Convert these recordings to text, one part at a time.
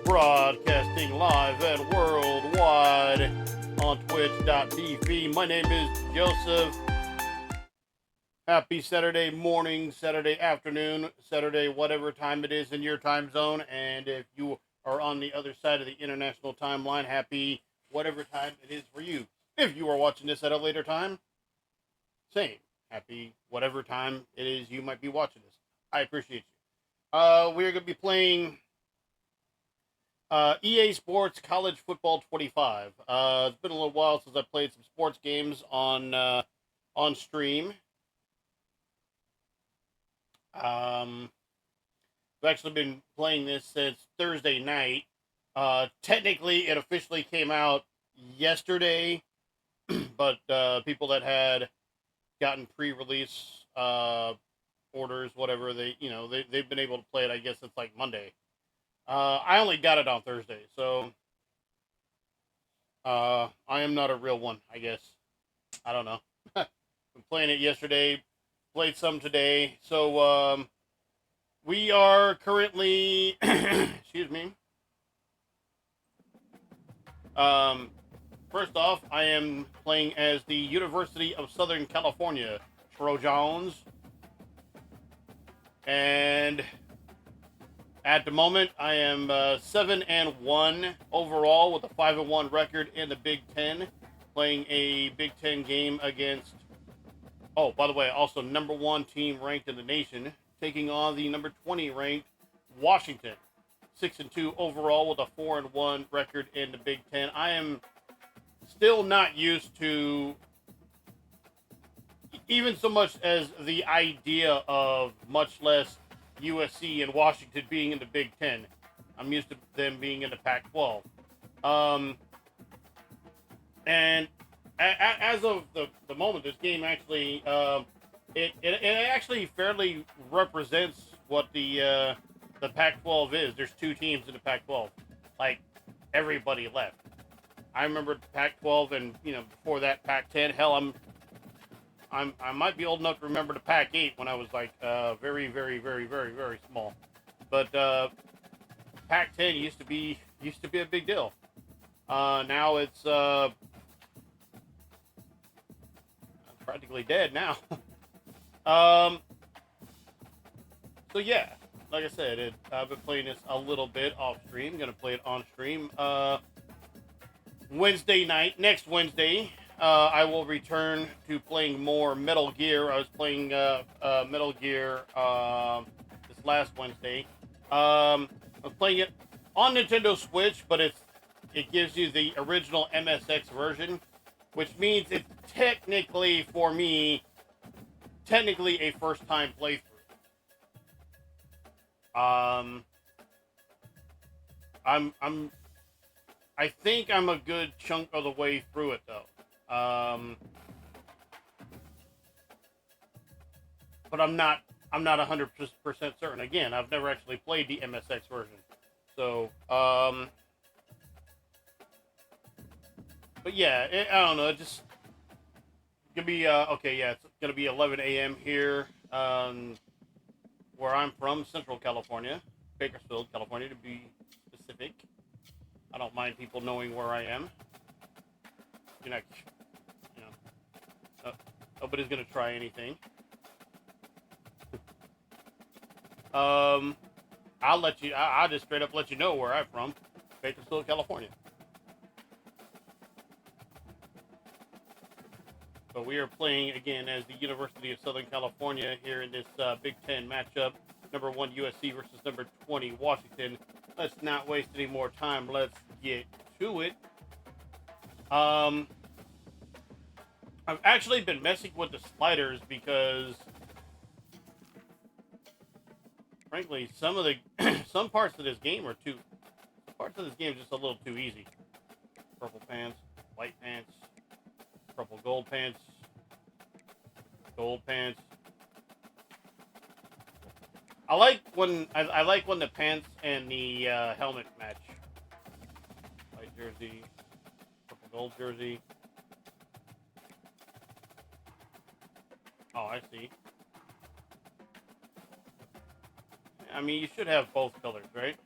broadcasting live and worldwide on twitch.tv. My name is Joseph. Happy Saturday morning, Saturday afternoon, Saturday whatever time it is in your time zone. And if you are on the other side of the international timeline, happy whatever time it is for you. If you are watching this at a later time, same. Happy whatever time it is you might be watching this. I appreciate you. We're going to be playing EA Sports College Football 25. It's been a little while since I played some sports games on stream. I've actually been playing this since Thursday night. Technically, it officially came out yesterday, but people that had gotten pre-release orders, whatever, they've been able to play it. I guess it's like Monday. I only got it on Thursday, so I am not a real one, I guess. I don't know. Been playing it yesterday, played some today. So we are currently, excuse me. First off, I am playing as the University of Southern California Trojans. And at the moment, I am 7-1 overall with a 5-1 record in the Big Ten, playing a Big Ten game against, oh, by the way, also number 1 team ranked in the nation, taking on the number 20 ranked Washington. 6-2 overall with a 4-1 record in the Big Ten. I am still not used to even so much as the idea of, much less USC and Washington being in the Big Ten. I'm used to them being in the Pac-12. And as of the moment, this game actually, it actually fairly represents what the Pac-12 is. There's 2 teams in the Pac-12. Like, everybody left. I remember Pac-12 and, before that Pac-10. Hell, I might be old enough to remember the Pac-8 when I was like very, very, very, very, very small. But Pac-10 used to be a big deal. Now it's practically dead now. So yeah, like I said, I've been playing this a little bit off stream. Gonna play it on stream. Wednesday night, next Wednesday, I will return to playing more Metal Gear. I was playing Metal Gear this last Wednesday. I'm playing it on Nintendo Switch, but it gives you the original MSX version, which means it's technically, for me, a first-time playthrough. I think I'm a good chunk of the way through it, though. But I'm not 100% certain. Again, I've never actually played the MSX version. So, but yeah, I don't know. It just gonna be okay. Yeah, it's gonna be 11 a.m. here, where I'm from, Central California, Bakersfield, California, to be specific. I don't mind people knowing where I am. You're not, nobody's gonna try anything. I'll just straight up let you know where I'm from, Bakersfield, California. But we are playing again as the University of Southern California here in this Big Ten matchup. Number 1 USC versus number 20 Washington. Let's not waste any more time. Let's get to it. I've actually been messing with the sliders because, frankly, some parts of this game are just a little too easy. Purple pants, white pants, purple gold pants, gold pants. I like when the pants and the helmet match. White jersey, purple gold jersey. Oh, I see. I mean, you should have both colors, right?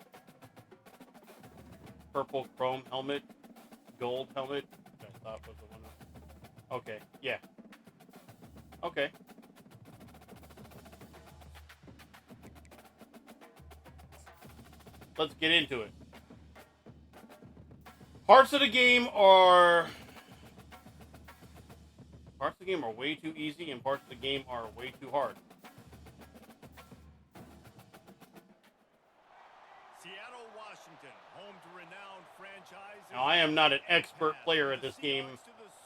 Purple chrome helmet, gold helmet. I thought was the one. Okay, yeah. Okay. Let's get into it. Parts of the game are way too easy, and parts of the game are way too hard. Seattle, Washington, home to renowned franchise. Now, I am not an expert player at this game,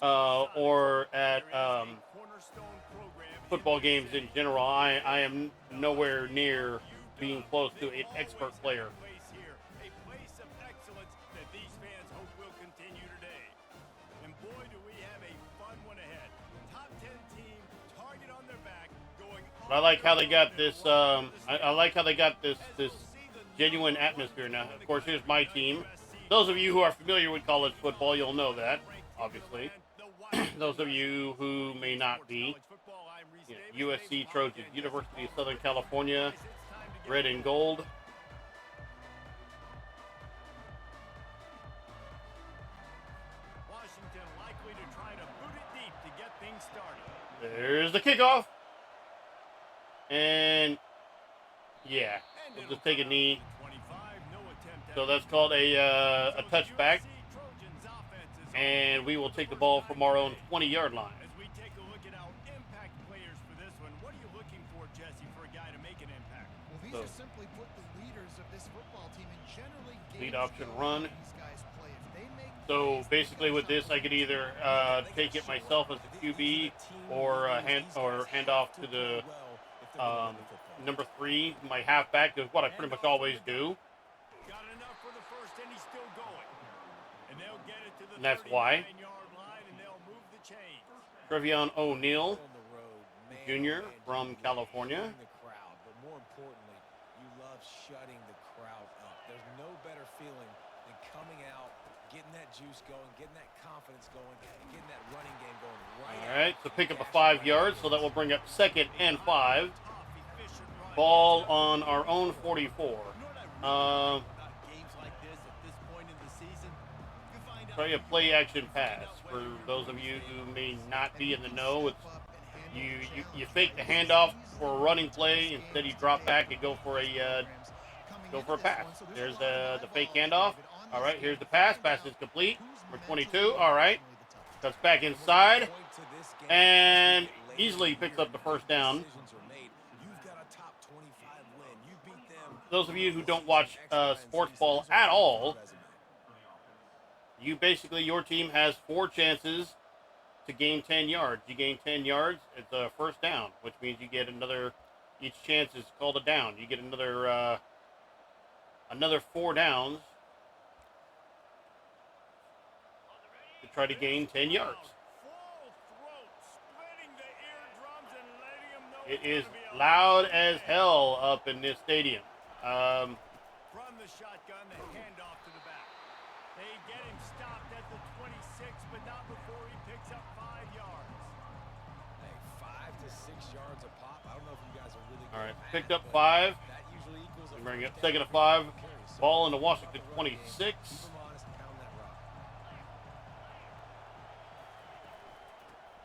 or at football games in general. I am nowhere near being close to an expert player. A place of excellence that these fans hope will continue today. And boy, do we have a fun one ahead. Top 10 team, target on their back, going. But I like how they got this. I like how they got this genuine atmosphere. Now, of course, here's my team. Those of you who are familiar with college football, you'll know that, obviously. Those of you who may not be, USC Trojans, University of Southern California, red and gold. Washington likely to try to boot it deep to get things started. There's the kickoff. And yeah, we'll just take a knee. So that's called a touchback. And we will take the ball from our own 20-yard line. As we take a look at our impact players for this one, what are you looking for, Jesse, for a guy to make an impact? Well, these are simply put the leaders of this football team, and generally lead option run. These guys play. If they make So basically, with this, I could either take it myself as a QB, or hand off to the number 3, my halfback, is what I pretty much always do. Got enough for the first, and he's still going. And they'll get it to the And that's why. 39-yard line, and they'll move the chains. Trevion O'Neal Jr. from California. But more importantly, you love shutting the crowd up. There's no better feeling than coming out, getting that juice going, getting that confidence going, getting that running game going right. All right, so pick up a 5 yards, so that will bring up 2nd and 5. Ball on our own 44. Try a play action pass. For those of you who may not be in the know, it's you fake the handoff for a running play. Instead, you drop back and go for a pass. There's the fake handoff. All right, here's the pass. Pass is complete for 22. All right, cuts back inside and easily picks up the first down. Those of you who don't watch sports ball at all, your team has 4 chances to gain 10 yards. You gain 10 yards, it's a first down, which means you get each chance is called a down. You get another 4 downs to try to gain 10 yards. It is loud as hell up in this stadium. From the shotgun, the handoff to the back. They get him stopped at the 26, but not before he picks up 5 yards. Hey, 5 to 6 yards a pop. I don't know if you guys are really. All right, picked up 5. That usually equals a Bring up 2nd and 5. Ball into Washington 26.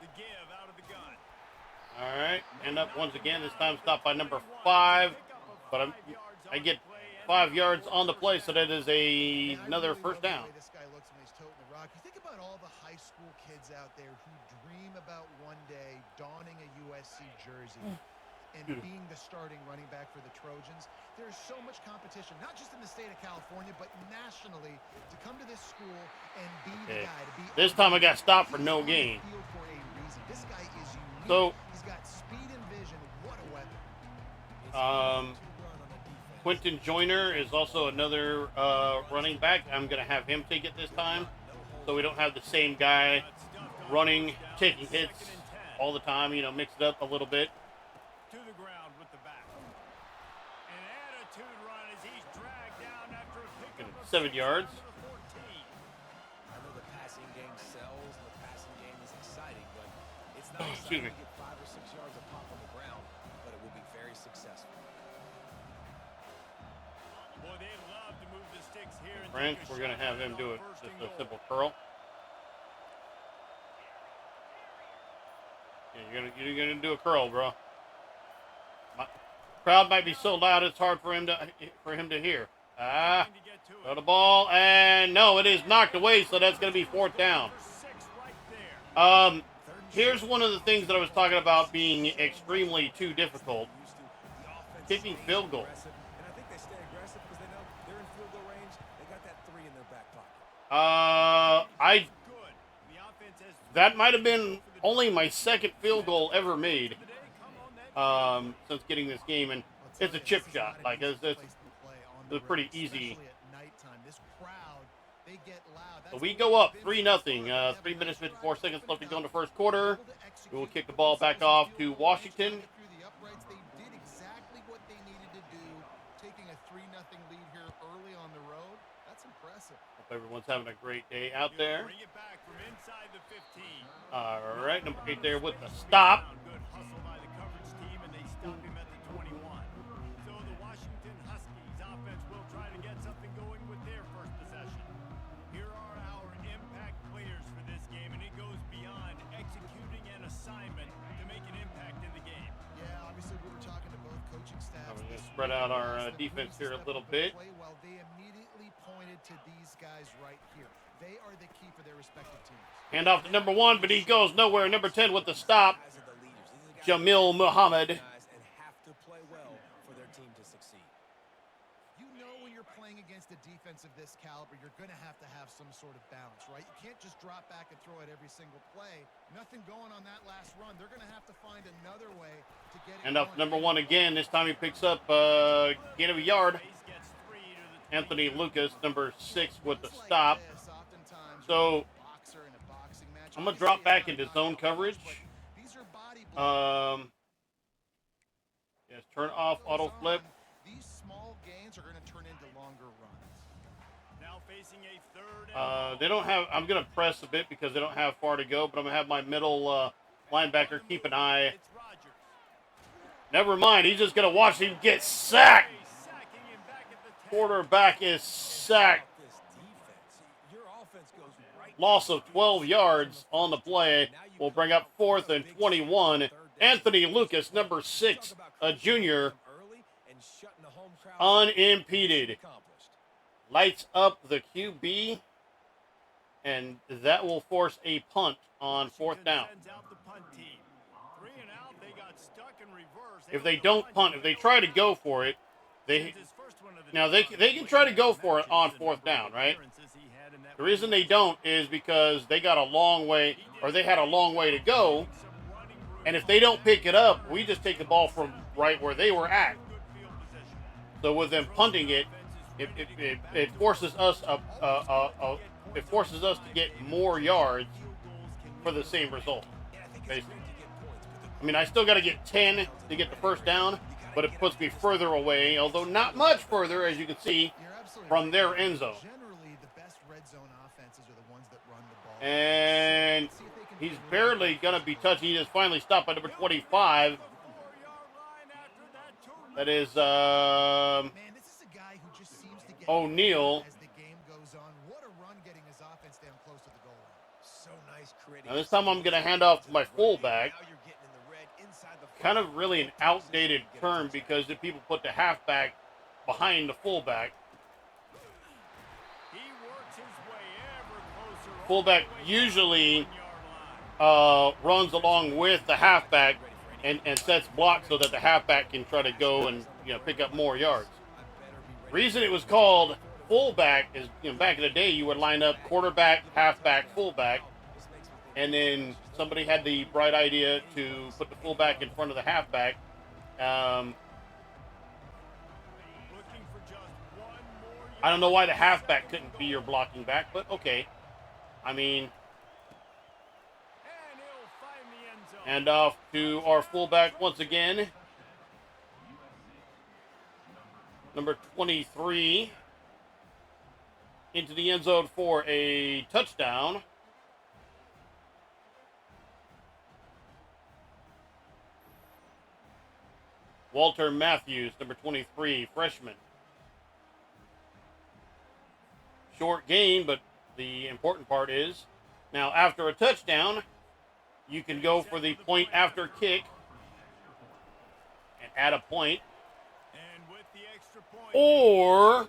The give out of the gun. All right, end up once again. This time stopped by number 5, but I get 5 yards on the play, so that is another first down. This guy looks when he's toting the rock. You think about all the high school kids out there who dream about one day donning a USC jersey and being the starting running back for the Trojans. There's so much competition, not just in the state of California, but nationally, to come to this school and be the guy. To be this time I got stopped for no gain. This guy is unique. So he's got speed and vision. What a weapon. Quentin Joyner is also another running back. I'm going to have him take it this time, so we don't have the same guy running, taking hits all the time. Mix it up a little bit. To the ground with the back. An attitude run as he's dragged down after a pickup of 7 yards. I know the passing game sells and the passing game is exciting, but it's not Excuse me. exciting to get 5 or 6 yards of pop on the ground, but it will be very successful. Boy, they love to move the sticks here in French. We're going to have him do it. Just a simple curl. Yeah, you're gonna do a curl, bro. Crowd might be so loud it's hard for him to hear. Throw the ball, and no, it is knocked away, so that's going to be 4th down. Here's one of the things that I was talking about being extremely too difficult. Kicking field goal. And I think they stay aggressive because they know they're in field goal range. They got that 3 in their back pocket. That might have been only my 2nd field goal ever made since getting this game, and it's a chip shot. Like it's pretty easy. So we go up 3-0. 3 minutes 54 seconds left to go in the first quarter. We will kick the ball back off to Washington. They did exactly what they needed to do, taking a 3-0 lead here early on the road. That's impressive. Hope everyone's having a great day out there. Bring it back from inside the 15. All right, number 8 there with the stop. Good hustle by the coverage team, and they stop him at the 21. So the Washington Huskies offense will try to get something going with their first possession. Here are our impact players for this game, and it goes beyond executing an assignment to make an impact in the game. Yeah, obviously we were talking to both coaching staffs. We're going to spread out our defense here a little bit. Well, they immediately pointed to these guys right here. They are the key for their respective teams. Hand off to number 1, but he goes nowhere. Number 10 with the stop. Jamil Muhammad. And have to play well for their team to succeed. You know when you're playing against a defense of this caliber, you're going to have some sort of balance, right? You can't just drop back and throw it every single play. Nothing going on that last run. They're going to have to find another way to get it. Hand off to number 1 again. This time he picks up gain of a yard. Anthony Lucas, number 6 with the stop. So I'm going to drop back into zone coverage. Yes, turn off auto flip. These small gains are going to turn into longer runs. Now facing a 3rd. They don't have, I'm going to press a bit because they don't have far to go, but I'm going to have my middle linebacker keep an eye. Never mind, he's just going to watch him get sacked. Quarterback is sacked. Loss of 12 yards on the play will bring up 4th and 21. Anthony Lucas, number 6, a junior, unimpeded. Lights up the QB, and that will force a punt on 4th down. If they don't punt, if they try to go for it, they can try to go for it on 4th down, right? The reason they don't is because they got a long way, or they had a long way to go, and if they don't pick it up, we just take the ball from right where they were at. So with them punting it, it forces us to get more yards for the same result, basically. I mean, I still got to get 10 to get the first down, but it puts me further away, although not much further, as you can see, from their end zone. And he's barely going to be touched. He is finally stopped by number 25. That is O'Neal. Now this time I'm going to hand off to my fullback. Kind of really an outdated term because the people put the halfback behind the fullback. Fullback usually runs along with the halfback and sets blocks so that the halfback can try to go and pick up more yards. Reason it was called fullback is back in the day you would line up quarterback, halfback, fullback, and then somebody had the bright idea to put the fullback in front of the halfback. I don't know why the halfback couldn't be your blocking back, but okay. I mean, and off to our fullback once again. Number 23 into the end zone for a touchdown. Walter Matthews, number 23, freshman. short gain, but the important part is now after a touchdown, you can go for the point after kick and add a point, And with the extra point, or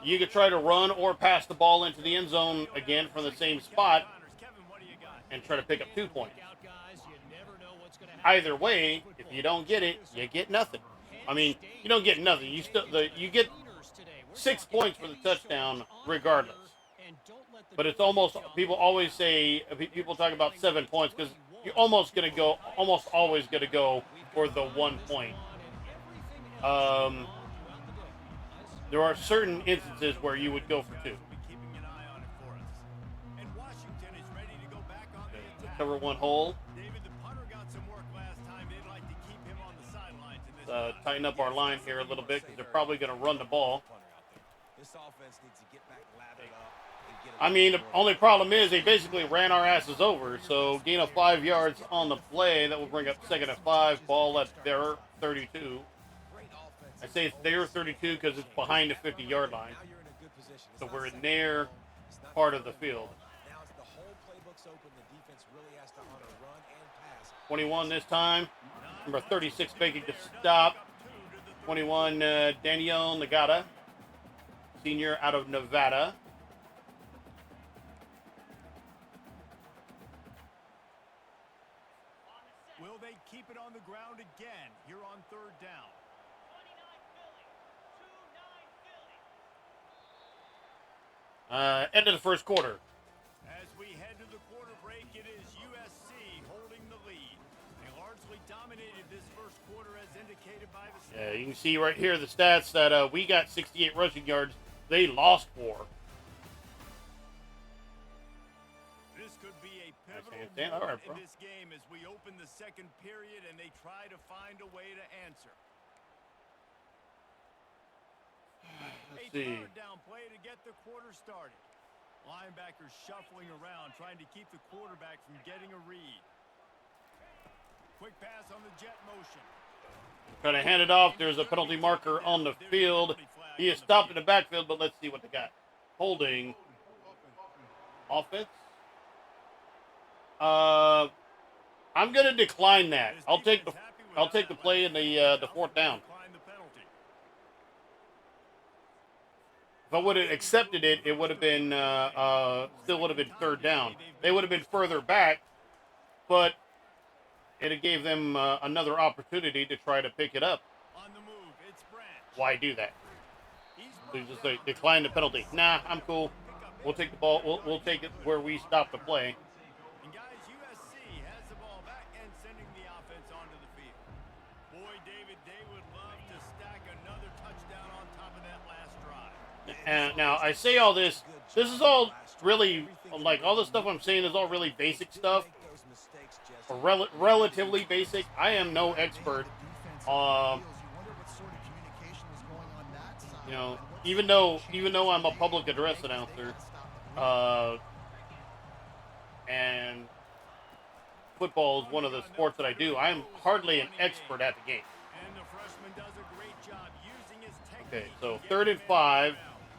you could try to run or pass the ball into the end zone again from the same spot Kevin, what do you got? and try to pick up 2 points. Either way, if you don't get it, you get nothing. I mean, you don't get nothing. You get 6 points for the touchdown regardless. But it's almost, people always say, people talk about 7 points because you're almost always gonna go for the 1 point. There are certain instances where you would go for 2. Keeping an eye on it for us. And Washington is ready to go back on the attack. Cover 1 hole. David, the punter got some work last time. They'd like to keep him on the sidelines in this Tighten up our line here a little bit because they're probably going to run the ball. This offense needs to get back lathered up and get I mean, the only problem is they basically ran our asses over. So gain of 5 yards on the play. That will bring up 2nd and 5. Ball at their 32. I say it's their 32 because it's behind the 50-yard line. Now you're in a good position. So we're in their part of the field. Now as the whole playbook's open, the defense really has to honor run and pass. 21 this time. Number 36 making the stop. 21 Daniel Nagata, senior out of Nevada. Will they keep it on the ground again here on 3rd down? End of the first quarter. As we head to the quarter break, it is USC holding the lead. They largely dominated this first quarter as indicated by the stats. Yeah, you can see right here the stats that we got 68 rushing yards. They lost 4. This could be a pivotal stand. All right, moment bro. in this game as we open the second period and they try to find a way to answer. Let's A see. 3rd down play to get the quarter started. Linebackers shuffling around, trying to keep the quarterback from getting a read. Quick pass on the jet motion. Trying to hand it off. There's a penalty marker on the field. He is stopped in the backfield, but let's see what they got. Holding. Offense. I'm going to decline that. I'll take the play in the 4th down. If I would have accepted it, it would have been still would have been 3rd down. They would have been further back, but it gave them another opportunity to try to pick it up. On the move, it's Branch. Why do that? So you just say decline the penalty. Nah, I'm cool. We'll take the ball. We'll take it where we stop the play. And guys, USC has the ball back and sending the offense onto the field. Boy, David, they would love to stack another touchdown on top of that last drive. And now I say all this. This is all really like all the stuff I'm saying is all really basic stuff. Or relatively basic. I am no expert. You know, even though I'm a public address announcer, and football is one of the sports that I do, I am hardly an expert at the game. And the freshman does a great job using his technique. Okay, so 3rd and 5.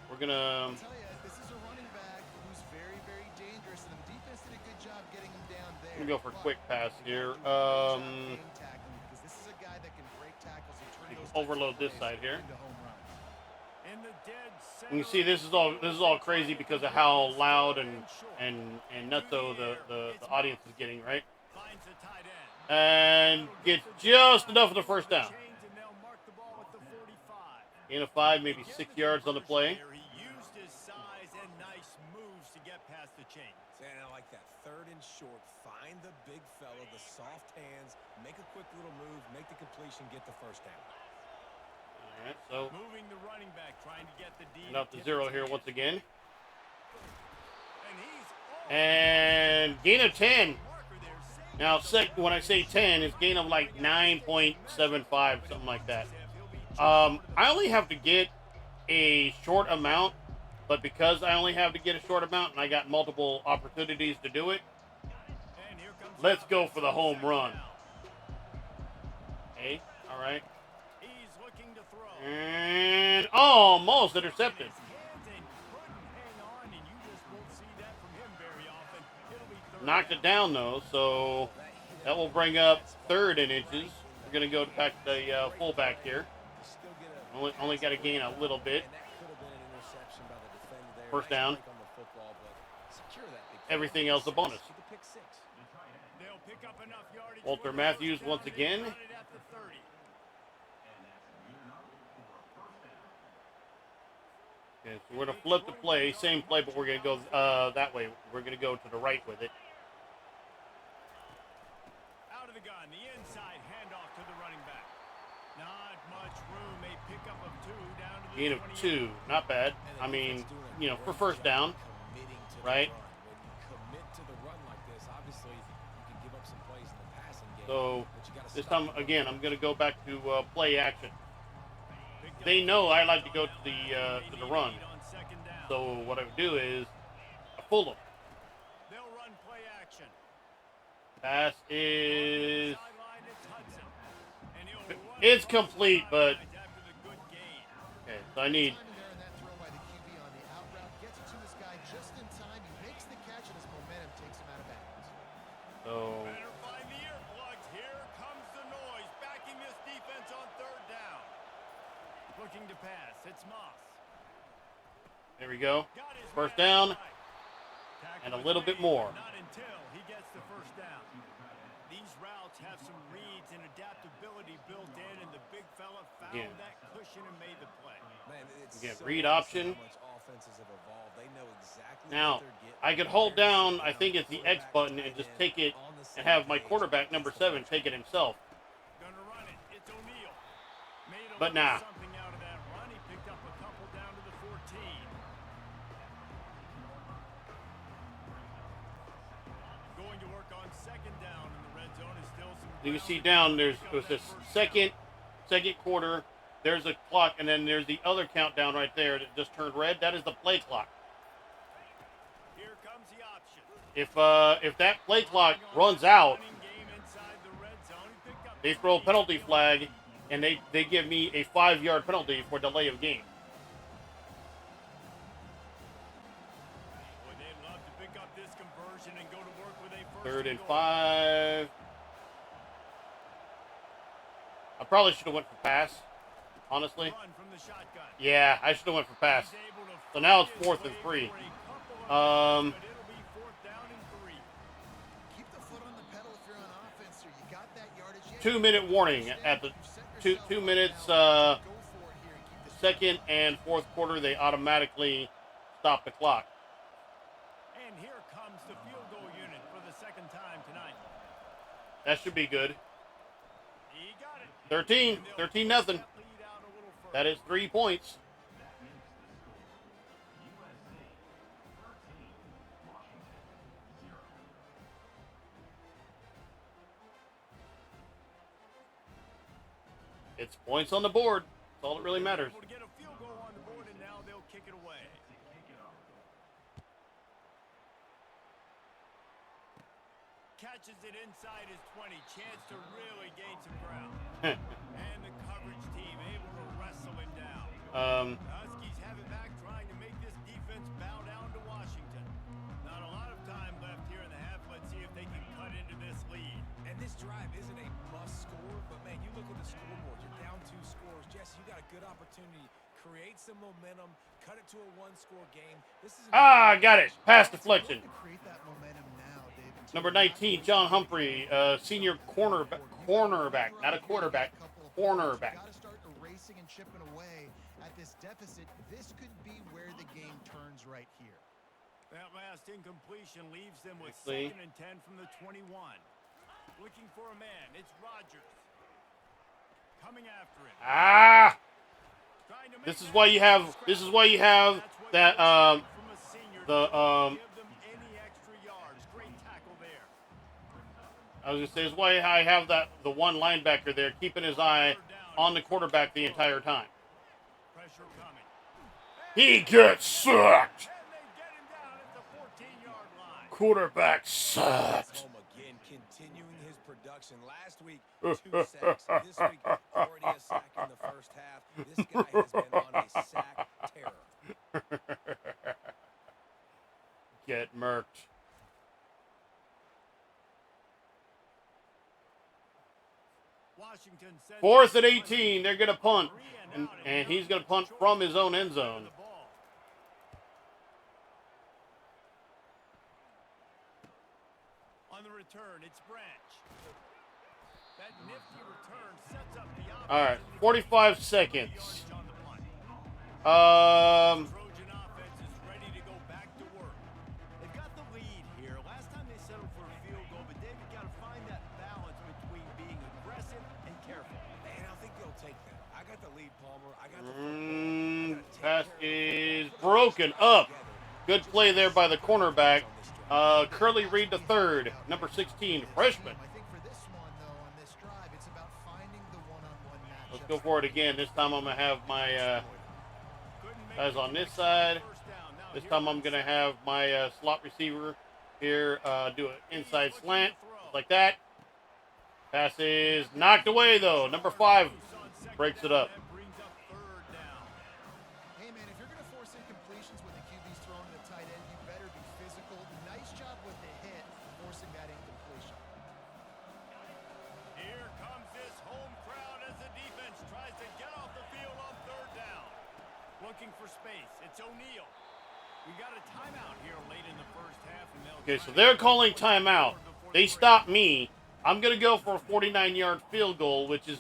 We're gonna. I'll tell you, this is a running back who's very, very dangerous, and the defense did a good job getting him down there. I'm gonna go for a quick pass here. Because this is a guy that can break tackles and turn those Overload types this of side here. plays into home runs. In the dead You can see this is all crazy because of how loud and nutso the audience is getting, right? finds a tight end. And gets just enough of the 1st down. Chains and they'll mark the ball at the 45. Gain of 5, maybe 6 yards on the play. He used his size and nice moves to get past the chain. And I like that 3rd and short. Find the big fella, the soft hands, make a quick little move, make the completion, get the 1st down. All right, so Moving the running back, trying to get the D. up to 0 here once again. And he's off. And gain of 10. Marker there, saved. Now, when I say 10, it's gain of like 9.75, something like that. I only have to get a short amount, but because I only have to get a short amount and I got multiple opportunities to do it, And here comes let's go for the home run. Hey, all right. He's looking to throw. And almost intercepted. His hands and couldn't hang on, and Knocked it down, though, so that will bring up third in inches. We're going to go back to the fullback here. Only got to gain a little bit. First down. Everything else a bonus. Walter Matthews once again. Okay, so we're going to flip the play. Same play, but we're going to go that way. We're going to go to the right with it. Out of the gun, the inside handoff to the running back. Not much room. A pickup of 2 down to the Gain of 2. Not bad. I mean, you know, for first down. Right? So this time, again, I'm going to go back to play action. They know I like to go to the run. So what I would do is I pull them. They'll run play action. Pass is it's complete, but okay. So I need. So. Here comes the noise, backing this defense on third down. Looking to pass, it's Moss. There we go. First down, and a little bit more. Not until he gets the first down. These routes have some reads and adaptability built in, and the big fella found that cushion and made the play. Man, it's Again, so read option. much offenses have evolved. They know exactly Now, what they're getting. I could hold down, I think it's the X button, and just take it and have my quarterback, number 7, take it himself. Gonna run it. It's O'Neal. Made a But nah. something out of that run. He picked up a couple down to the 14. Going to work on second down in the red zone is still some. You can see down there's this second quarter. There's a clock, and then there's the other countdown right there that just turned red. That is the play clock. Here comes the option. If that play clock runs out, they throw a penalty flag, and they give me a 5-yard penalty for delay of game. Boy, they'd love to pick up this conversion and go to work with a 3rd and 5. I probably should have went for pass, honestly. Run from the shotgun. Yeah, I should have went for pass. So now it's 4th and 3. Keep the foot on the pedal if you're on offense, or you got that yardage. 2-minute warning at the 2 minutes. Second and fourth quarter, they automatically stop the clock. And here comes the field goal unit for the second time tonight. That should be good. He got it. 13 nothing. That is 3 points. It's points on the board. That's all that really matters. Able to get a field goal on the board, and now they'll kick it away. Catches it inside his 20. Chance to really gain some ground. And the coverage team able to wrestle him down. Huskies have it back, trying to make this defense bow down to Washington. Not a lot of time left here in the half. Let's see if they can cut into this lead. And this drive isn't a must score, but man, you look at the scoreboard. You're down 2 scores. Jesse, you got a good opportunity. Create some momentum. Cut it to a 1-score game. This is Got it. Pass deflection. Create that momentum now, David. Number 19, John Humphrey, senior cornerback, not a quarterback, cornerback. Got to start erasing and chipping away at this deficit. This could be where the game turns right here. That last incompletion leaves them with See? 2nd and 10 from the 21. Looking for a man. It's Rodgers. Coming after him. This is why you have that I was gonna say is why I have the one linebacker there keeping his eye on the quarterback the entire time. He gets sacked. Quarterback sacked. Again, continuing his production. Last week, 2 sacks. This week, already a sack in the first half. This guy has been on a sack terror. Get murked. Washington sends 4th and it 18. They're going to punt. And he's going to punt from his own end zone. On the return, it's Branch. That nifty return sets up the All right, offense. 45 seconds. Trojan offense is ready to go back to work. They've got the lead here. Last time they settled for a field goal, but David got to find that balance between being aggressive and careful. And I think they'll take that. I got the lead, Palmer. I got the football. Pass is broken up. Good play there by the cornerback. Curly Reed the third, number 16, freshman. I think for this one, though, on this drive, it's about finding the one-on-one matchup. Let's go for it again. This time I'm going to have my guys on this side. This time I'm going to have my slot receiver here do an inside slant, just like that. Pass is knocked away, though. Number 5 breaks it up. Hey, man, if you're going to force incompletions when the QB's throwing the tight end, you better be physical. Nice job with the hit, forcing that incompletion. Here comes this home crowd as the defense tries to get off the field on 3rd down. Looking for space. It's O'Neal. We got a timeout here late in the first half. Okay, so they're calling timeout. They stopped me. I'm going to go for a 49-yard field goal, which is...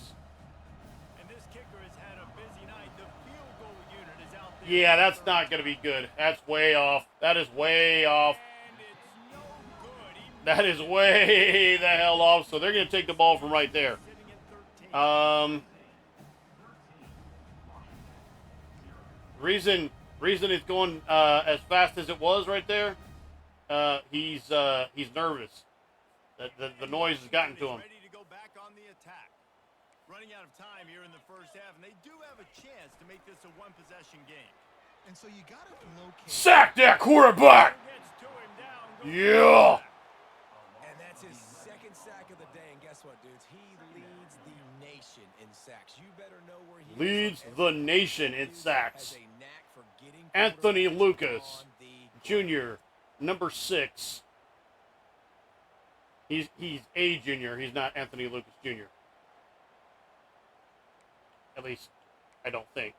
And this kicker has had a busy night. The field goal unit is out there. Yeah, that's not going to be good. That's way off. That is way off. And it's no good. That is way the hell off. So they're going to take the ball from right there. Reason it's going as fast as it was right there. He's nervous. The noise has gotten to him. Ready to go back on the attack. Running out of time here in the first half, and they do have a chance to make this a one-possession game. And so you got to locate... Sack that quarterback! Gets to him down. Yeah! And that's his 2nd sack of the day. And guess what, dudes? He leads the nation in sacks. You better know where he Leads is. the nation in Has sacks. a knack for getting Anthony quarterbacks Lucas, on the Jr., number 6. He's a junior. He's not Anthony Lucas Jr. At least, I don't think.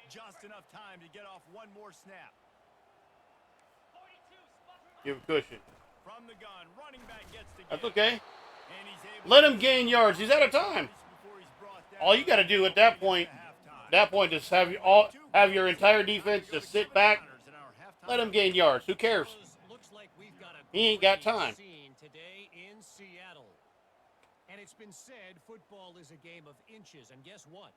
Just enough time to get off one more snap. Give him cushion. From the gun, running back gets to That's get okay. it, and he's able Let to him gain yards. He's out of time. before he's brought down. All you got to do at that point, is have your entire defense just sit back. Let him gain yards. Who cares? Looks like we've got a He ain't got great time. scene today in Seattle. And it's been said football is a game of inches. And guess what?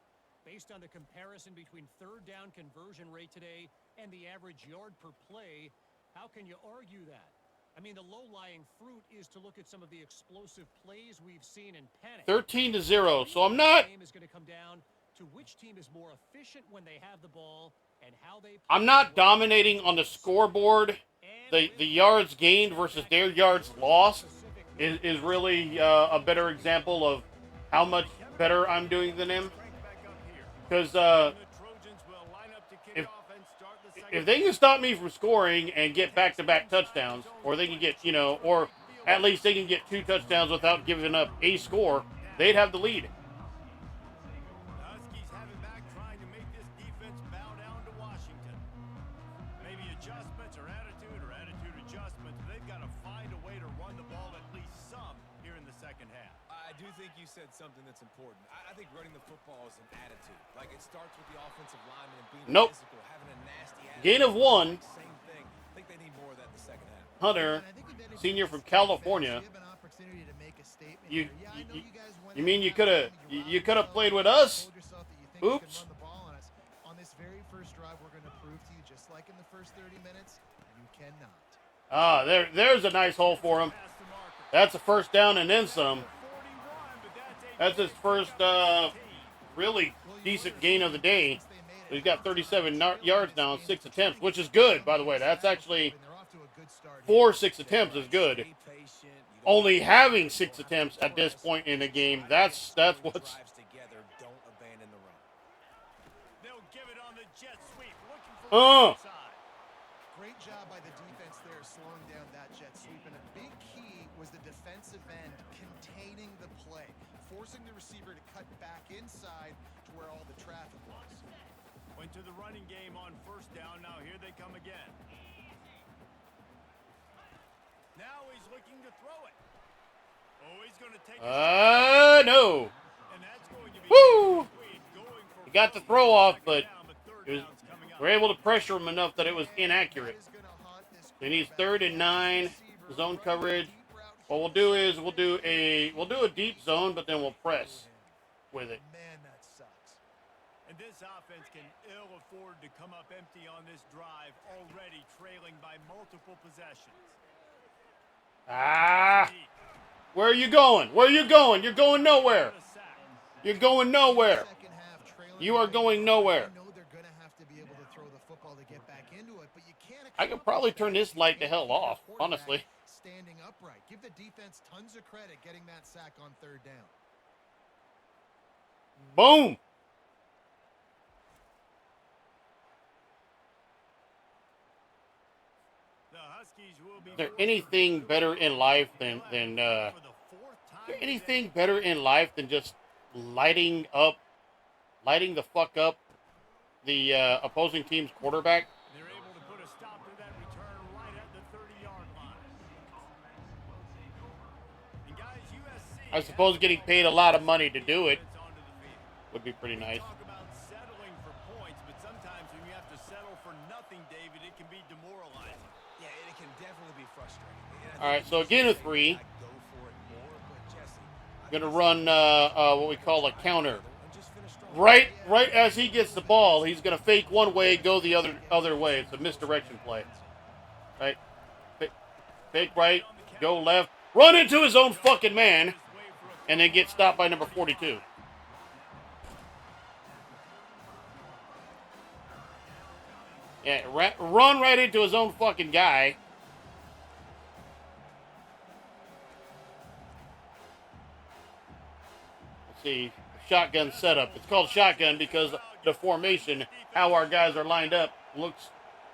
Based on the comparison between 3rd down conversion rate today and the average yard per play, how can you argue that? I mean, the low-lying fruit is to look at some of the explosive plays we've seen in panic. 13-0. So I'm not. The game is going to come down to which team is more efficient when they have the ball and how they. I'm not dominating on the scoreboard. The yards gained versus their yards lost is really a better example of how much better I'm doing than him. Because if they can stop me from scoring and get back-to-back touchdowns, or they can get, or at least they can get 2 touchdowns without giving up a score, they'd have the lead. Huskies have it back, trying to make this defense bow down to Washington. Maybe adjustments or attitude adjustments. They've got to find a way to run the ball at least some here in the second half. I do think you said something that's important. I think running the football is an attitude. Like, it starts with the offensive lineman and being physical, having a nasty attitude. Gain of 1. Same thing. I think they need more of that in the second half. Hunter, senior from California. You mean you could have played with us? Oops. On this very first drive, we're going to prove to you, just like in the first 30 minutes, you cannot. Ah, there's a nice hole for him. That's a first down and then some. That's his first really decent gain of the day. He's got 37 yards now on 6 attempts, which is good, by the way. That's actually 6 attempts is good. Only having 6 attempts at this point in the game, that's what's. Great job by the defense. there slowing down that jet sweep, and a big key was the defensive end containing the play, forcing the receiver to cut back inside to where all the traffic was. Went to the running game on first down. Now here they come again. Now he's looking to throw it. Oh, he's going to take no. And that's going to be Woo! going for He got the throw off, but we're able to pressure him enough that it was inaccurate. He needs 3rd and 9, zone coverage. What we'll do is we'll do a deep zone, but then we'll press with it. Man, that sucks. And this offense can ill afford to come up empty on this drive, already trailing by multiple possessions. Where are you going? Where are you going? You're going nowhere. You're going nowhere. You are going nowhere. I could probably turn this light the hell off, honestly. Standing upright. Give the defense tons of credit getting that sack on 3rd down. Boom. Is there anything better in life than just lighting the fuck up the opposing team's quarterback? They're able to put a stop to that return right at the 30-yard line. And guys, USC, I suppose getting paid a lot of money to do it would be pretty nice. Talk about settling for points, but sometimes when you have to settle for nothing, David, it can be demoralizing. Yeah, it can definitely be frustrating. All right, so again a 3. Gonna run what we call a counter. Right as he gets the ball, he's gonna fake one way, go the other way. It's a misdirection play. Right, fake right, go left, run into his own fucking man, and then get stopped by number 42. Yeah, run right into his own fucking guy. Let's see, shotgun setup. It's called shotgun because the formation, how our guys are lined up, looks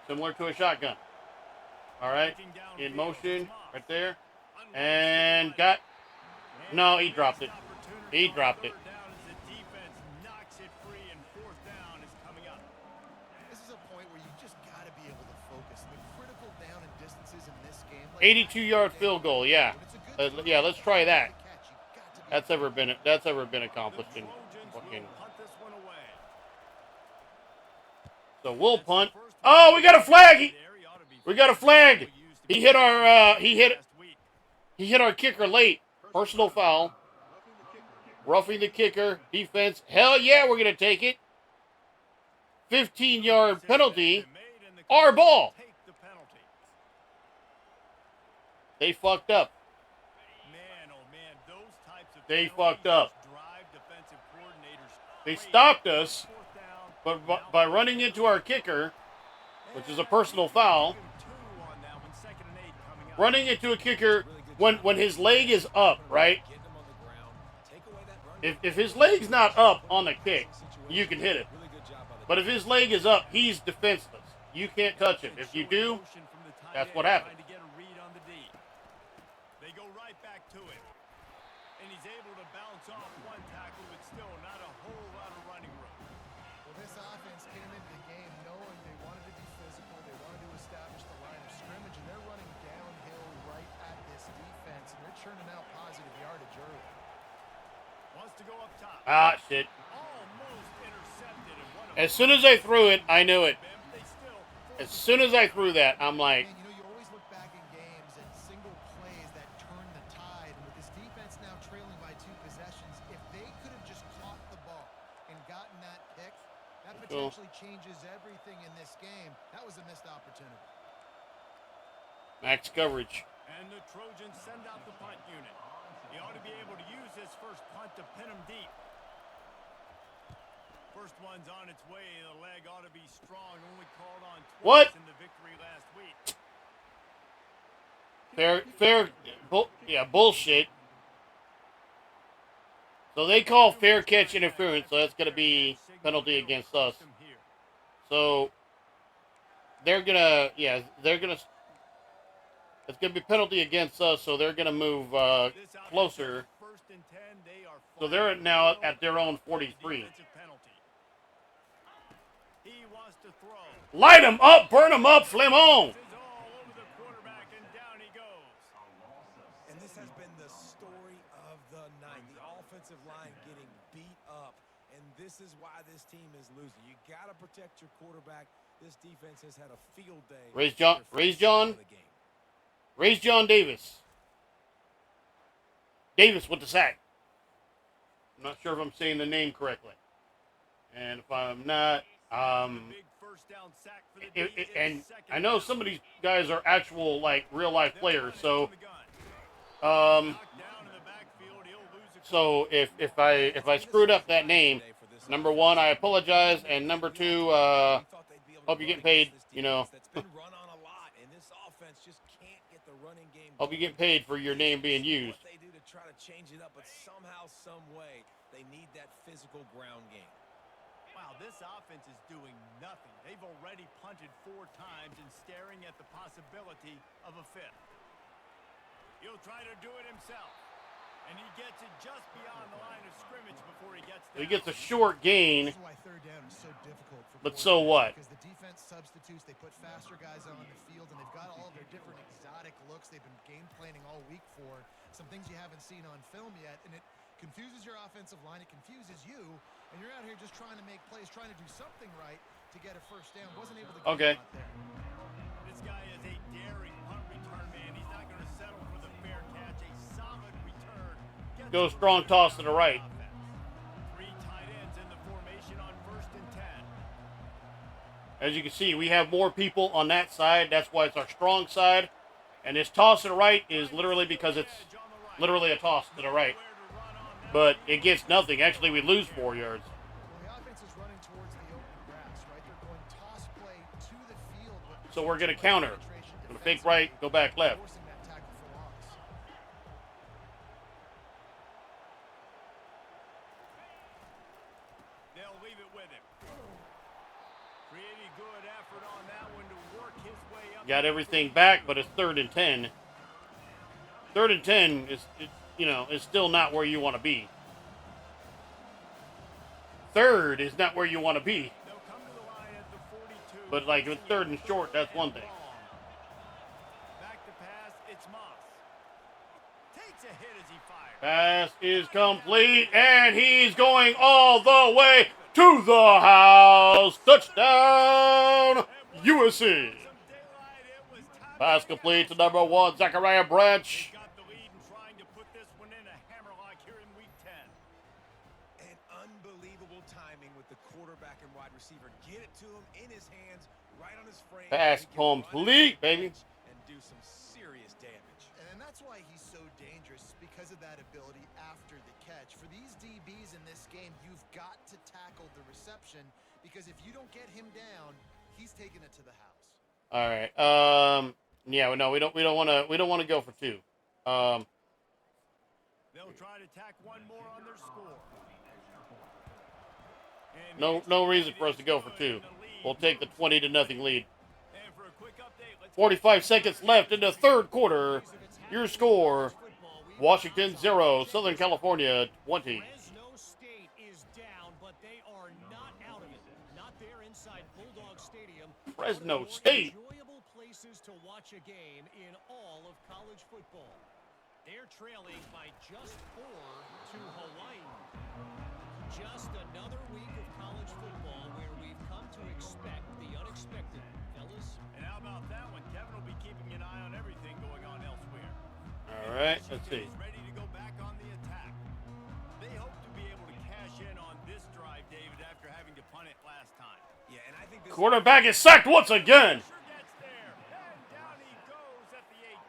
similar to a shotgun. All right, in motion, right there. And got, no, he dropped it. He dropped it. This is a point where you just got to be able to focus. The critical down and distances in this game. 82-yard field goal, yeah. Yeah, let's try that. That's ever been accomplished in fucking. So we'll punt. Oh, we got a flag. We got a flag. He hit our he hit our kicker late. Personal foul. Roughing the kicker. Defense. Hell yeah, we're gonna take it. 15-yard penalty. Our ball. They fucked up. They fucked up. They stopped us, but by running into our kicker, which is a personal foul, running into a kicker when his leg is up, right? If his leg's not up on the kick, you can hit it. But if his leg is up, he's defenseless. You can't touch him. If you do, that's what happens. They go right back to it. And he's able to bounce off one tackle, but still not a whole lot of running room. Well, this offense came into the game knowing they wanted to be physical, they wanted to establish the line of scrimmage, and they're running downhill right at this defense, and they're churning out positive yardage early. Wants to go up top. Ah, shit. Almost intercepted. As soon as I threw it, I knew it. As soon as I threw that, I'm like, And, you always look back in games at single plays that turn the tide. And with this defense now trailing by 2 possessions, if they could have just caught the ball and gotten that pick, that potentially changes everything in this game. That was a missed opportunity. max coverage. And the Trojans send out the punt unit. He ought to be able to use his first punt to pin him deep. First one's on its way. The leg ought to be strong. Only called on twice in the victory last week. Bullshit. So they call fair catch interference, so that's going to be penalty against us. So they're gonna It's going to be a penalty against us, so they're going to move This offense closer. has first and 10. They are So they're flagging now the at their own field for the 43. defensive penalty. He wants to throw. Light them up, burn them up, flame on. This is all over the quarterback, and down he goes. And this has been the story of the night. The offensive line getting beat up. And this is why this team is losing. You got to protect your quarterback. This defense has had a field day. Raise John. Raise John Davis. Davis with the sack. I'm not sure if I'm saying the name correctly. And if I'm not, Big first down sack for the D. and It's second I know down. some of these guys are actual, like, real life They'll players. run it So, from the gun. Knocked down in the backfield. He'll lose a so if I screwed up that name, number one, I apologize, and number two, hope you're getting paid. You know, That's been run on a lot, and this offense just can't get the running game. hope you get paid for your name being used. What they do to try to change it up, but somehow, some way, they need that physical ground game. Wow, this offense is doing nothing. They've already punted 4 times and staring at the possibility of a 5th. He'll try to do it himself. And he gets it just beyond the line of scrimmage before he gets down. He gets a short gain, This is why third down is so difficult for but so what? Because the defense substitutes, they put faster guys on the field, and they've got all of their different exotic looks they've been game planning all week for. Some things you haven't seen on film yet, and it confuses your offensive line. It confuses you, and you're out here just trying to make plays, trying to do something right to get a first down. Wasn't able to get Okay. it out there. This guy is a daring punt return man. He's not going to settle for the fair catch. A solid return. Gets Go it strong right toss on to the right. offense. 3 tight ends in the formation on first and 10. As you can see, we have more people on that side. That's why it's our strong side. And this toss to the right is literally because it's literally a toss to the right. But it gets nothing. Actually, we lose 4 yards. Well, the offense is running towards the open grass, right? They're going toss play to the field. But So we're going to counter. We're going to fake right, go back left. forcing that tackle for loss. They'll leave it with him. Pretty good effort on that one to work his way up. Got everything back, but it's 3rd and 10. 3rd and 10 is still not where you want to be. 3rd is not where you want to be. They'll come to the line at the 42. But like with 3rd and short, that's one thing. Back to pass, it's Moss. Takes a hit as he fires. Pass is complete, and he's going all the way to the house. Touchdown, USC. Some daylight, it was time Pass to complete to catch. number 1, Zachariah Branch. Got the lead and trying to put this one in a hammerlock here in week 10. And unbelievable timing with the quarterback and wide receiver. Get it to him in his hands, right on his frame. Pass He can run it complete, to the baby. edge and do some serious damage. And that's why he's so dangerous, because of that ability after the catch. For these DBs in this game, you've got to tackle the reception, because if you don't get him down, he's taking it to the house. All right. Yeah. No, we don't want to go for 2. They'll try to tack one more on their score. And No reason for us to go for 2. We'll take the 20-0 lead. And for a quick update, let's 45 seconds left in the 3rd quarter. Your score: Washington 0, Southern California 20. Fresno State is down, but they are not out of it. Not there inside Bulldog Stadium. Fresno One of the State. more enjoyable places to watch a game in all of college football. They're trailing by just 4 to Hawaii. Just another week of college football where we've come to expect the unexpected, fellas. And how about that one? Kevin will be keeping an eye on everything going on elsewhere. All right. Let's see. Washington is ready to go back on the attack. They hope to be able to cash in on this drive, David, after having to punt it last time. Yeah, and I think this Quarterback is sacked once again. Sure gets there, and down he goes at the 18.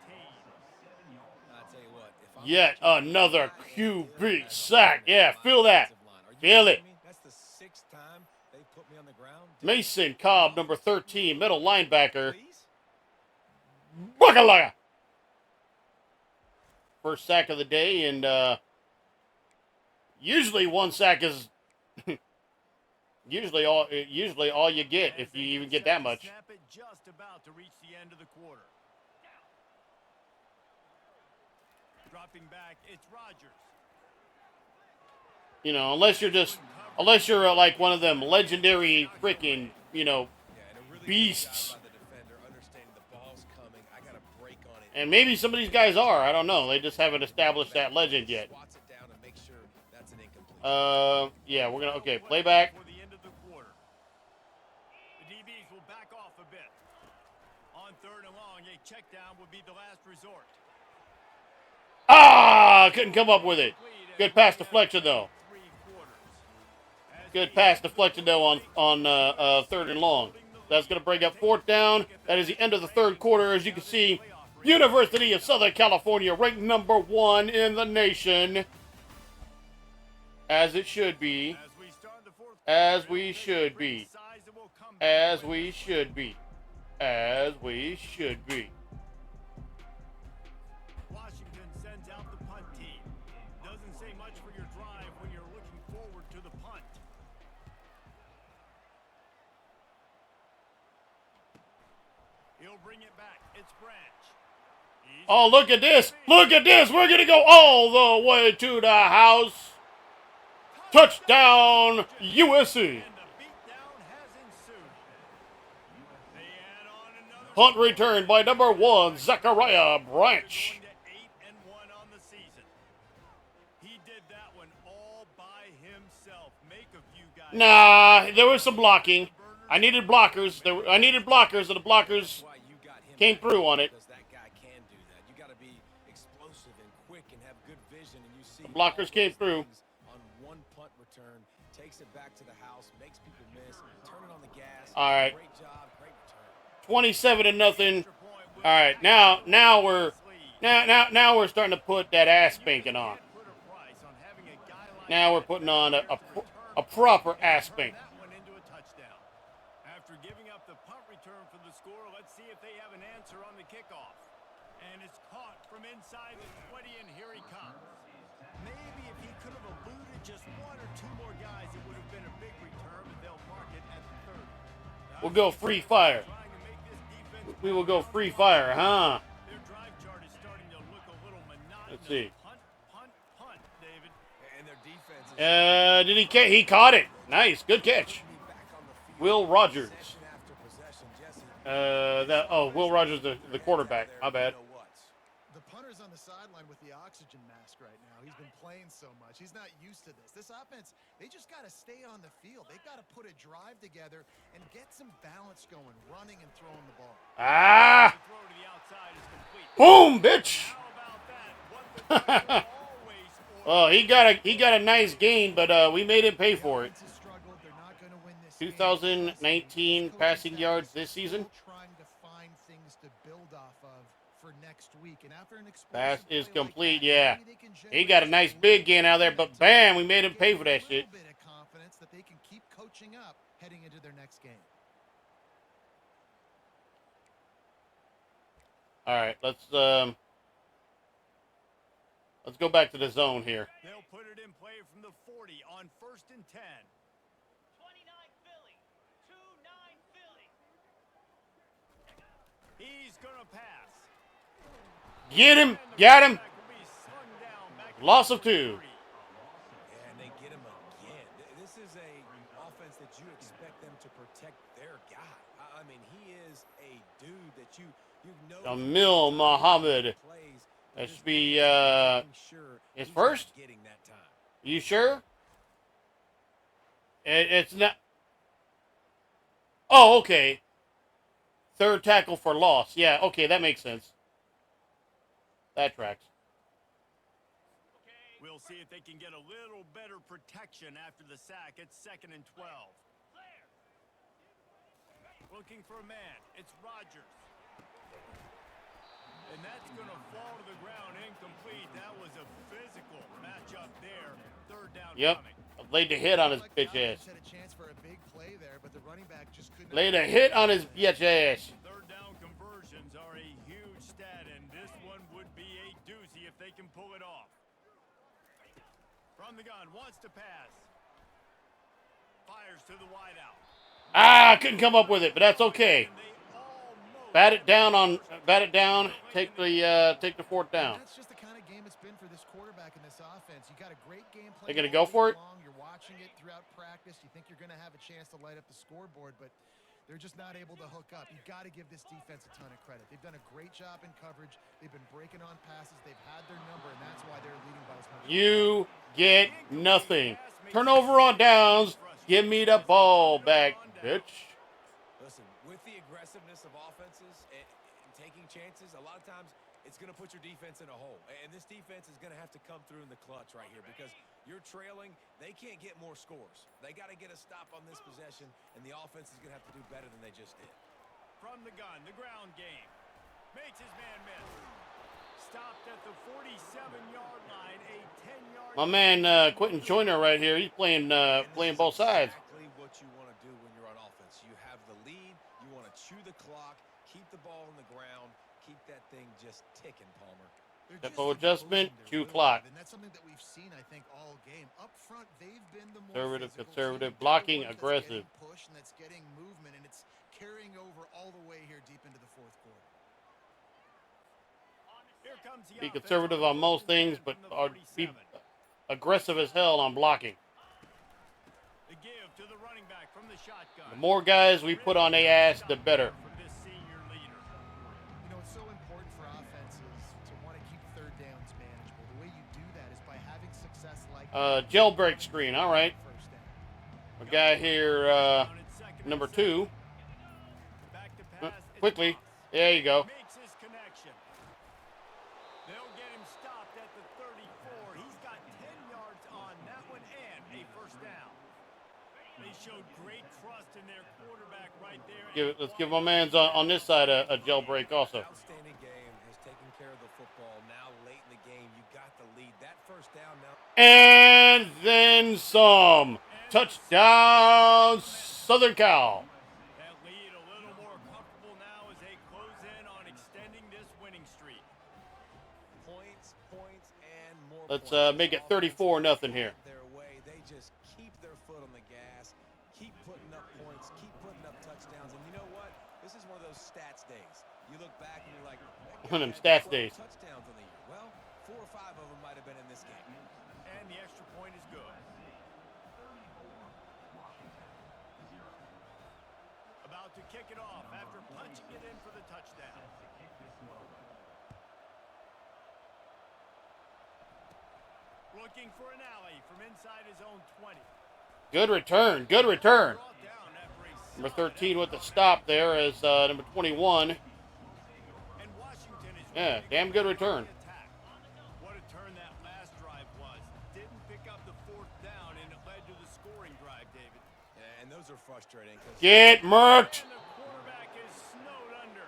I'll tell you what, if I'm Yet watching another this, QB sack. Yeah, feel that. Are you Feel it. kidding me? That's the 6th time they put me on the ground. Mason Cobb, number 13, middle linebacker. Please? Bakalaka. First sack of the day, and usually one sack is usually all you get, if you even get that much. Snap it just about to reach the end of the quarter. dropping back. It's Rodgers. You know, unless you're like one of them legendary freaking, you know, Yeah, and a really beasts. good job by the defender, understanding the ball's coming. I got to break on it. And maybe some of these guys are. I don't know. They just haven't established that legend yet. Swats it down and make sure that's an incomplete. Yeah, we're gonna playback. For the end of the quarter. The DBs will back off a bit. On 3rd and long, a check down would be the last resort. Ah, couldn't come up with it. Good pass deflection though. Good pass deflection though on 3rd and long. That's gonna bring up 4th down. That is the end of the 3rd quarter. As you can see, University of Southern California ranked number 1 in the nation, as it should be. As we should be. As we should be. As we should be. Washington sends out the punt team. Doesn't say much for your drive when you're looking forward to the punt. He'll bring it back. It's Branch. Oh, look at this. Look at this. We're going to go all the way to the house. Touchdown, USC. And the beatdown has ensued. They add on another Punt return by number 1, Zachariah Branch. going to 8-1 on the season. He did that one all by himself. Make a few guys. Nah, there was some blocking. I needed blockers. I needed blockers, and the blockers Why you got him came back, through on it. because that guy can do that. You got to be explosive and quick and have good vision, and you see The blockers all came those through. things on one punt return, takes it back to the house, makes people miss, turn it on the gas. All right. Great job, great return. 27-0. All right, now we're starting to put that ass spanking on. Now we're putting on a proper ass spank. That one into a touchdown. After giving up the punt return for the score, let's see if they have an answer on the kickoff. And it's caught from inside the 20, and here he comes. Maybe if he could have eluded just 1 or 2 more guys, it would have been a big return, but they'll mark it at the 30. We'll go free fire. Trying to make this defense We will go free fire, huh? Their drive chart is starting to look a little monotonous. Let's see. Punt, David. And their defense is Did he catch? He caught it. Nice, good catch. back on the field. Will Rogers. Possession after possession, Jesse. Will Rogers, the quarterback. My bad. You know what? The punter's on the sideline with the oxygen mask right now. He's been playing so much. He's not used to this. This offense, they just got to stay on the field. They've got to put a drive together and get some balance going, running and throwing the ball. Ah! The throw to the outside is complete. Boom, bitch. How about that? What the driver always Oh, he got a nice gain, but we made him pay for it. Offense has struggled. They're not going to win this game. 2019 passing yards this season. Still trying to find things to build off of for next week. And after an Pass explosive is play like complete, that, yeah. maybe they can He got a generate nice some big gain out there, but bam, we made him pay for that a shit. little bit of confidence that they can keep coaching up heading into their next game. All right, let's go back to the zone here. They'll put it in play from the 40 on 1st and 10. 29 Philly. 2-9 Philly. He's going to pass. Get him, got him. Back will be slung down back to Loss of the 2. 30. And they get him again. This is a offense that you expect them to protect their guy. I mean, he is a dude that you know. Jamil Muhammad. Plays, That just should be making sure his he's first? not getting that time. You sure? It's not. Oh, okay. 3rd tackle for loss. Yeah, okay, that makes sense. That tracks. We'll see if they can get a little better protection after the sack. It's 2nd and 12. Looking for a man. It's Rodgers. And that's going to fall to the ground incomplete. That was a physical matchup there. 3rd down Yep. coming. Laid a hit on his Like bitch the ass. offense had a chance for a big play there, but the running back just couldn't. Laid a hit on his bitch ass. 3rd down conversions are a huge stat, and this one would be a doozy if they can pull it off. From the gun, wants to pass. Fires to the wideout. Ah, couldn't come up with it, but that's okay. And they almost Bat it down. Take the 4th down. That's just the kind of game it's been for this quarterback in this offense. You got a great game plan. They gonna go for it? You're watching it throughout practice. You think you're going to have a chance to light up the scoreboard, but they're just not able to hook up. You got to give this defense a ton of credit. They've done a great job in coverage. They've been breaking on passes. They've had their number, and that's why they're leading by as much. You get nothing. Turnover on downs. Give me the ball back, bitch. Listen, with the aggressiveness of offenses and taking chances, a lot of times it's going to put your defense in a hole. And this defense is going to have to come through in the clutch right here because you're trailing. They can't get more scores. They got to get a stop on this possession, and the offense is going to have to do better than they just did. From the gun, the ground game. Makes his man miss. Stopped at the 47-yard line, a 10-yard... My man Quentin Joyner right here. He's playing both sides. Exactly what you want to do when you're on offense. You have the lead. You want to chew the clock, keep the ball on the ground, keep that thing just ticking, Palmer. Tempo adjustment, cue clock. And that's something that we've seen, I think, all game. Up front, they've been the more Conservative, blocking, aggressive. Push, and that's getting movement, and it's carrying over all the way here deep into the fourth quarter. Here comes the Be conservative on most things, but be aggressive as hell on blocking. The give to the running back from the shotgun. The more guys we put on their ass, the better. You know, it's so important for offenses to want to keep third downs manageable. The way you do that is by having success like jailbreak screen. All right. A guy here, number 2. Quickly. There you go. Makes his connection. They'll get him stopped at the 34. He's got 10 yards on that one and a first down. They showed great trust in their quarterback right there. Let's give my man's on this side a jailbreak also. Outstanding game, has taken care of the football. Now late in the game, you got the lead. That first down now. And then some. Touchdown, Southern Cal. That lead a little more comfortable now as they close in on extending this winning streak. Points, and more. Let's points. make it 34-0 here. Their way, they just keep their foot on the gas, keep putting up points, keep putting up touchdowns. And you know what? This is one of those stats days. You look back and you're like, One of them stats days. Touchdowns on the year. Well, 4 or 5 of them might have been in this game. And the extra point is good. About to kick it off after punching it in for the touchdown. Looking for an alley from inside his own 20. Good return. Good return. Brought down after a Number 13 with the stop there is number 21. And Washington is Yeah, damn good return. What a turn that last drive was. Didn't pick up the 4th down, and it led to the scoring drive, David. Yeah, and those are frustrating. Get murked. And the quarterback is snowed under.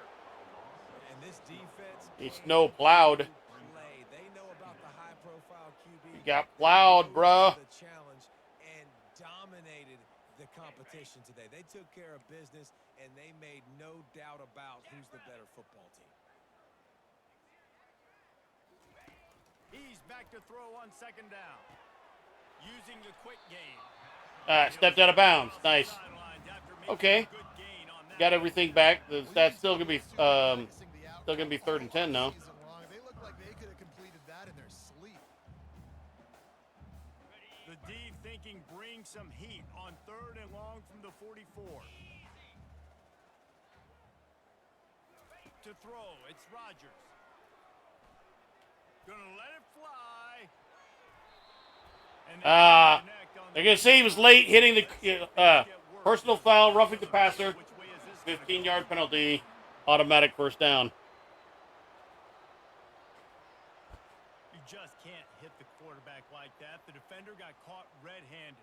And this defense. He's snow plowed. Play. They know about the high-profile QB. He got plowed, bruh. The challenge and dominated the competition today. They took care of business, and they made no doubt about who's the better football team. He's back to throw on 2nd down. Using the quick game. Stepped out of bounds. Nice. Okay. Got everything back. The stats still gonna be 3rd and 10 now. They look like they could have completed that in their sleep. The deep thinking brings some heat on 3rd and long from the 44. To throw, it's Rodgers. Gonna let it fly. And They're gonna say he was late hitting the personal foul, roughing the passer, 15-yard penalty, automatic first down. You just can't hit the quarterback like that. The defender got caught red-handed.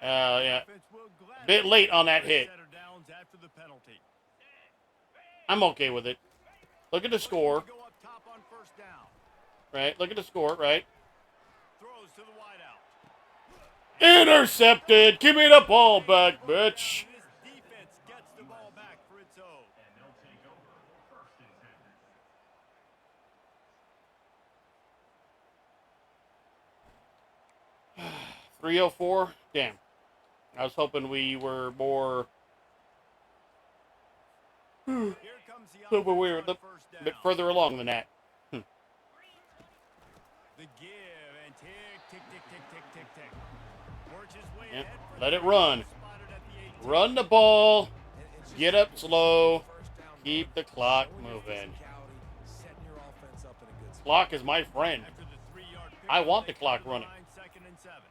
Yeah, Offense will gladly bit late on that hit. set her downs after the penalty. I'm okay with it. Look at the score. Go up top on 1st down. Right, look at the score, right? Throws to the wideout. Intercepted. Give me the ball back, bitch. This defense gets the ball back for its own. 304. Damn. I was hoping we were more. Here comes the So we were a offense on bit 1st down. further along than that. The give and tick, tick, tick, tick, tick, tick, tick. Works his way Yep. ahead for Let it the run. spotted at the 18. Run the ball. It's just Get up slow. first down Keep run, the clock showing your moving. physicality, setting your offense up in a good spot. Clock is my friend. After the 3-yard pickup, I want they the clock come to running. line, 2nd and 7.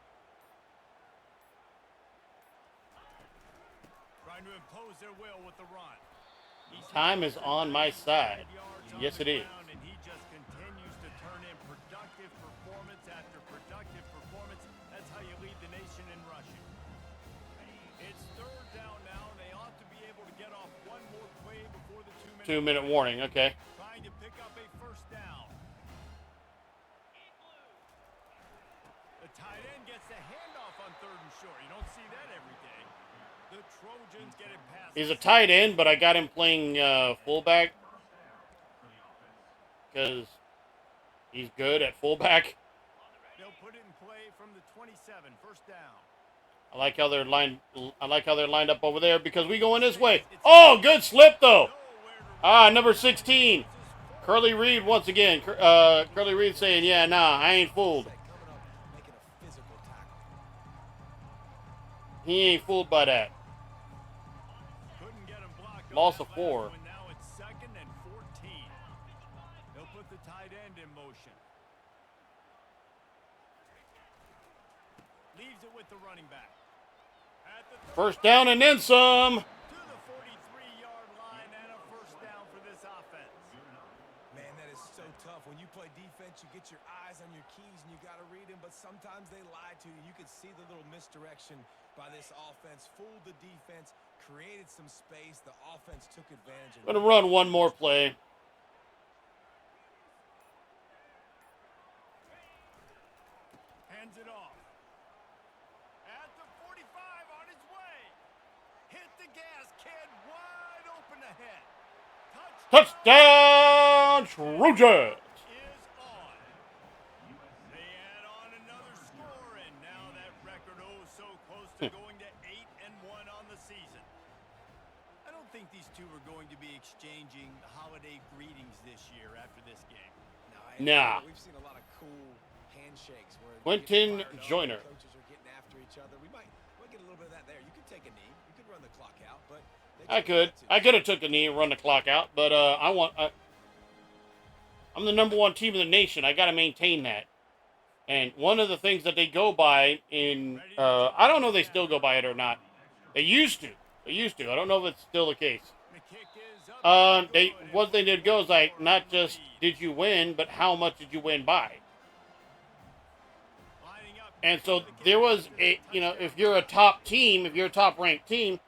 Trying to impose their will with the run. Time is on my side. Yes, it is. And he just continues to turn in productive performance after productive performance. That's how you lead the nation in rushing. It's 3rd down now, and they ought to be able to get off one more play before the 2-minute warning. Okay. Trying to pick up a 1st down. The tight end gets the handoff on 3rd and short. You don't see that every day. The Trojans get it past. He's a tight end, but I got him playing fullback because he's good at fullback. They'll put it in play from the 27, 1st down. I like how they're lined up over there because we going this way. Oh, good slip though. Number 16, Curly Reed once again. Curly Reed saying, "Yeah, nah, I ain't fooled. Coming up, making a physical tackle. He ain't fooled by that." Couldn't get him blocked. Loss on of that 4. last one. Now it's 2nd and 14. They'll put the tight end in motion. Leaves it with the running back. At the 1st down and then some. to the 43-yard line and a 1st down for this offense. Man, that is so tough. When you play defense, you get your eyes on your keys and you got to read them, but sometimes they lie to you. You could see the little misdirection by this offense, fooled the defense, created some space. The offense took advantage. Gonna run one more play. Hands it off. At the 45 on his way. Hit the gas, kid. Wide open ahead. Touchdown, Trojans. Is on. They add on another score, and now that record so close to going to 8-1 on the season. I don't think these two are going to be exchanging holiday greetings this year after this game. Nah. We've seen a lot of cool handshakes where Quentin you get fired up, Joyner. coaches are getting after each other. We might get a little bit of that there. You could take a knee. You could run the clock out, but I could have took a knee and run the clock out, but I'm the number 1 team in the nation. I got to maintain that. And one of the things that they go by in, I don't know if they still go by it or not. They used to. I don't know if it's still the case. The kick is up. One thing that goes like not just did you win, but how much did you win by? Lining up. And so there was if you're a top team, if you're a top ranked team,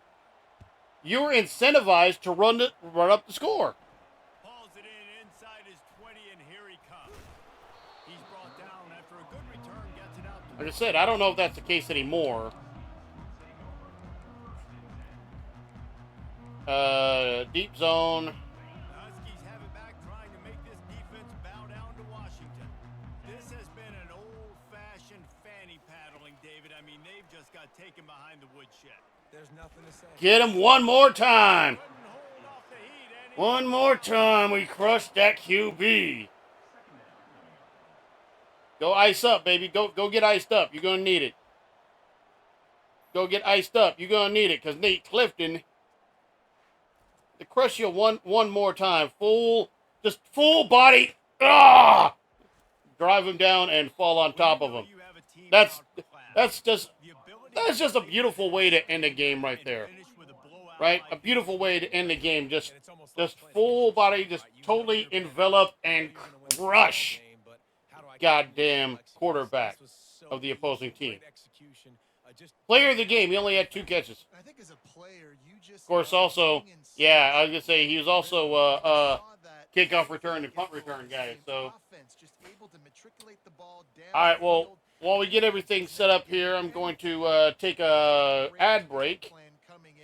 you're incentivized to run up the score. Hauls it in inside his 20, and here he comes. He's brought down after a good return, gets it out. Like I said, I don't know if that's the case anymore. Deep zone. The Huskies have it back, trying to make this defense bow down to Washington. This has been an old-fashioned fanny paddling, David. I mean, they've just got taken behind the woodshed. There's nothing to say. Get him one more time. Couldn't hold off the heat, and One more time, we crushed that QB. Go ice up, baby. Go get iced up. You're gonna need it. Go get iced up. You're gonna need it, because Nate Clifton to crush you one more time. Full body. Drive him down and fall on top of him. you have a team That's outclassed. just The ability that's just a beautiful way to end a game right and there. finish with a blowout Right? like A beautiful way to end the game. Just And it's almost like playing full against body, yourself, just right? You totally know you're envelop better, and you're gonna win the crush game, but how do I goddamn continue to quarterback This was so of the easy, opposing team. great execution, just Player of the game, he only had 2 catches. I think as a player, you just Of course, also, yeah, I was going to say, he was also kickoff return and punt return guy. So, all right, well, while we get everything set up here, I'm going to take a ad break.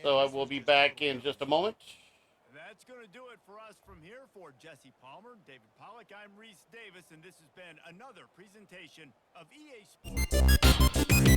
So I will be back in just a moment. That's going to do it for us from here. For Jesse Palmer, David Pollack, I'm Reese Davis, and this has been another presentation of EA Sports.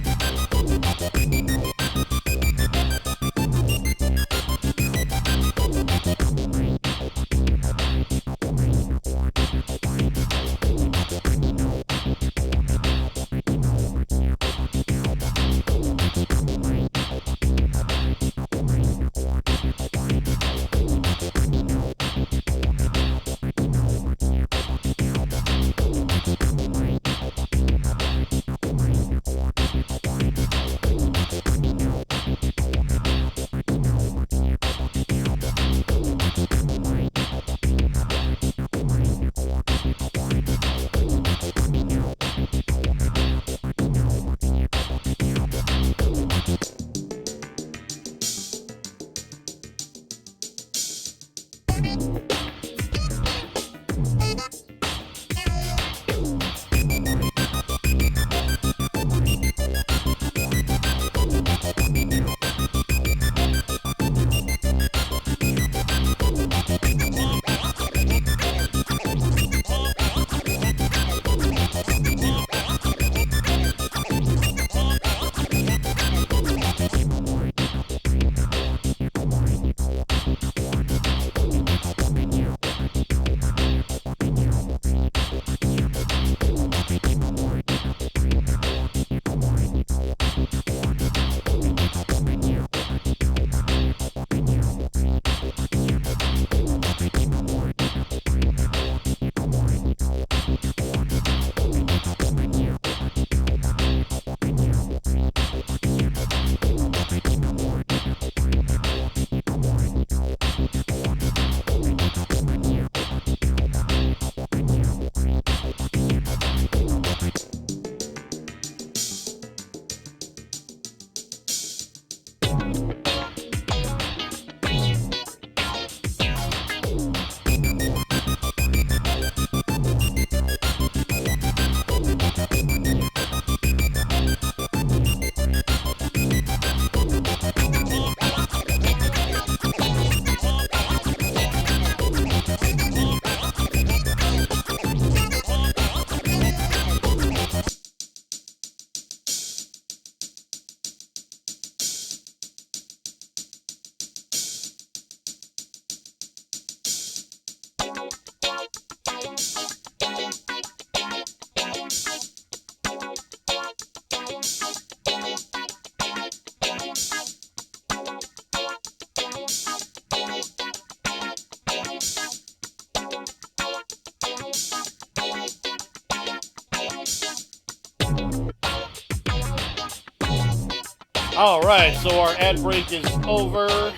All right, so our ad break is over.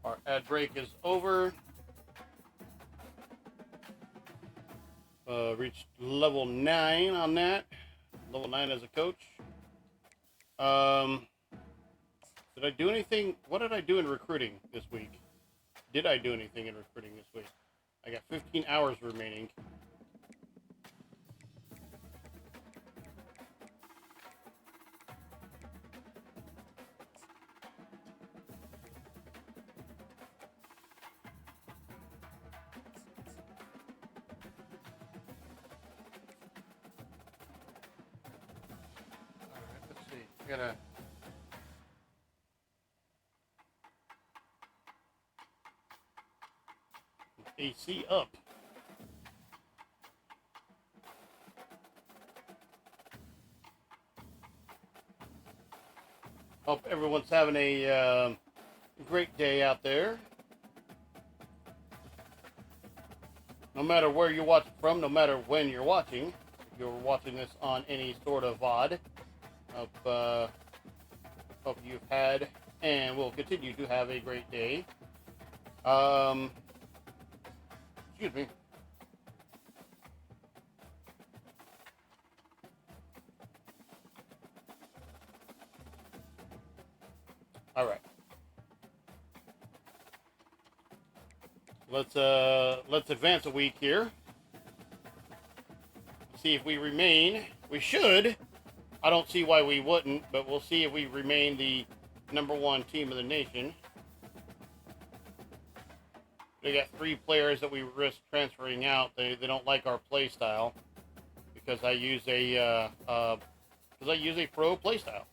Our ad break is over. Reached level 9 on that. Level 9 as a coach. Did I do anything? What did I do in recruiting this week? Did I do anything in recruiting this week? I got 15 hours remaining. All right, let's see. I gotta. AC up. Hope everyone's having a great day out there. No matter where you're watching from, no matter when you're watching, if you're watching this on any sort of VOD, hope you've had and will continue to have a great day. Excuse me. All right. Let's advance a week here. See if we remain. We should. I don't see why we wouldn't, but we'll see if we remain the #1 team of the nation. They got 3 players that we risk transferring out. They don't like our play style because I use a pro play style.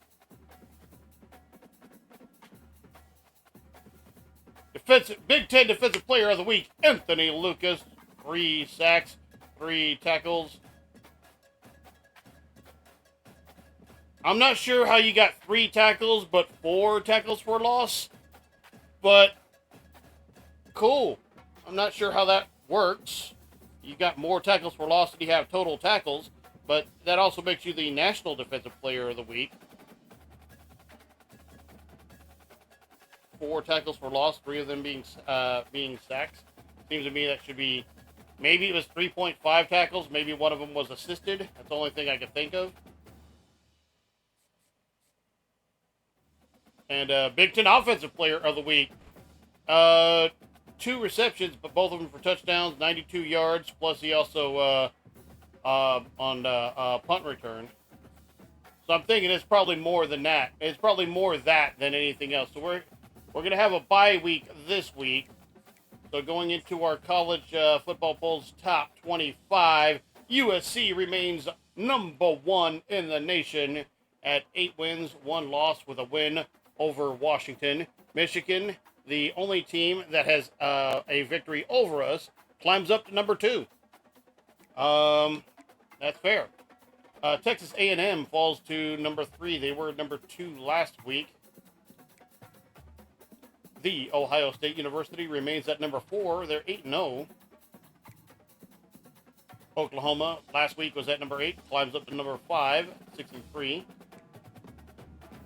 Big Ten Defensive Player of the Week, Anthony Lucas. 3 sacks, 3 tackles. I'm not sure how you got 3 tackles, but 4 tackles for loss. But cool. I'm not sure how that works. You got more tackles for loss than you have total tackles, but that also makes you the National Defensive Player of the Week. 4 tackles for loss, 3 of them being sacks. Seems to me that should be, maybe it was 3.5 tackles, maybe one of them was assisted. That's the only thing I could think of. And Big Ten Offensive Player of the Week. 2 receptions, but both of them for touchdowns, 92 yards, plus he also on punt return. So I'm thinking it's probably more than that. It's probably more that than anything else. So we're going to have a bye week this week. So going into our college football polls top 25, USC remains #1 in the nation at 8 wins, 1 loss with a win over Washington. Michigan, the only team that has a victory over us, climbs up to #2. That's fair. Texas A&M falls to #3. They were #2 last week. The Ohio State University remains at #4. They're 8-0. Oklahoma last week was at #8, climbs up to #5, 6-3.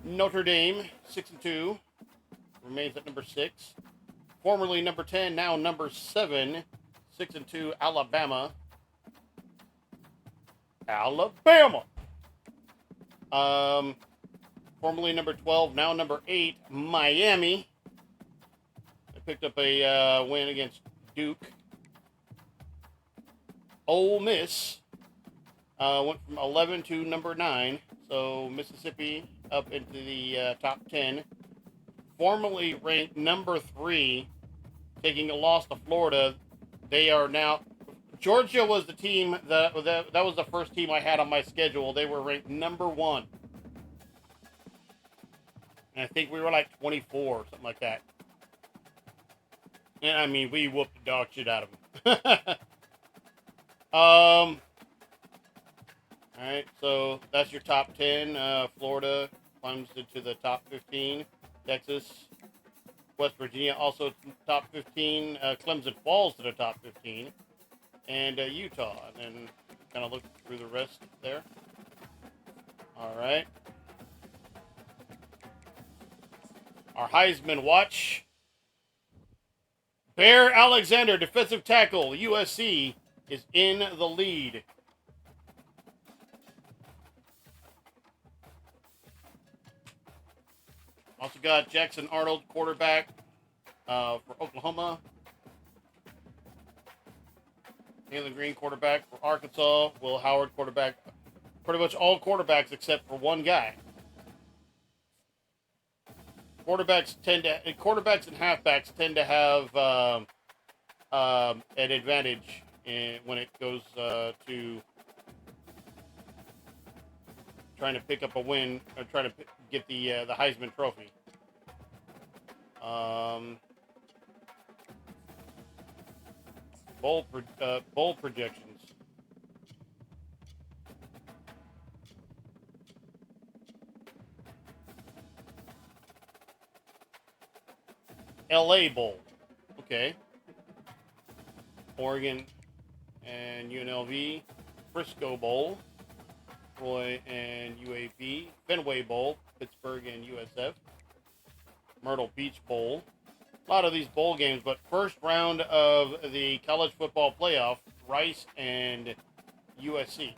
Notre Dame 6-2, remains at #6. Formerly #10, now #7, 6-2. Alabama. Formerly #12, now #8. Miami. Picked up a win against Duke. Ole Miss went from 11 to #9, so Mississippi up into the top 10. Formerly ranked #3, taking a loss to Florida. They are now. Georgia was the team that was the first team I had on my schedule. They were ranked #1, and I think we were like 24 or something like that. And I mean, we whooped the dog shit out of them. All right, so that's your top 10. Florida climbs into the top 15. Texas, West Virginia also top 15. Clemson falls to the top 15. And Utah. And then kind of look through the rest there. All right. Our Heisman watch. Bear Alexander, defensive tackle, USC, is in the lead. Also got Jackson Arnold, quarterback for Oklahoma. Taylor Green, quarterback for Arkansas. Will Howard, quarterback. Pretty much all quarterbacks except for one guy. Quarterbacks and halfbacks tend to have an advantage when it goes to trying to pick up a win or trying to get the Heisman Trophy. Bowl projections. LA Bowl. Okay. Oregon and UNLV. Frisco Bowl. Troy and UAB. Fenway Bowl. Pittsburgh and USF. Myrtle Beach Bowl. A lot of these bowl games, but first round of the college football playoff, Rice and USC.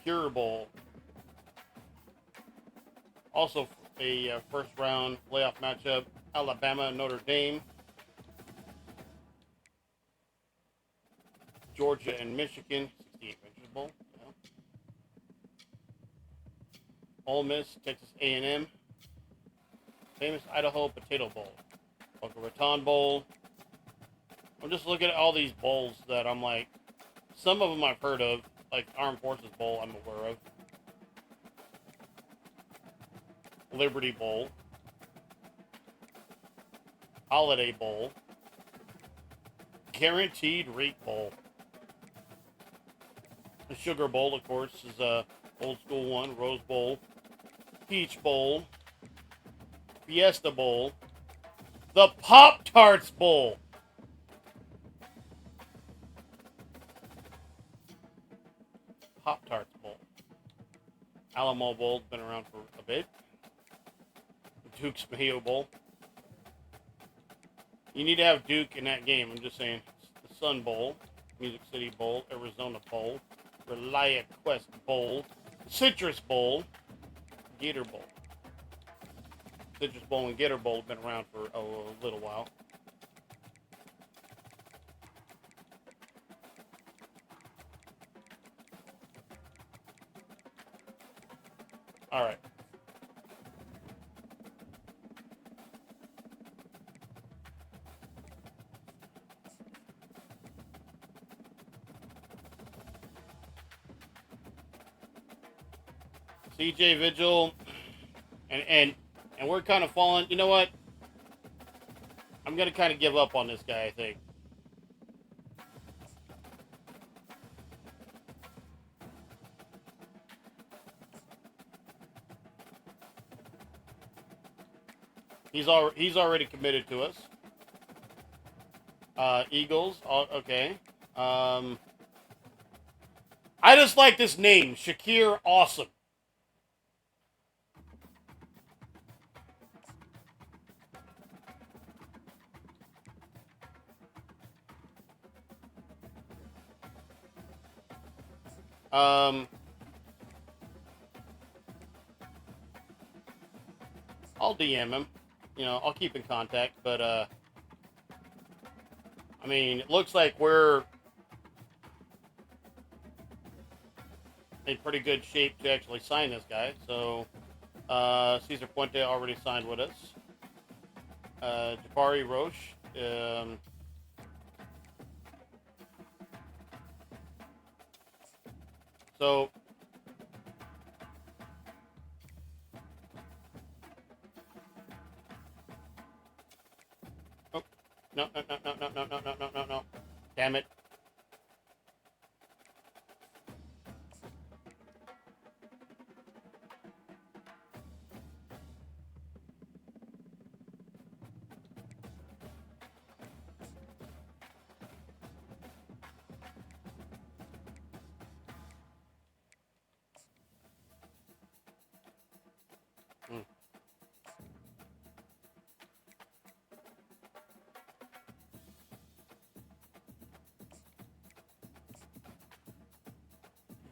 Cure Bowl. Also a first round playoff matchup, Alabama, Notre Dame. Georgia and Michigan, 68 Inches Bowl. Yeah. Ole Miss, Texas A&M. Famous Idaho Potato Bowl. Boca Raton Bowl. I'm just looking at all these bowls that I'm like, some of them I've heard of, like Armed Forces Bowl I'm aware of. Liberty Bowl. Holiday Bowl. Guaranteed Rate Bowl. The Sugar Bowl, of course, is a old school one. Rose Bowl. Peach Bowl. Fiesta Bowl. The Pop-Tarts Bowl. Pop-Tarts Bowl. Alamo Bowl, been around for a bit. Duke's Mayo Bowl. You need to have Duke in that game. I'm just saying. The Sun Bowl, Music City Bowl, Arizona Bowl, Relia Quest Bowl, Citrus Bowl, Gator Bowl. Citrus Bowl and Gator Bowl have been around for a little while. All right. CJ Vigil, and we're kind of falling. You know what? I'm gonna kind of give up on this guy, I think. He's already committed to us. Eagles, okay. I just like this name, Shakir Awesome. I'll DM him. You know, I'll keep in contact, but I mean, it looks like we're in pretty good shape to actually sign this guy. So, Cesar Puente already signed with us. Jabari Roche. So, oh, no. Damn it.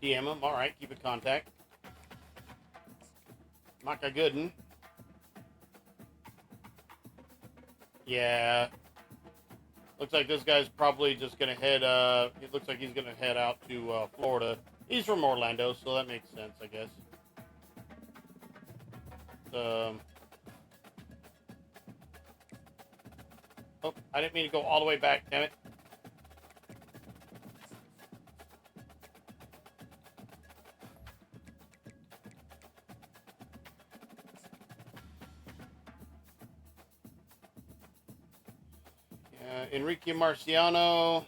DM him. All right, keep in contact. Maka Gooden. Yeah. Looks like this guy's probably just going to head, it looks like he's going to head out to Florida. He's from Orlando, so that makes sense, I guess. Oh, I didn't mean to go all the way back, damn it. Enrique Marciano.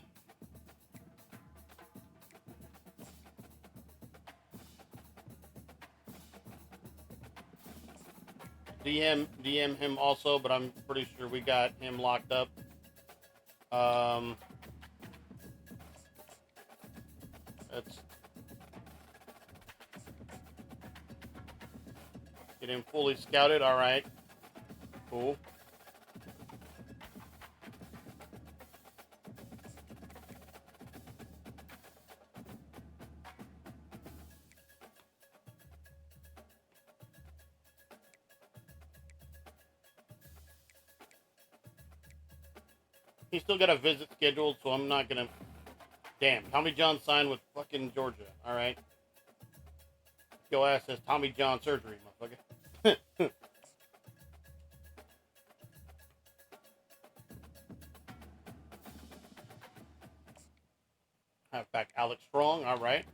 DM him also, but I'm pretty sure we got him locked up. Let's get him fully scouted. All right, cool. He's still got a visit scheduled, so I'm not gonna. Damn, Tommy John signed with fucking Georgia. All right, your ass has Tommy John surgery, motherfucker. Have back Alex Strong. All right.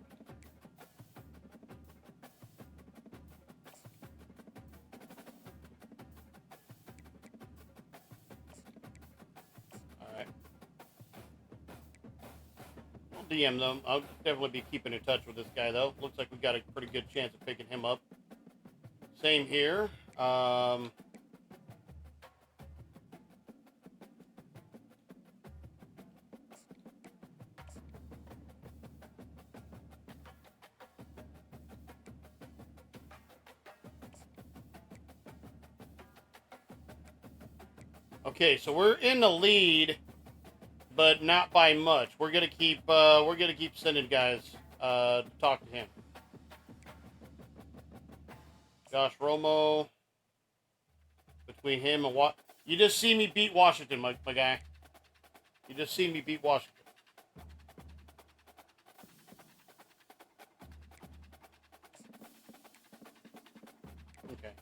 DM them. I'll definitely be keeping in touch with this guy, though. Looks like we've got a pretty good chance of picking him up. Same here. Okay, so we're in the lead, but not by much. We're gonna keep sending guys to talk to him. Josh Romo. Between him and what? You just see me beat Washington, my guy. You just see me beat Washington. Okay.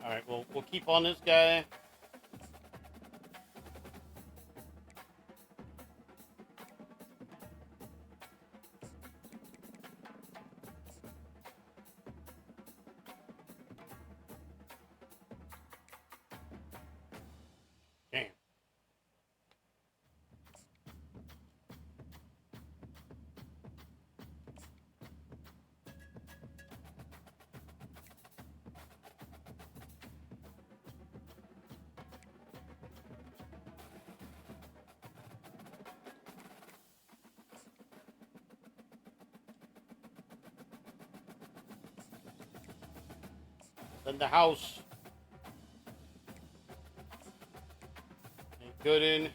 All right, we'll keep on this guy. Damn. In the house. And Gooden.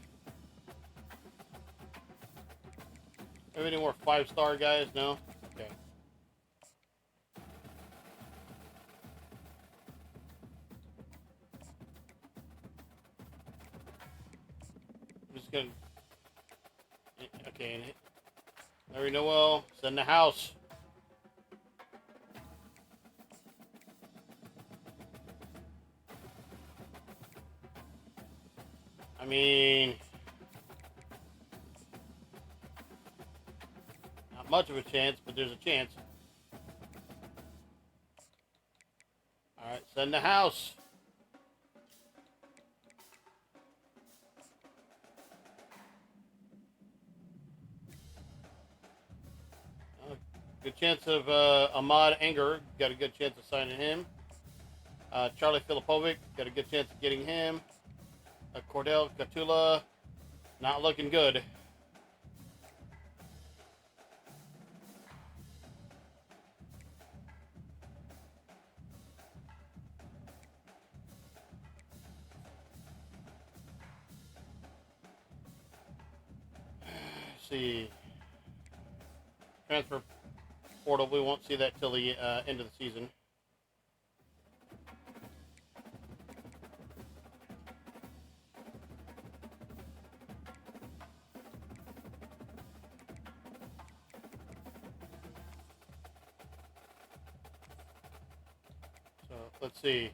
Have any more 5-star guys? No? Okay. I'm just gonna. Okay. Larry Noel. Send the house. I mean, not much of a chance, but there's a chance. All right, send the house. Good chance of Ahmad Anger. Got a good chance of signing him. Charlie Filipovic. Got a good chance of getting him. Cordell Catula. Not looking good. Let's see. Transfer portal, we won't see that till the end of the season. So let's see.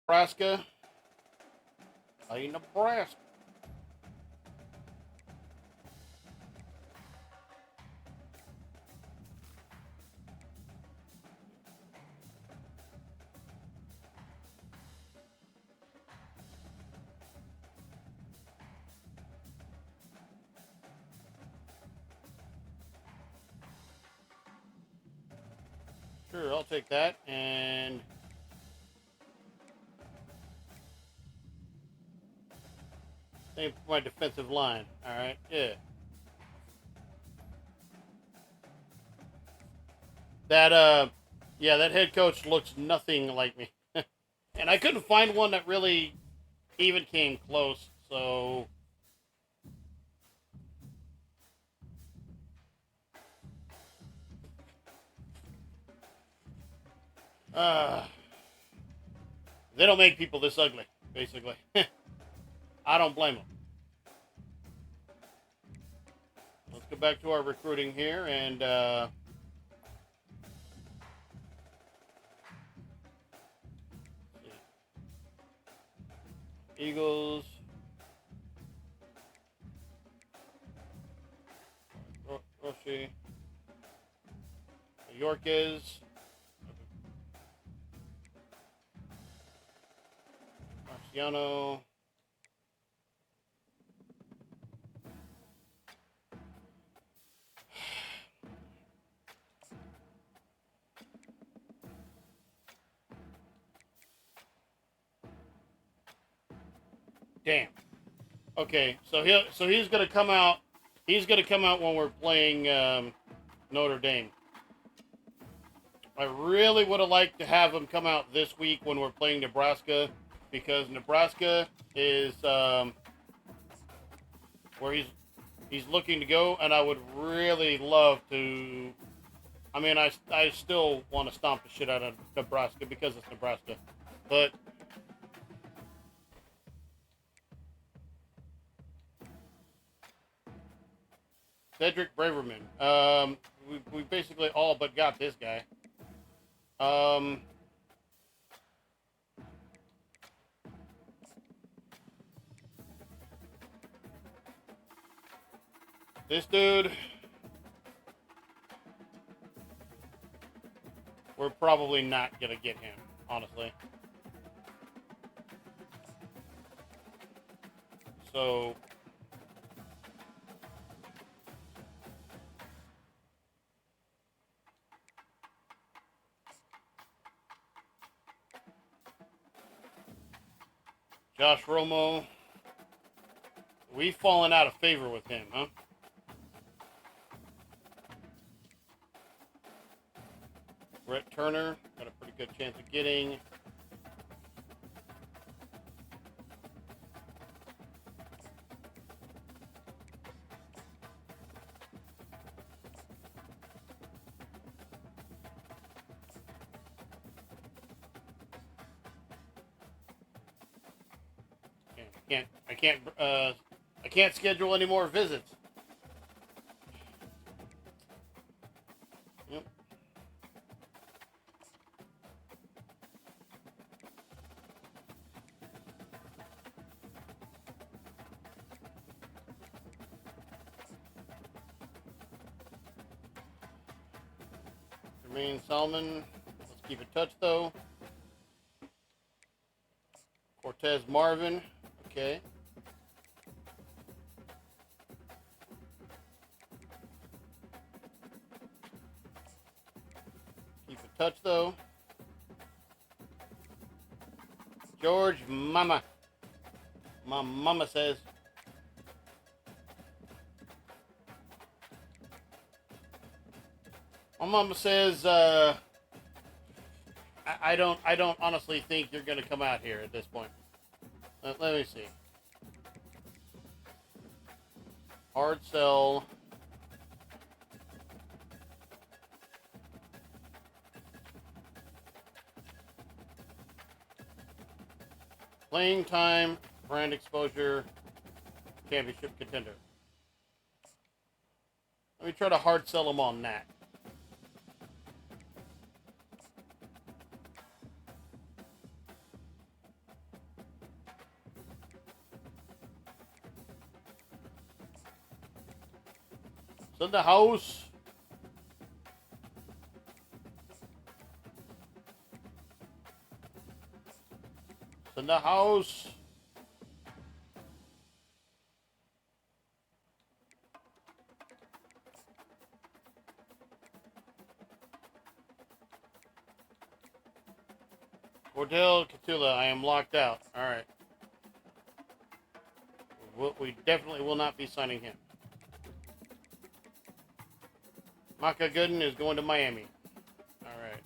Nebraska. Play Nebraska. Sure, I'll take that. And same for my defensive line. All right, yeah. That head coach looks nothing like me. And I couldn't find one that really even came close. So uh they don't make people this ugly, basically. I don't blame them. back to our recruiting here, and Eagles. Roshi. Yorkes. Marciano. Damn. Okay, so he's gonna come out. He's gonna come out when we're playing Notre Dame. I really would have liked to have him come out this week when we're playing Nebraska, because Nebraska is where he's looking to go, and I would really love to. I mean, I still want to stomp the shit out of Nebraska because it's Nebraska, but. Cedric Braverman. We basically all but got this guy. This dude, we're probably not gonna get him, honestly. So. Josh Romo. We've fallen out of favor with him, huh? Brett Turner. Got a pretty good chance of getting. I can't schedule any more visits. Yep. Jermaine Solomon. Let's keep in touch though. Cortez Marvin. Okay. Keep in touch though. George Mama. My mama says. My mama says, I don't honestly think you're gonna come out here at this point. Let me see. Hard sell. Playing time, brand exposure, championship contender. Let me try to hard sell them on that. It's in the house. It's in the house. Cordell Catula, I am locked out. All right. We definitely will not be signing him. Maka Gooden is going to Miami. All right.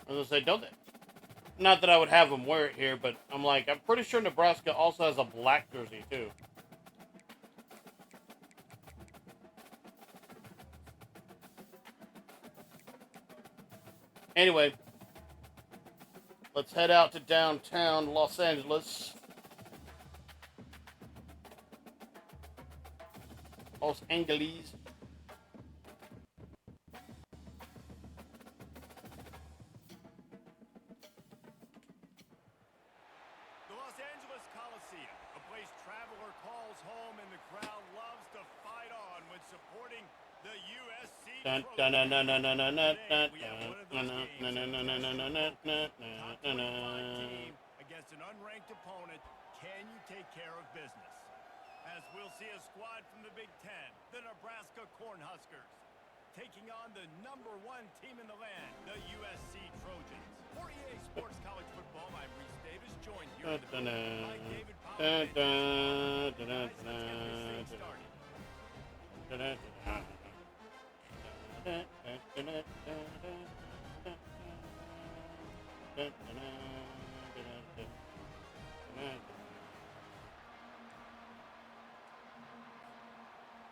I was gonna say, don't they? Not that I would have them wear it here, but I'm like, I'm pretty sure Nebraska also has a black jersey too. Anyway, let's head out to downtown Los Angeles. Los Angeles. The Los Angeles Coliseum, a place traveler calls home and the crowd loves to fight on when supporting the USC Dun, Trojans. dun, dun, dun, dun, dun, dun, dun, Today, we have dun, one of dun, those dun, games dun, dun, dun, dun, dun, top 25 dun, team against an unranked opponent. Can you take care of business? As we'll see a squad from the Big Ten, the Nebraska Cornhuskers, taking on the #1 team in the land, the USC Trojans. For EA Sports College Football, I'm Reese Davis, joined here in the booth by David Powell. dun, dun, Guys, dun, let's get this thing started. dun, dun,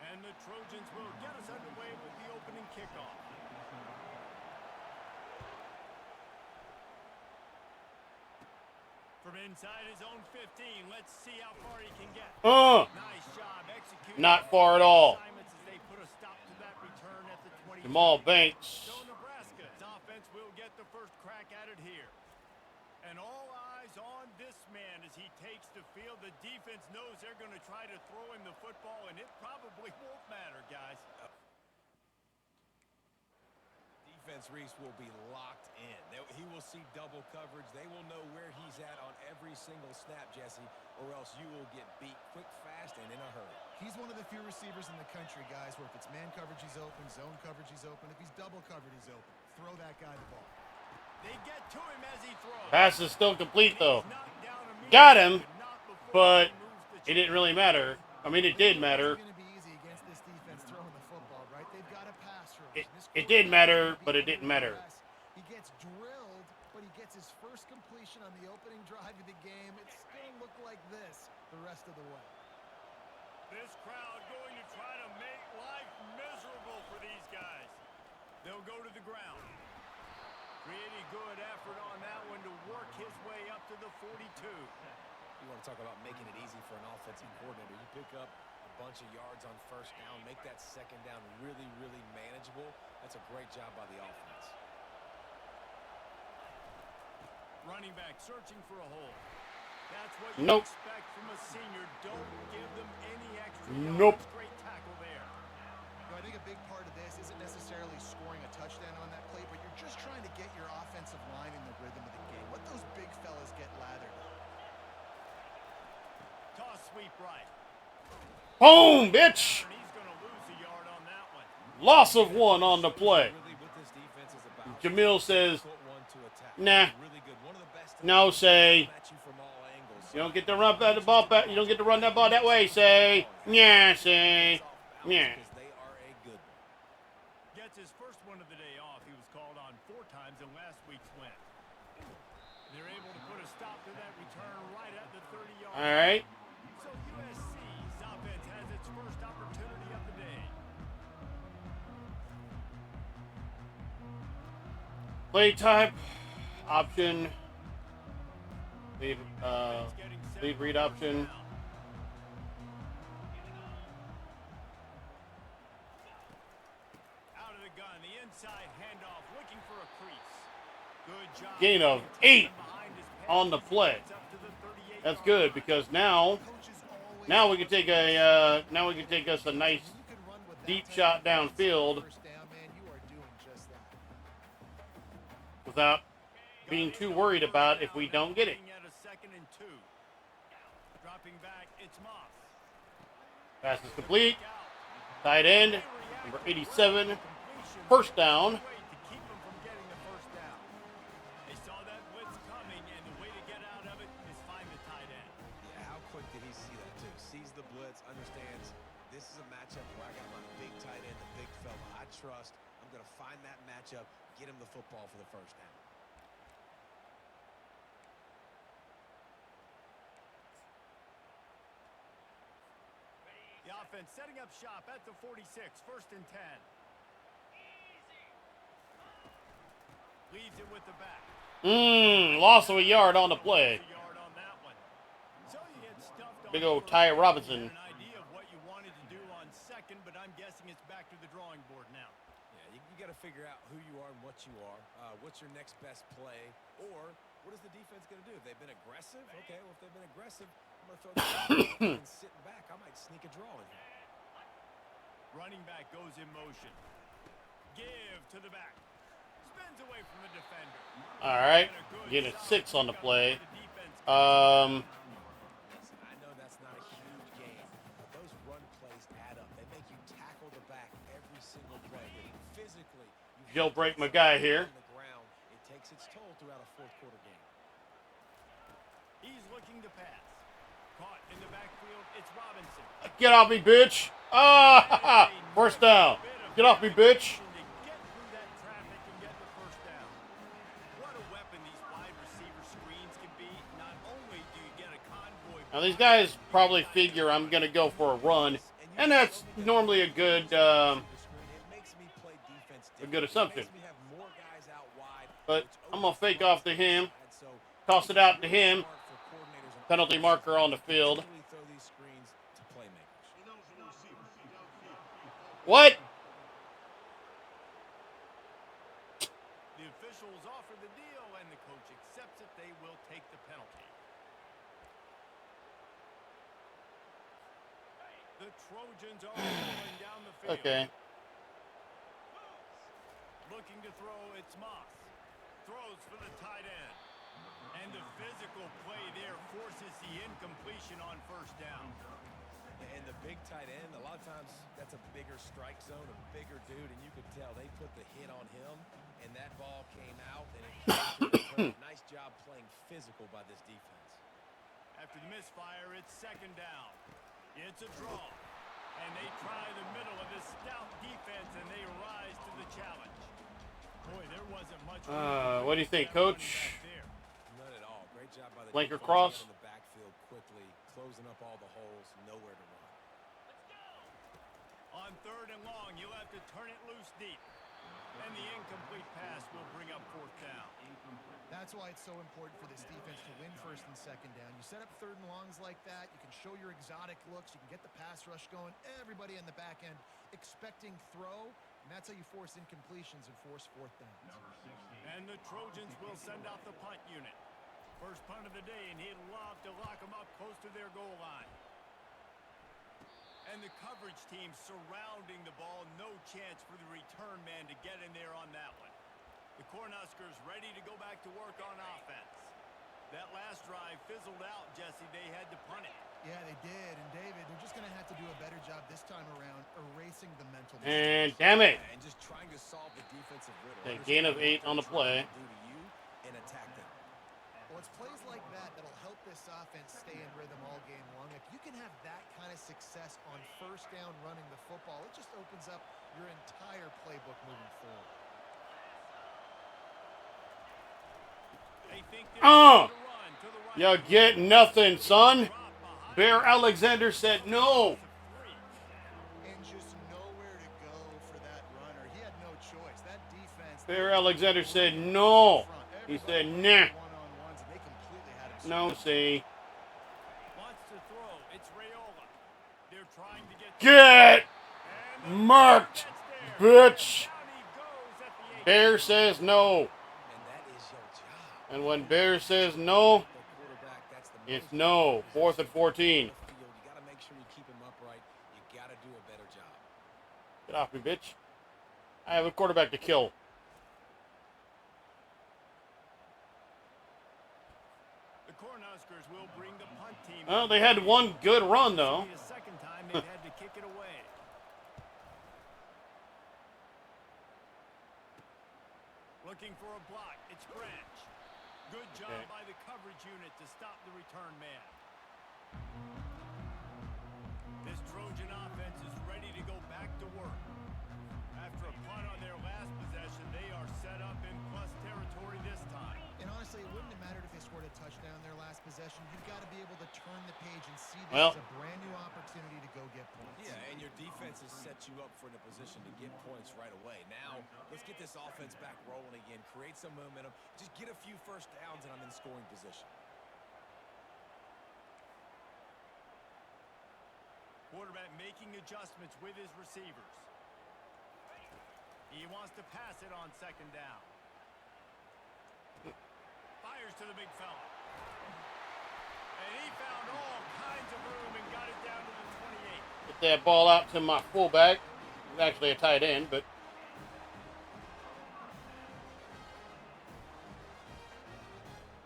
And the Trojans will get us underway with the opening kickoff. From inside his own 15, let's see how far he can get. Nice job executing. Not far at all. Assignments as they put a stop to that return at the 20. Jamal Banks. So Nebraska's offense will get the first crack at it here. And all eyes on this man as he takes the field. The defense knows they're going to try to throw him the football, and it probably won't matter, guys. Defense, Reese, will be locked in. He will see double coverage. They will know where he's at on every single snap, Jesse, or else you will get beat quick, fast, and in a hurry. He's one of the few receivers in the country, guys, where if it's man coverage, he's open, zone coverage, he's open. If he's double covered, he's open. Throw that guy the ball. They get to him as he throws. Pass is still complete though. Knocked down immediately, Got him, not before but he moves the it didn't really matter. I mean, it did matter. It's going to be easy against this defense throwing the football, right? They've got a pass rush. It did matter, but it didn't matter. He gets drilled, but he gets his first completion on the opening drive of the game. It's going to look like this the rest of the way. This crowd going to try to make life miserable for these guys. They'll go to the ground. Pretty good effort on that one to work his way up to the 42. You want to talk about making it easy for an offensive coordinator. You pick up a bunch of yards on first down, make that second down really, really manageable. That's a great job by the offense. Running back searching for a hole. That's what you Nope. expect from a senior. Don't give them any extra Nope. yards. Great tackle there. I think a big part of this isn't necessarily scoring a touchdown on that play, but you're just trying to get your offensive line in the rhythm of the game. Let those big fellas get lathered. Toss sweep right. Boom, bitch. And he's going to lose a yard on that one. Loss of one on the play. Really what this defense is about. Jamil says, Put one to attack. nah. Really good. One of the best to No, say. match you from all angles. You don't get to run the ball back. You don't get to run that ball that way. Say, yeah, say, yeah. Because they are a good one. Gets his first one of the day off. He was called on 4 times in last week's win. They're able to put a stop to that return right at the 30-yard line. All right. So USC's offense has its first opportunity of the day. Play type, option, lead, It's getting set lead for read first option. down. Out of the gun, the inside handoff, looking for a crease. Good job. Gain of Taking 8 him behind his on the pads. play. It's up to the 38-yard That's good line. because now we can take a now we can take us a nice deep shot downfield First down, man, you are doing just that. without being too worried about if we don't get it. Looking at a 2nd and 2. Dropping back, it's Moss. Pass is complete. Out. Tight end, number 87. First down. To keep him from getting the first down. They saw that blitz coming, and the way to get out of it is find the tight end. Yeah, how quick did he see that too? Sees the blitz, understands this is a matchup where I got my big tight end, the big fella I trust. I'm going to find that matchup, get him the football for the first down. offense setting up shop at the 46, 1st and 10. Leads it with the back. Loss of a yard on the play. So you get stuffed on Big old first Ty down. Robinson. An idea of what you wanted to do on second, but I'm guessing it's back to the drawing board now. Yeah, you got to figure out who you are and what you are. What's your next best play? Or what is the defense going to do? If they've been aggressive, okay, well, if they've been aggressive, I'm going to throw the ball and sitting back. I might sneak a draw in here. Running back goes in motion. Give to the back. Spins away from the defender. All right, getting a 6 on the play. Listen, I know that's not a huge game, but those run plays add up. They make you tackle the back every single play. Physically, you Jailbreak my guy here. on the ground. It takes its toll throughout a fourth quarter game. He's looking to pass. Caught in the backfield. It's Robinson. Get off me, bitch. Ah, first down. Get off me, bitch. To get through that traffic and get the first down. What a weapon these wide receiver screens can be. Not only do you get a convoy. Now these guys probably figure I'm gonna go for a run, and that's normally a good assumption. But I'm gonna fake off to him, toss it out to him. Penalty marker on the field. What? The officials offer the deal, and the coach accepts it. They will take the penalty. The Trojans are rolling down the field. Okay. Looking to throw, it's Moss. Throws for the tight end. And the physical play there forces the incompletion on first down. And the big tight end, a lot of times that's a bigger strike zone, a bigger dude, and you could tell they put the hit on him, and that ball came out, and it came to return. Nice job playing physical by this defense. After the misfire, it's 2nd down. It's a draw. And they try the middle of this stout defense, and they rise to the challenge. Boy, there wasn't much. What do you think, Coach? None at all. Great job by the Blanker defense cross. in the backfield quickly, closing up all the holes, nowhere to run. On 3rd and long, you'll have to turn it loose deep. And the incomplete pass will bring up 4th down. That's why it's so important for this defense to win 1st and 2nd down. You set up 3rd and longs like that. You can show your exotic looks. You can get the pass rush going. Everybody in the back end expecting throw. And that's how you force incompletions and force 4th downs. And the Trojans will send out the punt unit. First punt of the day, and he'd love to lock them up close to their goal line. And the coverage team surrounding the ball. No chance for the return man to get in there on that one. The Cornhuskers ready to go back to work on offense. That last drive fizzled out, Jesse. They had to punt it. Yeah, they did. And, David, they're just going to have to do a better job this time around erasing the mental And mistakes. damn it. And just trying to solve the defensive riddle. A gain of 8 on the play. Do to you and attack them. Well, it's plays like that that'll help this offense stay in rhythm all game long. If you can have that kind of success on first down running the football, it just opens up your entire playbook moving forward. They think they're going to run to the right. You get nothing, son. Bear Alexander said no. And just nowhere to go for that runner. He had no choice. That defense. Bear Alexander said no. He said nah. One-on-ones, and they completely had him. No, see. Wants to throw. It's Raiola. They're trying to get Get marked, bitch. Bear says no. And that is your job. And when Bear says no, The quarterback, that's the it's most no. 4th and 14. You got to make sure you keep him upright. You got to do a better job. Get off me, bitch. I have a quarterback to kill. The Cornhuskers will bring the punt team. Well, they had one good run, though. The second time they've had to kick it away. Looking for a block. It's Branch. Good job by the coverage unit to stop the return man. This Trojan offense is ready to go back to work. After a punt on their last possession, they are set up in plus territory this time. And honestly, it wouldn't have mattered if they scored a touchdown their last possession. You've got to be able to turn the page and see this Well, as a brand new opportunity to go get points. Yeah, and your defense has set you up for in a position to get points right away. Now, let's get this offense back rolling again, create some momentum, just get a few first downs, and I'm in scoring position. Quarterback making adjustments with his receivers. He wants to pass it on second down. Fires to the big fella. And he found all kinds of room and got it down to the 28. Get that ball out to my fullback. He's actually a tight end, but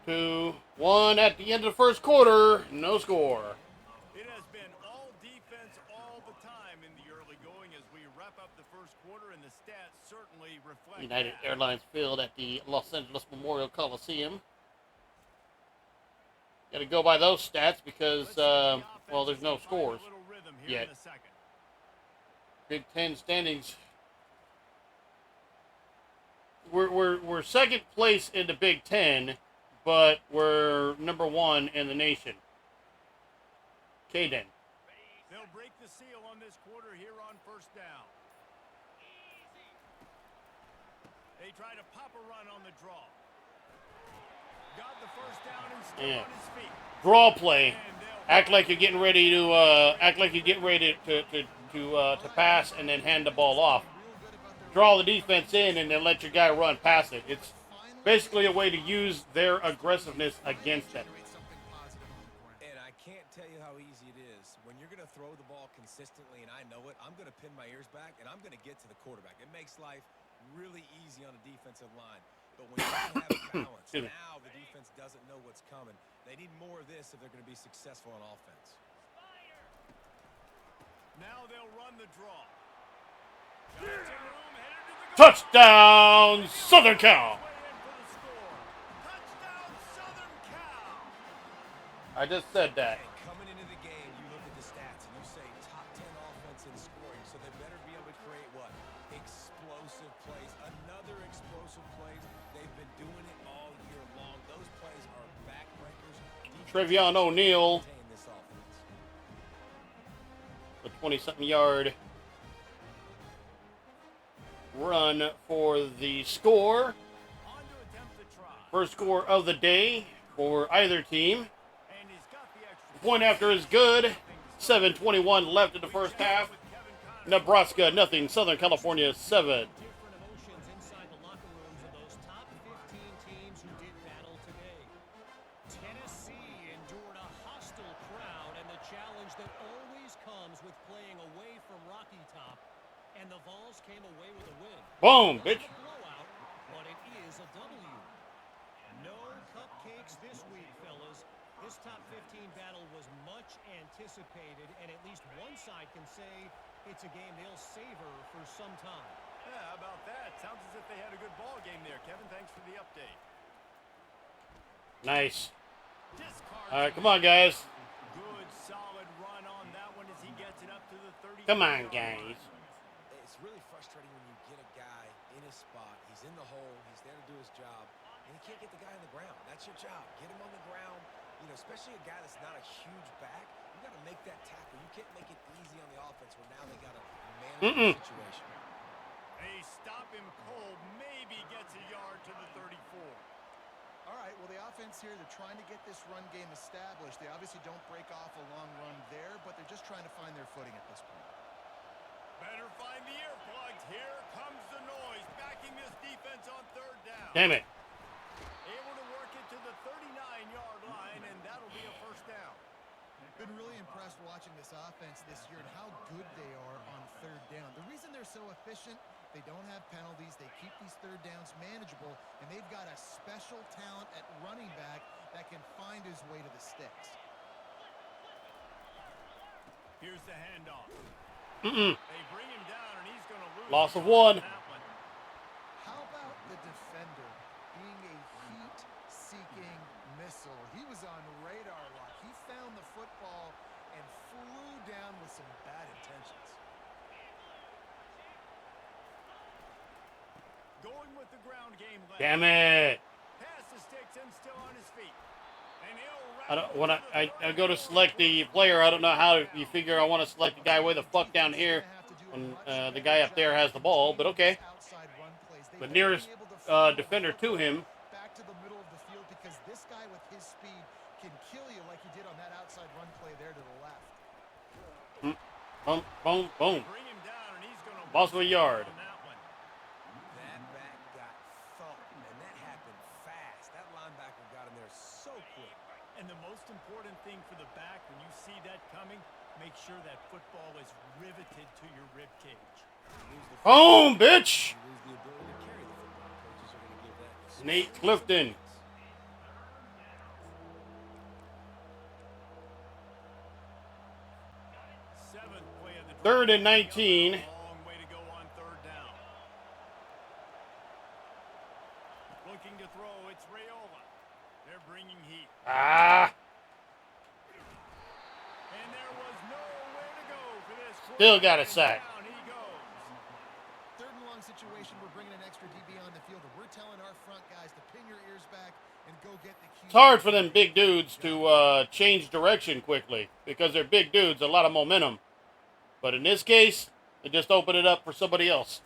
2-1 at the end of the first quarter. No score. It has been all defense all the time in the early going as we wrap up the first quarter, and the stats certainly reflect United that. Airlines Field at the Los Angeles Memorial Coliseum. Got to go by those stats because, Let's see the well, there's no offenses find a scores little rhythm here yet. in the second. Big Ten standings. We're second place in the Big Ten, but we're number 1 in the nation. Caden. They'll break the seal on this quarter here on first down. They try to pop a run on the draw. Got the first down and still Yeah. on his feet. Draw play. And they'll Act like you're getting ready to to pass and then hand the ball off. Draw the defense in and then let your guy run past it. It's basically a way to use their aggressiveness against them. And I can't tell you how easy it is. When you're going to throw the ball consistently, and I know it, I'm going to pin my ears back, and I'm going to get to the quarterback. It makes life really easy on a defensive line. But when you don't have balance, now the defense doesn't know what's coming. They need more of this if they're going to be successful on offense. Now they'll run the draw. Got some room, headed to the goal. Touchdown, Southern Cal. Way in for the score. Touchdown, Southern Cal. I just said that. And coming into the game, you look at the stats and you say top 10 offense in scoring, so they better be able to create what? Explosive plays. Another explosive plays. They've been doing it all year long. Those plays are backbreakers. Trevion O'Neal, Maintain this offense. the 20-something yard run for the score. On to attempt the try. First score of the day for either team. And he's got the extra Point after is good. 7:21 left in the first half. with Kevin Connors. Nebraska nothing. Southern California 7. Different emotions inside the locker rooms of those top 15 teams who did battle today. Tennessee endured a hostile crowd and the challenge that always comes with playing away from Rocky Top. And the Vols came away with a win. Boom, Not bitch. a blowout, but it is a W. No cupcakes this week, fellas. This top 15 battle was much anticipated, and at least one side can say it's a game they'll savor for some time. Yeah, how about that? Sounds as if they had a good ball game there, Kevin. Thanks for the update. Nice. Discard. All right, come on, guys. Good, solid run on that one as he gets it up to the 30. Come on, guys. It's really frustrating when you get a guy in his spot. He's in the hole. He's there to do his job. And you can't get the guy on the ground. That's your job. Get him on the ground. You know, especially a guy that's not a huge back. You got to make that tackle. You can't make it easy on the offense where now they got to manage the situation. They stop him cold. Maybe gets a yard to the 34. All right, well, the offense here, they're trying to get this run game established. They obviously don't break off a long run there, but they're just trying to find their footing at this point. Better find the earplugs. Here comes the noise. Backing this defense on third down. Damn it. Able to work it to the 39-yard line, and that'll be a first down. Been really impressed watching this offense this year and how good they are on third down. The reason they're so efficient, they don't have penalties. They keep these third downs manageable, and they've got a special talent at running back that can find his way to the sticks. Here's the handoff. Mm-mm. They bring him down, and he's going to lose. Loss of on one. that one. How about the defender being a heat-seeking missile? He was on radar lock. He found the football and flew down with some bad intentions. Going with the ground game left. Damn it. Pass the sticks and still on his feet. I don't when I go to select the player. I don't know how you figure I want to select the guy way the fuck down here, and the guy up there has the ball. But okay, the nearest defender to him. Back to the middle of the field because this guy with his speed can kill you like he did on that outside run play there to the left. Boom, boom, boom. Bring him down, and he's going to Loss of a yard. on that one. That back got thumped, and that happened fast. That linebacker got in there so quick. And the most important thing for the back, when you see that coming, make sure that football is riveted to your rib cage. Boom, bitch. You lose the ability to carry the football. Coaches are going to give that. Nate Clifton. Seventh play of the Third drive. and 19. Long way to go on third down. Looking to throw, it's Rayola. They're bringing heat. Ah, And there was nowhere to go for this. still got a And sack. down he goes. Third and long situation, we're bringing an extra DB on the field, and we're telling our front guys to pin your ears back and go get the key. it's hard for them big dudes to change direction quickly because they're big dudes, a lot of momentum. But in this case, they just open it up for somebody else.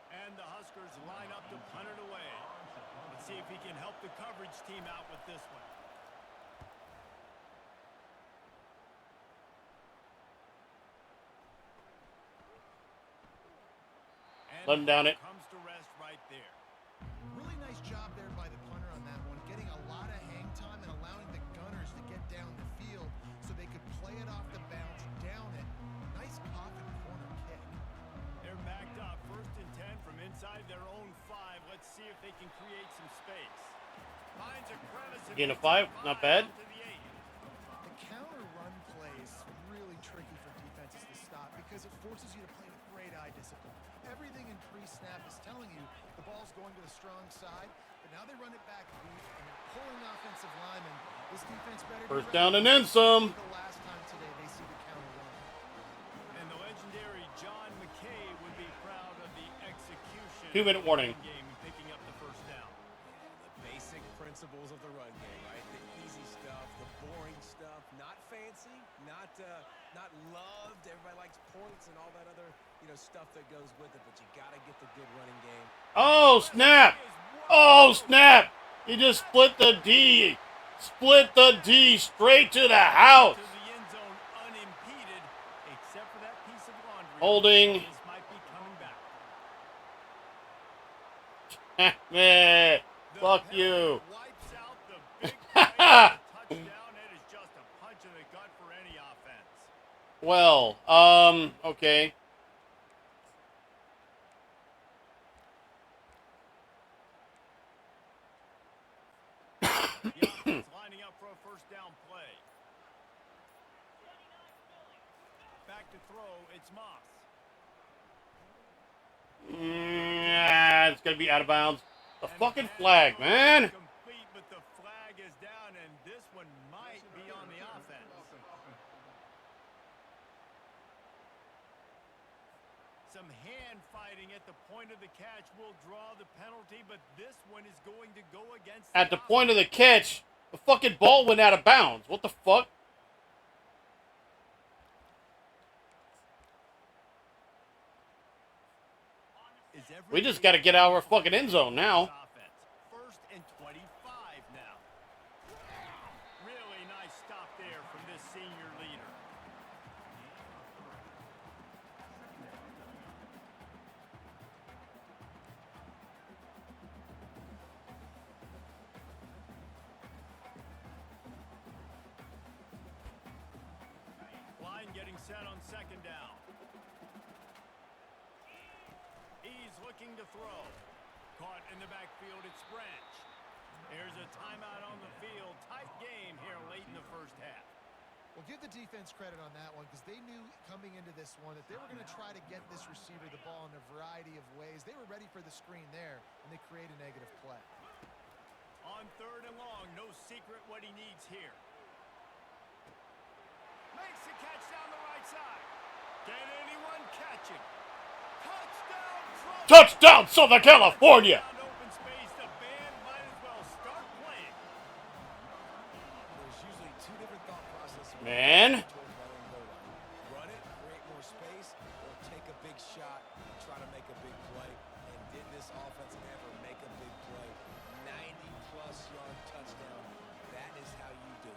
And the Huskers line up to punt it away. Let's see if he can help the coverage team out with this one. And Let him down it. comes to rest right there. Really nice job there by the punter on that one, getting a lot of hang time and allowing the gunners to get down the field so they could play it off the bounce, down it. Nice coffin corner kick. They're backed up. 1st and 10 from inside their own 5. Let's see if they can create some space. Finds a crevice and Gain of gets 5, not bad. out to the 8. The counter run play is really tricky for defenses to stop because it forces you to play with great eye discipline. Everything in pre-snap is telling you the ball's going to the strong side, but now they run it back deep and they're pulling offensive linemen. This defense better be First ready. down and then some. The last time today they see the counter run. And the legendary John McKay would be proud of the execution. 2-minute warning. of the game, picking up the first down. The basic principles of the run game, right? The easy stuff, the boring stuff, not fancy, not loved. Everybody likes points and all that other, stuff that goes with it, but you got to get the good running game. Oh, snap. Oh, snap. He just split the D. Split the D straight to the house. To the end zone unimpeded, except for that piece of laundry. Holding. This might be coming back. Meh. The Fuck penalty you. Wipes out the big play. Touchdown. It is just a punch in the gut for any offense. Well, okay. The offense lining up for a first down play. Back to throw, it's Moss. It's going to be out of bounds. The fucking flag, man. Complete, but the flag is down, and this one might be on the offense. Some hand fighting at the point of the catch will draw the penalty, but this one is going to go against At the point of the catch, the fucking ball went out of bounds. What the fuck? We just got to get out of our fucking end zone now. First and 25 now. Really nice stop there from this senior leader. Line getting set on 2nd down. He's looking to throw. Caught in the backfield, it's Branch. There's a timeout on the field. Tight game here late in the first half. Well, give the defense credit on that one because they knew coming into this one that they were going to try to get this receiver the ball in a variety of ways. They were ready for the screen there, and they create a negative play. On 3rd and long, no secret what he needs here. Makes the catch down the right side. Can anyone catch him? Touchdown, Trump! Touchdown, Southern California. Found open this offense ever make a big play. 90-plus yard touchdown. That is how you do it.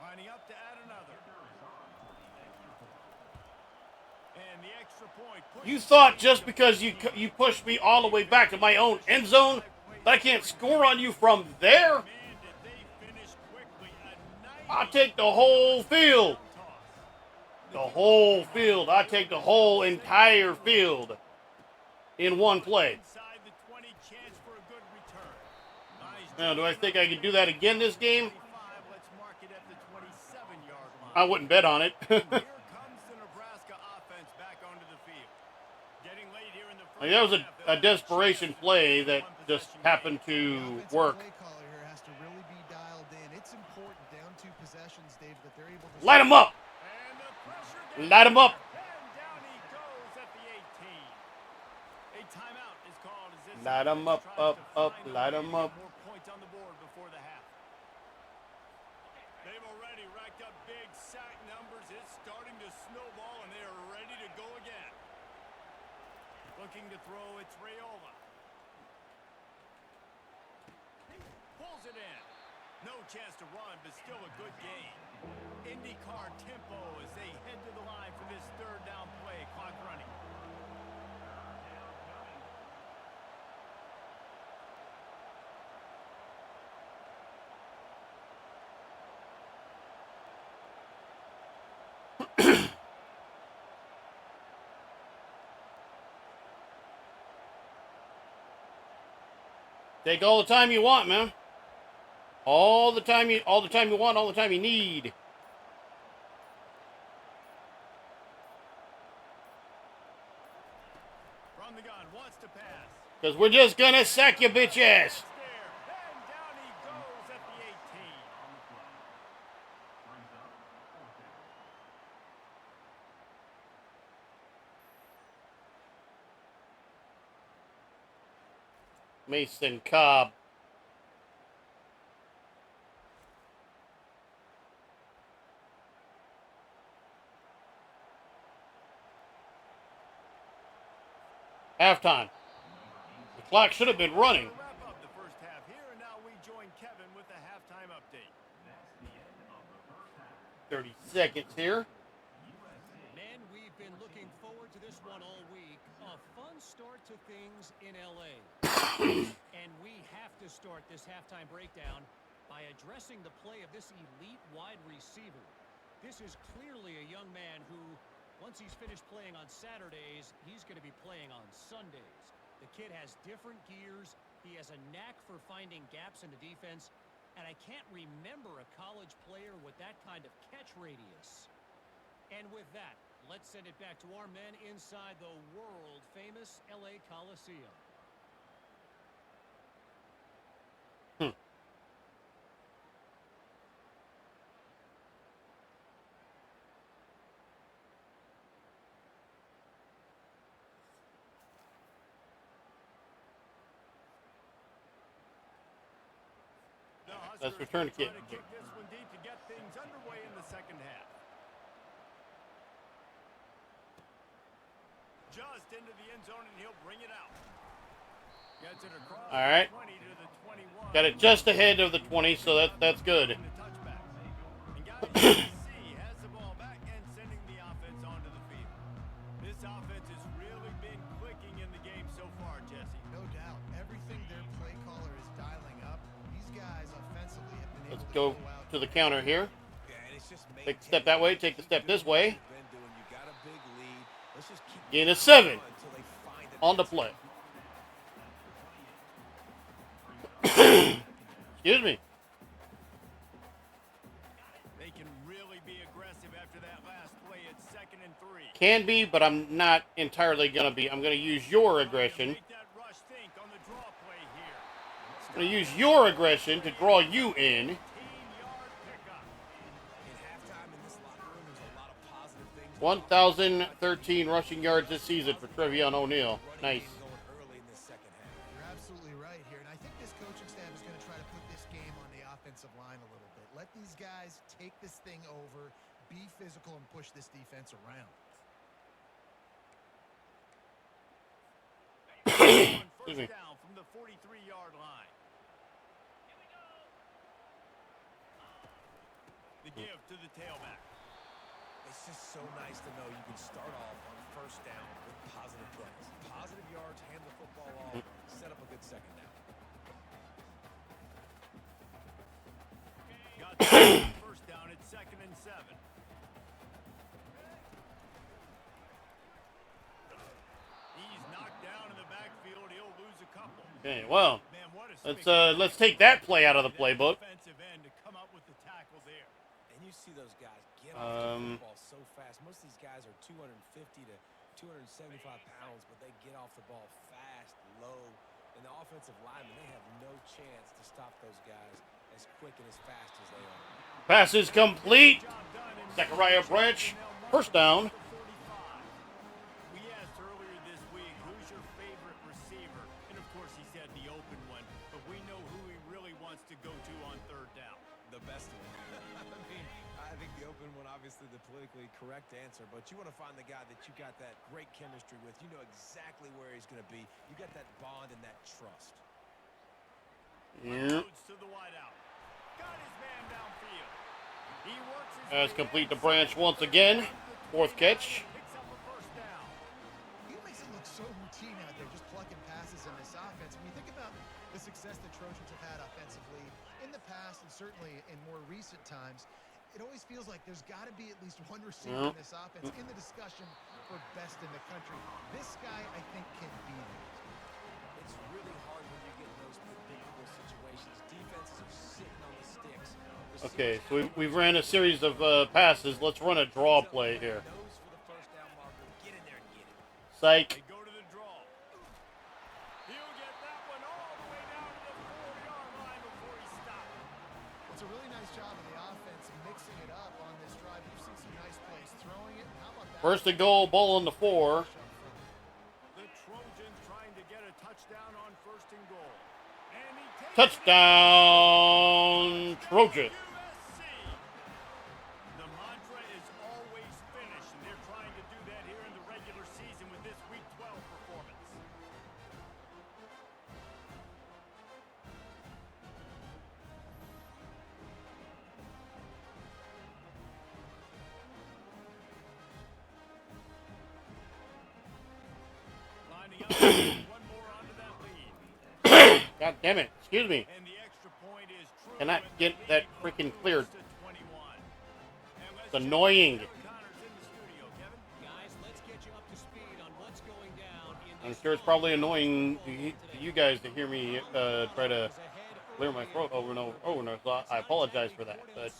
Lining up to add another. And the extra point. You thought just because you pushed me all the way back to my own end zone that I can't score on you from there? Man, did they finish quickly. I'll take the whole field. The whole field. I take the whole entire field in one play. Inside the 20, chance for a good return. Nice. Now, do I think I can do that again this game? 25, let's mark it at the 27-yard line. I wouldn't bet on it. Here comes the Nebraska offense back onto the field. Getting late here in the first That was half, a desperation play that just happened to The offensive work. play caller here has to really be dialed in. It's important down to possessions, Dave, that they're able to Light him up. And the pressure gets Light him up. and down he goes at the 18. A timeout is called as this Light 'em offense up, tries up, to up, find a light way 'em to get up. more points on the board before the half. They've already racked up big sack numbers. It's starting to snowball, and they are ready to go again. Looking to throw, it's Rayola. Pulls it in. No chance to run, but still a good gain. IndyCar tempo as they head to the line for this third down play. Clock running. Take all the time you want, man. All the time you want, all the time you need. From the gun, wants to pass. Because we're just gonna sack your bitch ass. There, and down he goes at the 18. Mason Cobb. Halftime. The clock should have been running. Wrap up the first half here, and now we join Kevin with the halftime update. 30 seconds here. Men, we've been looking forward to this one all week. A fun start to things in LA. And we have to start this halftime breakdown by addressing the play of this elite wide receiver. This is clearly a young man who, once he's finished playing on Saturdays, he's going to be playing on Sundays. The kid has different gears. He has a knack for finding gaps in the defense. And I can't remember a college player with that kind of catch radius. And with that, let's send it back to our men inside the world-famous LA Coliseum. That's return to kick. Trying to kick this one deep to get things underway in the second half. Just into the end zone, and he'll bring it out. Gets it across All right. the 20 to the 21. Got it just ahead of the 20, so that's good. And the touchback. And guys, USC has the ball back and sending the offense onto the field. This offense has really been clicking in the game so far, Jesse. No doubt. Everything their play caller is dialing up, these guys offensively have been Let's able go to out. to the counter here. Yeah, and it's just Take the step that way, take the step this way. Been doing. You got a big lead. Let's just keep Gain of 7 until they find it. on the play. Excuse me. They can really be aggressive after that last play at 2nd and 3. Can be, but I'm not entirely going to be. I'm going to use your aggression. Make that rush think on the draw play here. I'm going to use your aggression to draw you in. 18-yard pickup. In halftime in this locker room, there's a lot of positive things. 1,013 rushing yards this season for Trevion O'Neal. Nice. Going early in this second half. You're absolutely right here, and I think this coaching staff is going to try to put this game on the offensive line a little bit. Let these guys take this thing over, be physical, and push this defense around. First down from the 43-yard line. The give to the tailback. It's just so nice to know you can start off on first down with positive plays. Positive yards, hand the football off, set up a good second down. Got the first down at 2nd and 7. He's knocked down in the backfield. He'll lose a couple. Okay, well, Man, what a let's take that play out of the playbook. Defensive end to come up with the tackle there. And you see those guys get off the football so fast. Most of these guys are 250 to 275 pounds, but they get off the ball fast, low. And the offensive linemen, they have no chance to stop those guys as quick and as fast as they are. Pass is complete. Zachariah Branch, first down. We asked earlier this week, who's your favorite receiver? And of course he said the open one, but we know who he really wants to go to on 3rd down. The best one. I think the open one, obviously the politically correct answer, but you want to find the guy that you got that great chemistry with. You know exactly where he's going to be. You got that bond and that trust. Yeah. To the wideout. Got his man downfield. He works his That's way complete to back. Branch once again. 4th catch. Picks up a first down. He makes it look so routine out there, just plucking passes in this offense. When you think about the success the Trojans have had offensively in the past and certainly in more recent times, it always feels like there's got to be at least one receiver in this offense in the discussion for best in the country. This guy, I think, can be there. It's really hard when you get in those predictable situations. Defenses are sitting on the sticks. Okay, so we've ran a series of passes. Let's run a draw play here. Nose for the first down marker. Get in there and get it. Psych. They go to the draw. He'll get that one all the way down to the 4-yard line before he stops. It's a really nice job of the offense mixing it up on this drive. You've seen some nice plays throwing it. How about that? First and goal, ball on the 4. The Trojans trying to get a touchdown on 1st and goal. And he takes Touchdown, Trojans. USC. The mantra is always finish, and they're trying to do that here in the regular season with this Week 12 performance. Lining up, one more onto that lead. God damn it. Excuse me. And the extra point is true. Cannot and get the that lead freaking goes cleared. to 21. And let's It's annoying. check out Connor's in the studio, Kevin. Guys, let's get you up to speed on what's going down in I'm this sure it's probably annoying to you guys to hear me try to clear my throat over and over. So I apologize for that. But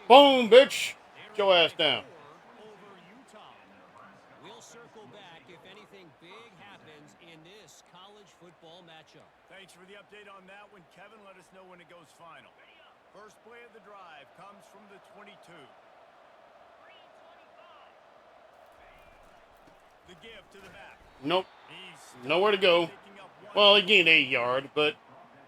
boom, bitch. Get your ass down. We'll circle back if anything big happens in this college football matchup. Thanks for the update on that one, Kevin. Let us know when it goes final. First play of the drive comes from the 22. The give to the back. Nope. He's Nowhere to go. picking up one. Well, he gained 1 yard, but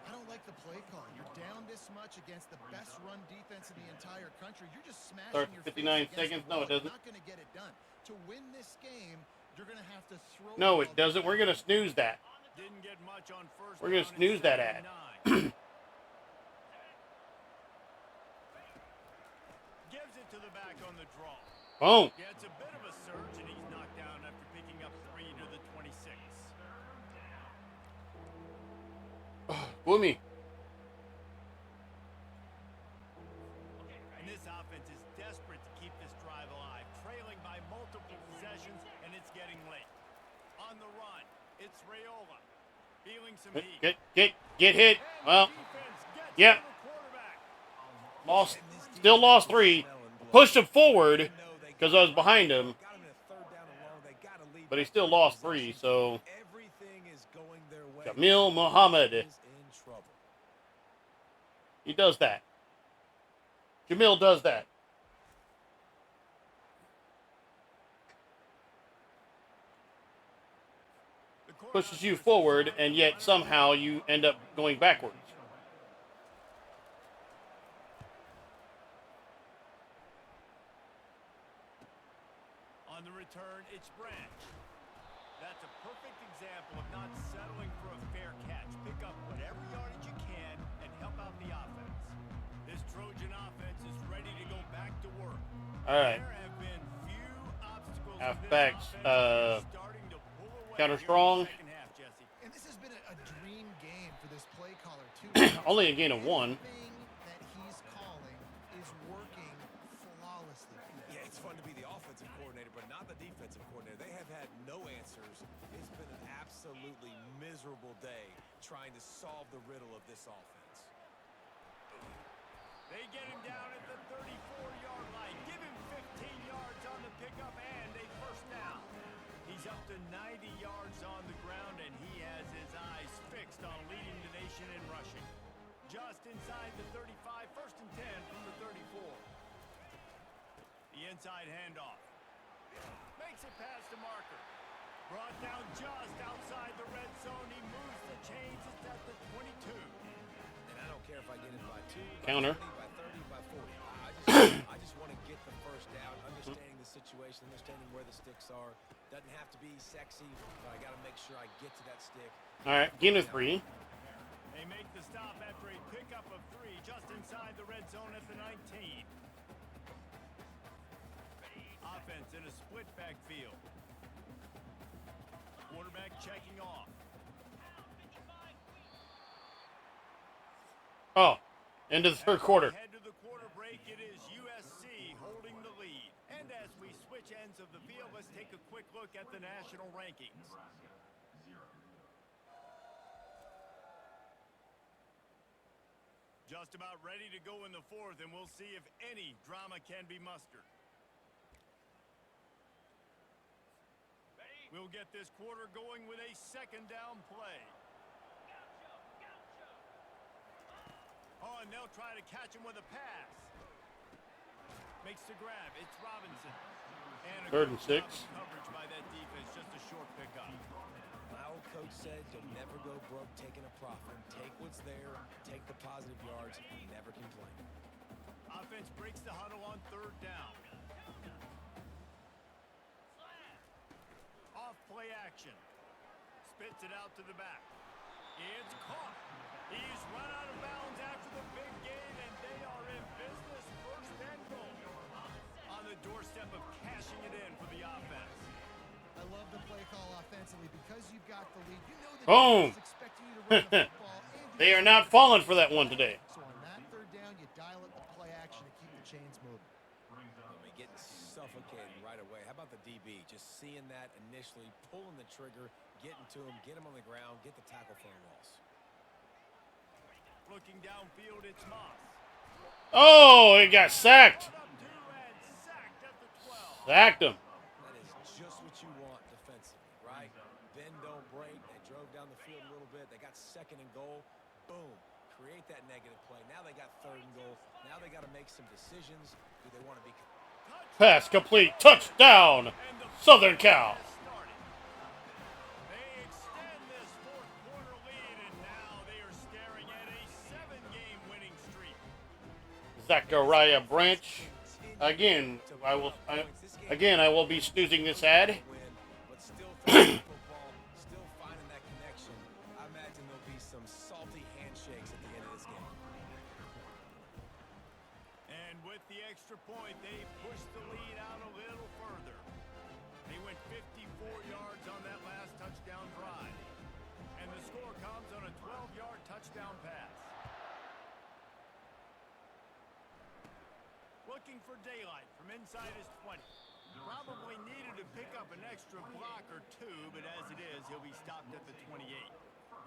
I don't like the play call. You're down this much against the best run defense in the entire country. You're just smashing Starts your 59 face against seconds. the No, wall. it doesn't. You're not going to get it done. To win this game, you're going to have to throw. no, the it ball. doesn't. We're going to snooze that. Didn't get much on first. We're gonna down. snooze It's that 2nd ad. and 9. Gives it to the back on the draw. Boom. Gets a bit of a surge, and he's knocked down after picking up 3 to the 26. Boomy. And this offense is desperate to keep this drive alive, trailing by multiple possessions, and it's getting late. On the run, it's Raiola, feeling some heat. Get hit. And Well, the defense gets yeah. to the quarterback. Lost. Still lost 3. Pushed him forward because I was behind him, Got him in a 3rd down and long. They got to lead. but he still lost 3. So Everything is going their way. Jamil Muhammad, Is in trouble. he does that. Jamil does that. The pushes you forward, and yet somehow you end up going backwards. On the return, it's Branch. That's a perfect example of not settling for a fair catch. Pick up whatever yardage you can and help out the offense. This Trojan offense is ready to go back to work. All right. There have been few obstacles Halfbacks, to this offense. Starting to pull away counter here in the strong. second half, Jesse. And this has been a dream game for this play caller, too. Only a gain of 1. Everything that he's calling is working flawlessly. Yeah, it's fun to be the offensive coordinator, but not the defensive coordinator. They have had no answers. It's been an absolutely miserable day trying to solve the riddle of this offense. They get him down at the 34-yard line. Give him 15 yards on the pickup and a first down. He's up to 90 yards on the ground, and he has his eyes fixed on leading the nation in rushing. Just inside the 35, first and 10 from the 34. The inside handoff. Makes it past the marker. Brought down just outside the red zone. He moves the chains. It's at the 22. And I don't care if I get it by 2, Counter. by 20, by 30, by 40. I just want to get the first down, understanding the situation, understanding where the sticks are. Doesn't have to be sexy, but I got to make sure I get to that stick. All right, gain of 3. They make the stop after a pickup of 3 just inside the red zone at the 19. Offense in a split backfield. Quarterback checking off. Oh, into the third quarter. Head to the quarter break, it is USC holding the lead. And as we switch ends of the field, let's take a quick look at the national rankings. Just about ready to go in the fourth, and we'll see if any drama can be mustered. We'll get this quarter going with a second down play. Oh, and they'll try to catch him with a pass. Makes the grab. It's Robinson. And a Third and good job 6. of coverage by that defense. Just a short pickup. My old coach said you'll never go broke taking a profit. Take what's there, take the positive yards, and never complain. Offense breaks the huddle on third down. Off play action. Spits it out to the back. It's caught. He's run out of bounds after the big gain, and they are in business. First and goal. On the doorstep of cashing it in for the offense. I love the play call offensively because you've got the lead. You know the Boom. defense is expecting you to run the football. And They are not falling for that one today. So on that third down, you dial up the play action to keep the chains moving. I mean, getting suffocated right away. How about the DB? Just seeing that initially, pulling the trigger, getting to him, get him on the ground, get the tackle for a loss. Looking downfield, it's Moss. Oh, he got sacked. Up two and sacked at the 12. Sacked him. That is just what you want defensively, right? Bend, don't break. They drove down the field a little bit. They got second and goal. Boom. Create that negative play. Now they got third and goal. Now they got to make some decisions. Do they want to be... Pass complete. Touchdown. Southern Cal. Started. They extend this fourth quarter lead, and now they are staring at a 7-game winning streak. Zachariah Branch. Again, I will be snoozing this ad. But still throwing football, still finding that connection. I imagine there'll be some salty handshakes at the end of this game. And with the extra point, they push the lead out a little further. They went 54 yards on that last touchdown drive. And the score comes on a 12-yard touchdown pass. Looking for daylight from inside his 20. Probably needed to pick up an extra block or two, but as it is, he'll be stopped at the 28.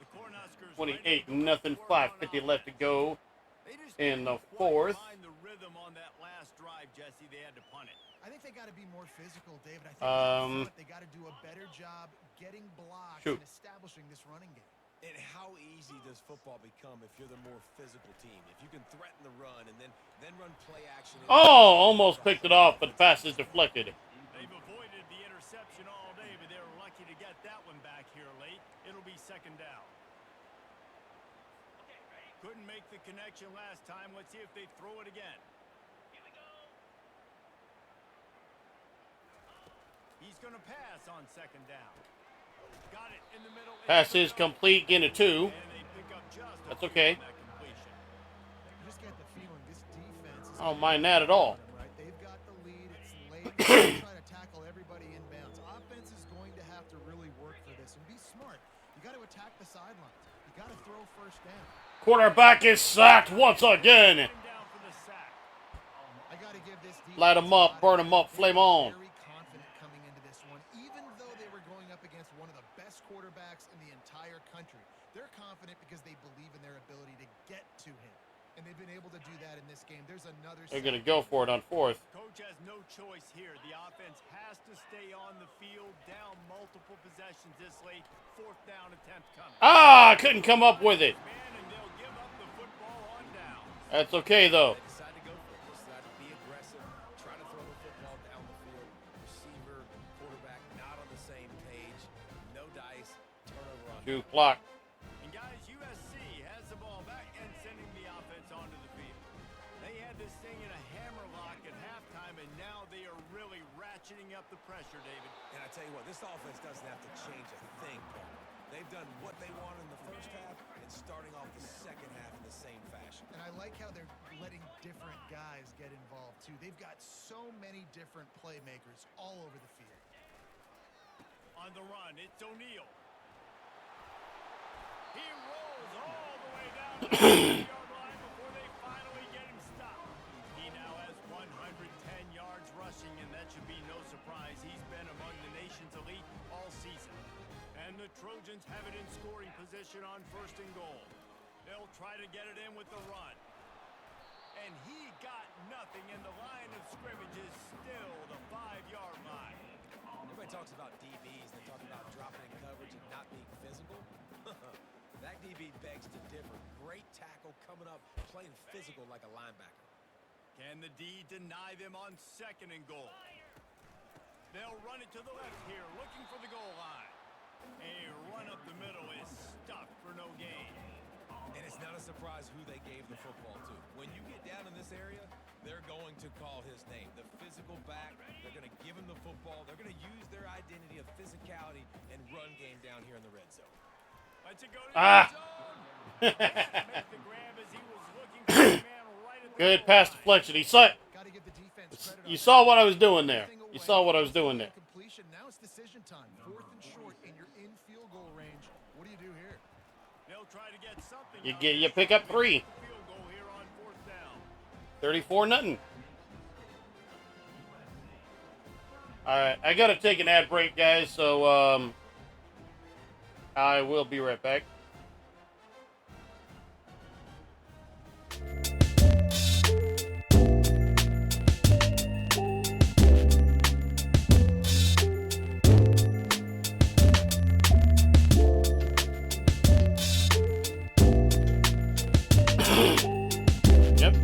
The Cornhuskers 28, nothing. 5:50 left to go They just in the didn't quite fourth. find the rhythm on that last drive, Jesse. They had to punt it. I think they got to be more physical, David. I think they got to do a better job getting blocks Shoot. and establishing this running game. And how easy does football become if you're the more physical team? If you can threaten the run and then run play action. Oh, almost picked it off, but the pass is deflected. They've avoided the interception all day, but they're lucky to get that one back here late. It'll be second down. Couldn't make the connection last time. Let's see if they throw it again. Here we go. He's going to pass on second down. Got it in the middle. Pass is complete. Gain of 2. And they pick up just a That's few okay. on that completion. You just get the feeling this defense is I don't mind that at all. right? They've got the lead. It's late. They're trying to tackle everybody inbounds. Offense is going to have to really work for this and be smart. You got to attack the sidelines. You got to throw first down. Quarterback is sacked once again. Down for the sack. I got to give this defense Light 'em up, burn 'em up, flame on. Very confident coming into this one, even though they were going up against one of the best quarterbacks in the entire country. They're confident because they believe in their ability to get to him, and they've been able to do that in this game. There's another. They're going to go for it on 4th. Coach has no choice here. The offense has to stay on the field, down multiple possessions this late. Fourth down attempt coming. Ah, couldn't come up with it. Man, and they'll give up the football on down. That's okay, though. They decide to go for it. They decide to be aggressive, try to throw the football down the field. Receiver, quarterback, not on the same page. No dice. Turnover on 2 clock. And guys, USC has the ball back and sending the offense onto the field. They had this thing in a hammerlock at halftime, and now they are really ratcheting up the pressure, David. And I tell you what, this offense doesn't have to change a thing, Paul. They've done what they wanted in the first half and starting off the second half in the same fashion. And I like how they're letting different guys get involved too. They've got so many different playmakers all over the field. On the run, it's O'Neal. He rolls all the way down to the 50-yard line before they finally get him stopped. He now has 110 yards rushing, and that should be no surprise. He's been among the nation's elite all season. And the Trojans have it in scoring position on first and goal. They'll try to get it in with the run. And he got nothing, and the line of scrimmage is still the 5-yard line. Everybody talks about DBs, they talk about dropping in coverage and not being physical. That DB begs to differ. Great tackle coming up, playing physical like a linebacker. Can the D deny them on second and goal? They'll run it to the left here, looking for the goal line. A run up the middle is stuffed for no gain. And it's not a surprise who they gave the football to. When you get down in this area, they're going to call his name. The physical back, they're going to give him the football. They're going to use their identity of physicality and run game down here in the red zone. Let's it go to the red zone. Make the grab as he was looking for the man right at the Good goal pass line. deflection. He saw it. Got to give the defense credit. You saw what I was doing there. You saw what I was doing there. Completion. Now it's decision time. Fourth and short, and you're in field goal range. What do you do here? They'll try to get something. You pick up 3. Field goal here on fourth down. 34-0. All right, I gotta take an ad break, guys. So I will be right back. Yep.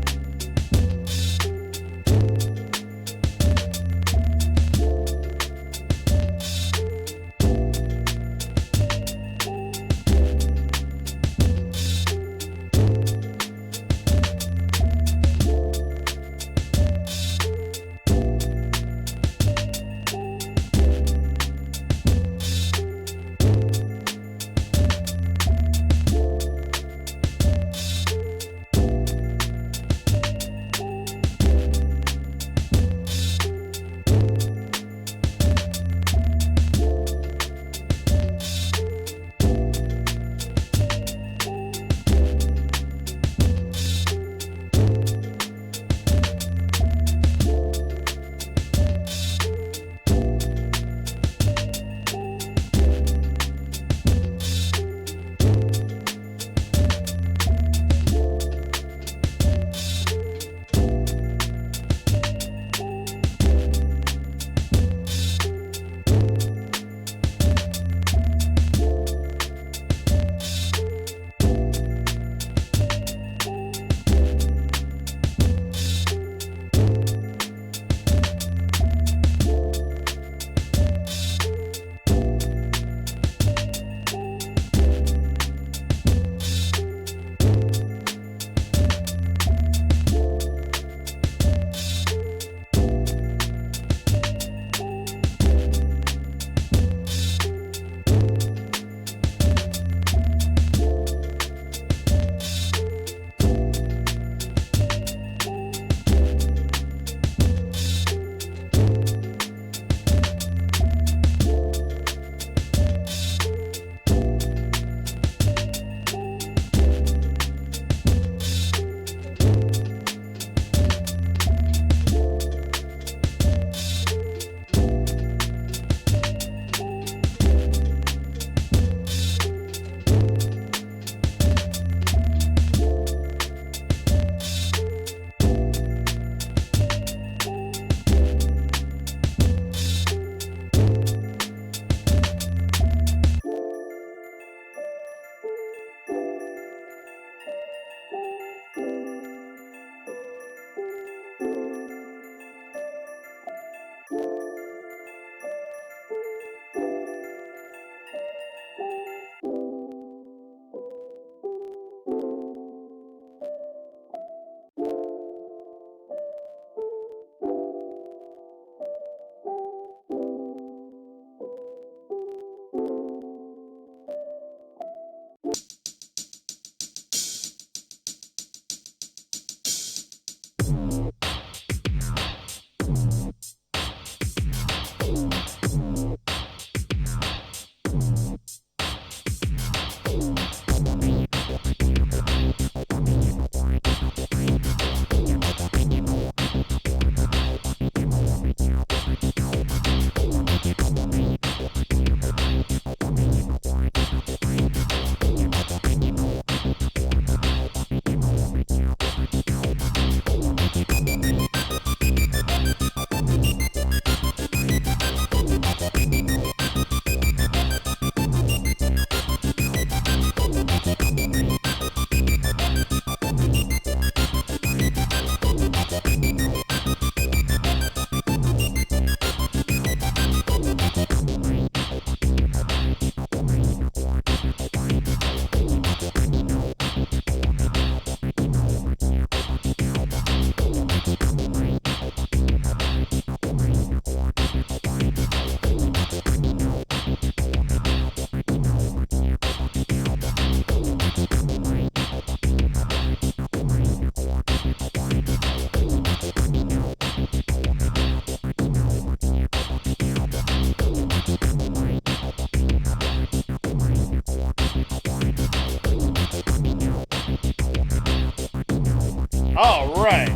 All right.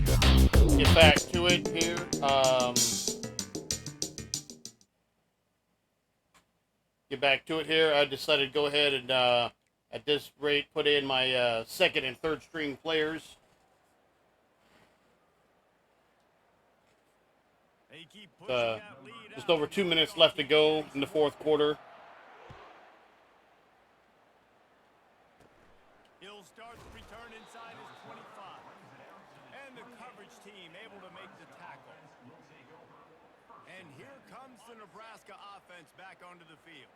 Get back to it here. Get back to it here. I decided to go ahead and, at this rate, put in my second and third string players. They keep pushing that lead Just out. over 2 minutes left to go in the fourth quarter. He'll start the return inside his 25. And the coverage team able to make the tackle. And here comes the Nebraska offense back onto the field.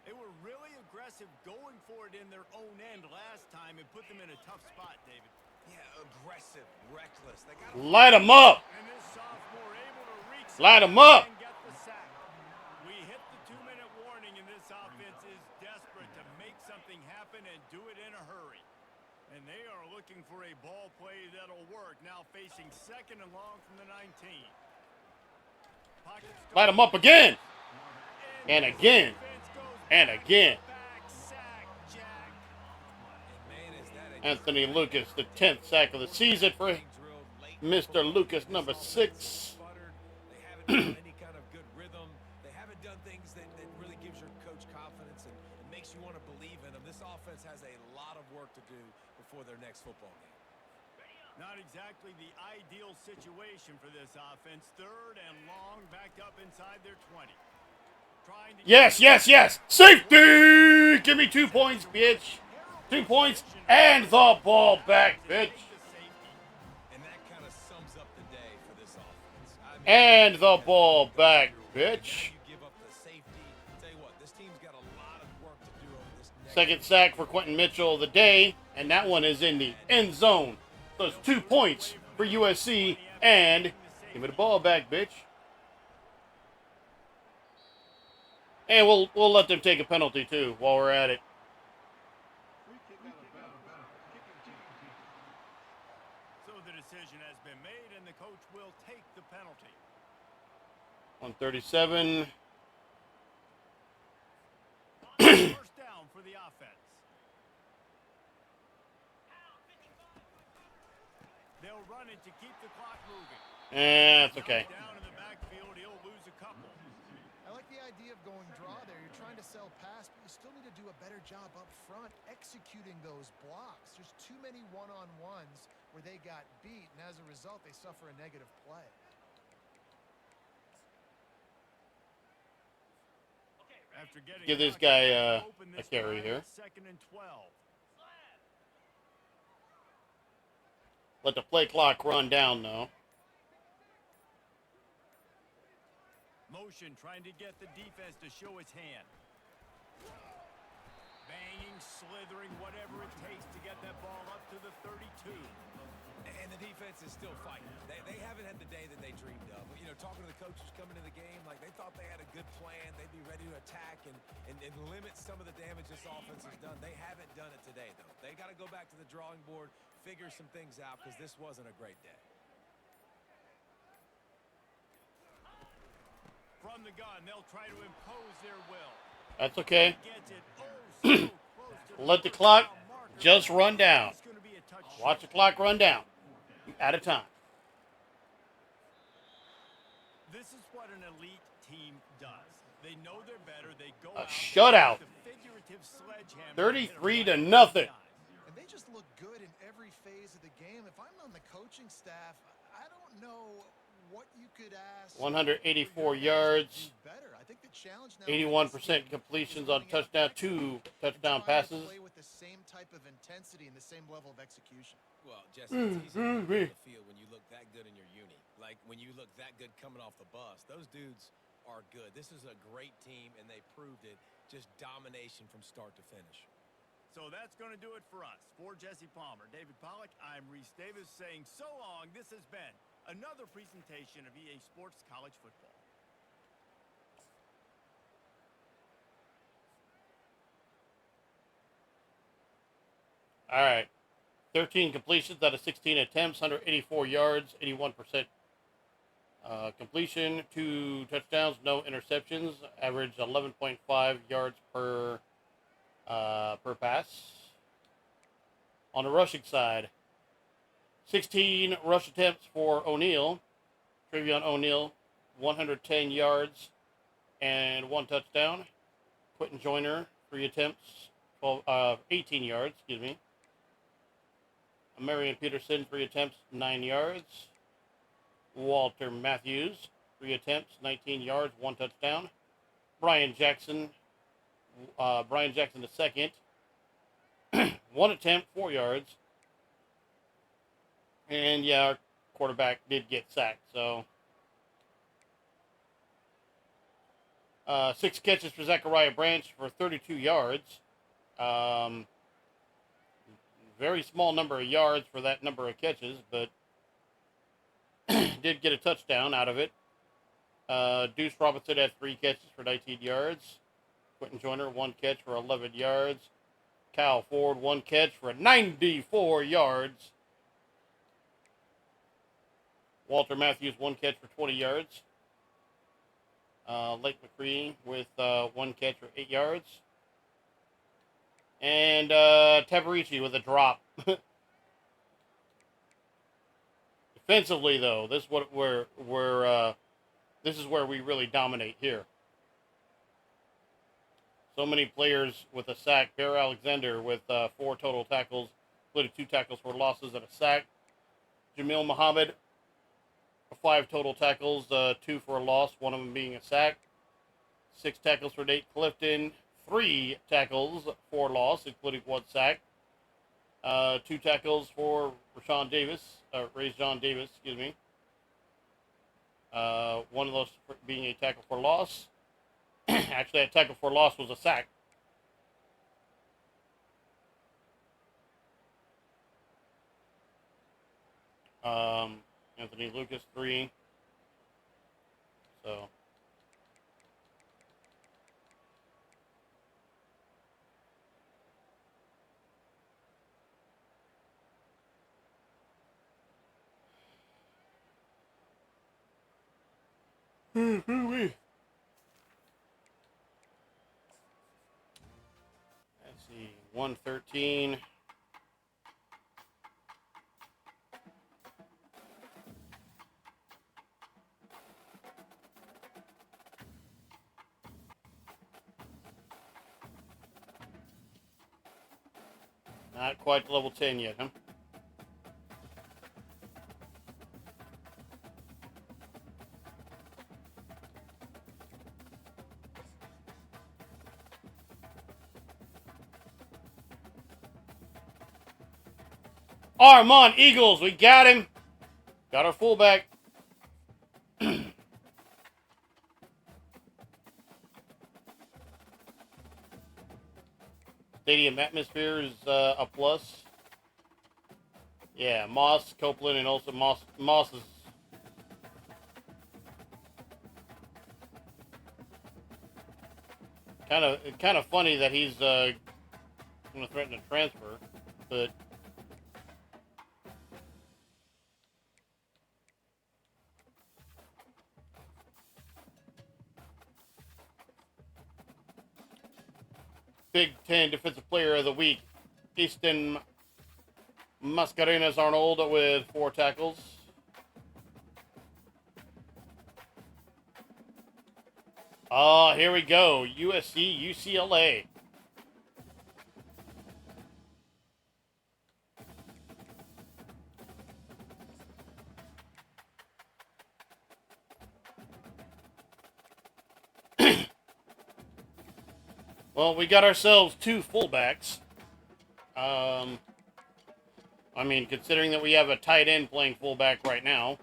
They were really aggressive going for it in their own end last time. It put them in a tough spot, David. Yeah, aggressive, reckless. They got Light them up. And this sophomore able to reach Light 'em up. and get the sack. We hit the 2-minute warning, and this offense is desperate to make something happen and do it in a hurry. And they are looking for a ball play that'll work. Now facing second and long from the 19. Light them up again. And again. And again. Anthony Lucas, the 10th sack of the season for Mr. Lucas, number 6. They haven't done any kind of good rhythm. They haven't done things that really gives your coach confidence and makes you want to believe in them. This offense has a lot of work to do before their next football game. Not exactly the ideal situation for this offense. Third and long, backed up inside their 20. Yes, yes, yes. Safety! Give me 2 points, bitch. 2 points and the ball back, bitch. And that kind of sums up the day for this offense. I mean, And the ball back, bitch. you give up the safety. Tell you what, this team's got a lot of work to do over this next Second sack for Quentin Mitchell of the day, and that one is in the end zone. So it's 2 points for USC, and give me the ball back, bitch. And we'll let them take a penalty too while we're at it. So the decision has been made, and the coach will take the penalty. 137. First down for the offense. They'll run it to keep the clock moving. That's okay. Down in the backfield, he'll lose a couple. I like the idea of going draw there. You're trying to sell pass, but you still need to do a better job up front executing those blocks. There's too many one-on-ones where they got beat, and as a result, they suffer a negative play. After getting Give this knocked guy out, a open this carry drive here. with Second and 12. Let the play clock run down, though. Motion trying to get the defense to show its hand. Banging, slithering, whatever it takes to get that ball up to the 32. And the defense is still fighting. They haven't had the day that they dreamed of. You know, talking to the coaches coming into the game, like they thought they had a good plan. They'd be ready to attack and limit some of the damage this offense has done. They haven't done it today, though. They got to go back to the drawing board, figure some things out, because this wasn't a great day. From the gun, they'll try to impose their will. That's okay. Gets it so close to Let the first clock down marker. just run down. It's gonna be a touch Watch the short. clock run down. At a time. This is what an elite team does. They know they're better. They go A out, shutout. the figurative sledgehammer, 33 to hit 'em nothing. And they just look good in every phase of the game. If I'm on the coaching staff, I don't know what you could ask. 184 for your guys to yards. do better. I think the challenge now 81% is completions on running out touchdown. quickly 2 and touchdown trying to passes. play with the same type of intensity and the same level of execution. Well, Jesse, it's easy to look on the field when you look that good in your uni. Like, when you look that good coming off the bus. Those dudes are good. This is a great team, and they proved it. Just domination from start to finish. So that's going to do it for us. For Jesse Palmer, David Pollack, I'm Reese Davis saying so long. This has been another presentation of EA Sports College Football. All right. 13 completions out of 16 attempts, 184 yards, 81% completion, 2 touchdowns, no interceptions, average 11.5 yards per pass. On the rushing side, 16 rush attempts for O'Neal. Trevion O'Neal, 110 yards and 1 touchdown. Quentin Joyner, 3 attempts, 18 yards, excuse me. Marion Peterson, 3 attempts, 9 yards. Walter Matthews, 3 attempts, 19 yards, 1 touchdown. Brian Jackson the second, 1 attempt, 4 yards. And yeah, our quarterback did get sacked, so 6 catches for Zachariah Branch for 32 yards. Very small number of yards for that number of catches, but did get a touchdown out of it. Deuce Robinson had 3 catches for 19 yards. Quentin Joyner, 1 catch for 11 yards. Kyle Ford, 1 catch for 94 yards. Walter Matthews, 1 catch for 20 yards. Lake McCree with 1 catch for 8 yards. And Tavarici with a drop. Defensively, though, this is where we really dominate here. So many players with a sack. Bear Alexander with 4 total tackles, including 2 tackles for losses and a sack. Jamil Muhammad, 5 total tackles, 2 for a loss, 1 of them being a sack. 6 tackles for Nate Clifton, 3 tackles for loss, including 1 sack. 2 tackles for Rayshawn Davis, excuse me. 1 of those being a tackle for loss. Actually, a tackle for loss was a sack. Anthony Lucas, 3. So let's see, 113. Not quite level 10 yet, huh? Armand Eagles, we got him. Got our fullback. Stadium atmosphere is a plus. Yeah, Moss, Copeland, and also Moss is kind of funny that he's going to threaten to transfer, but Big Ten Defensive Player of the Week, Easton Mascarenas Arnold with 4 tackles. Here we go. USC, UCLA. Well, we got ourselves 2 fullbacks. I mean, considering that we have a tight end playing fullback right now.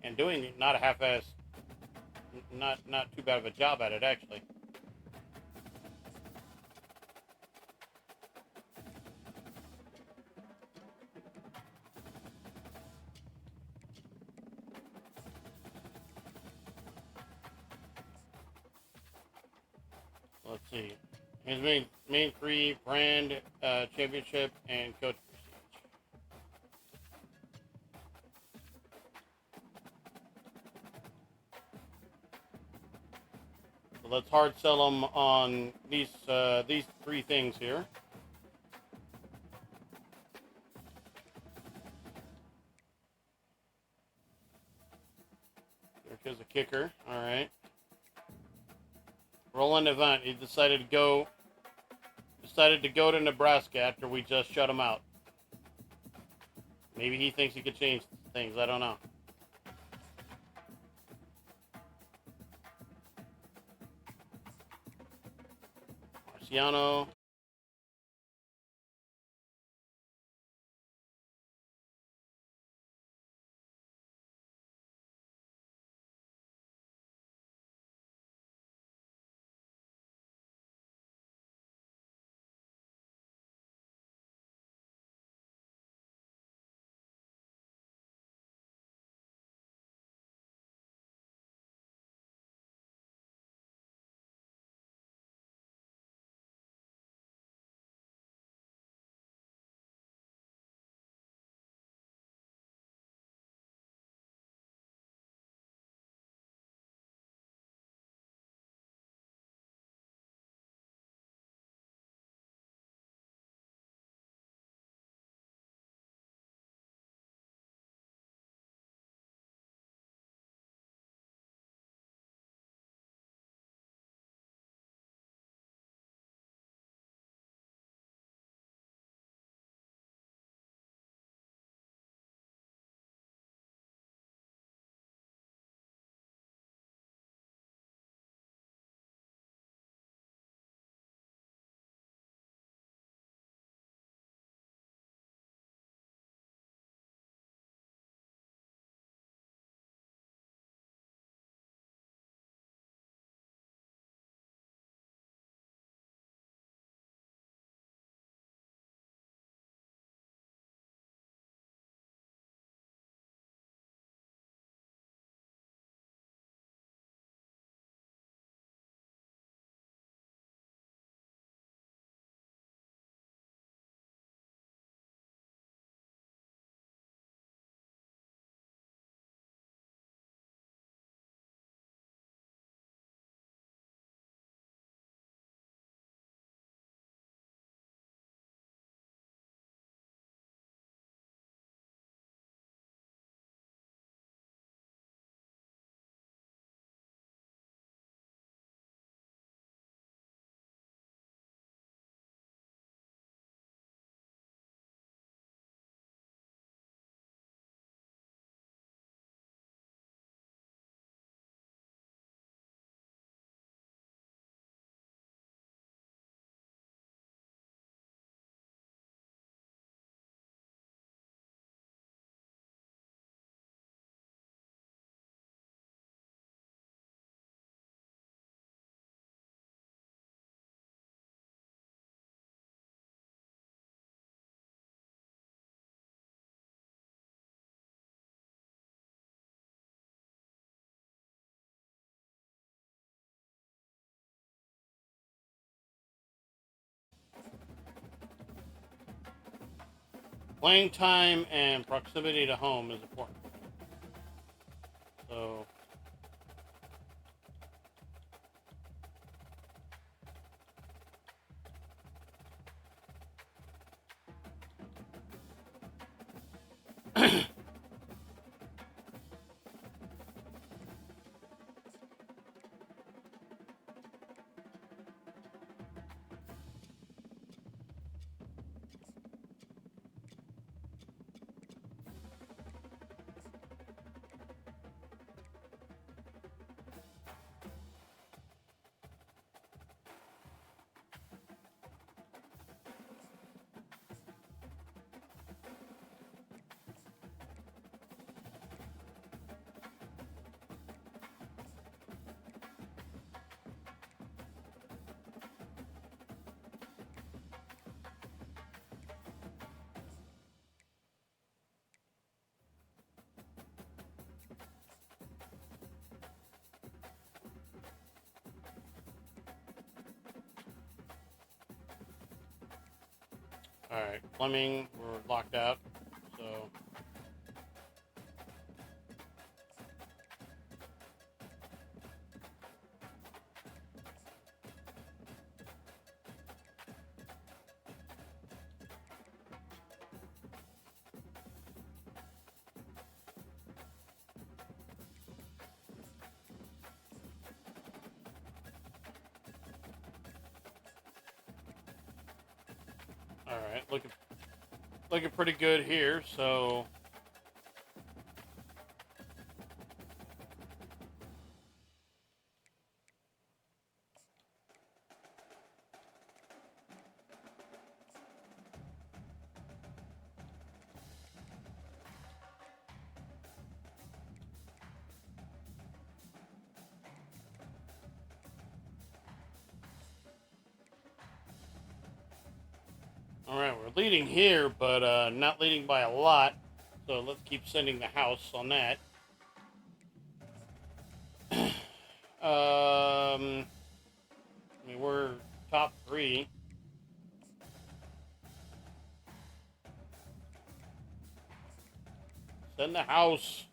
And doing not a half-ass, not too bad of a job at it, actually. Let's see. His main 3 brand, championship, and coach prestige. So let's hard sell them on these 3 things here. kicker. All right. Roland Avant. He decided to go to Nebraska after we just shut him out. Maybe he thinks he could change things. I don't know. Marciano. Playing time and proximity to home is important. So all right, Fleming, we're locked out. So right, looking pretty good here. So. All right, we're leading here, but not leading by a lot. So let's keep sending the house on that. I mean, we're top 3. Send the house.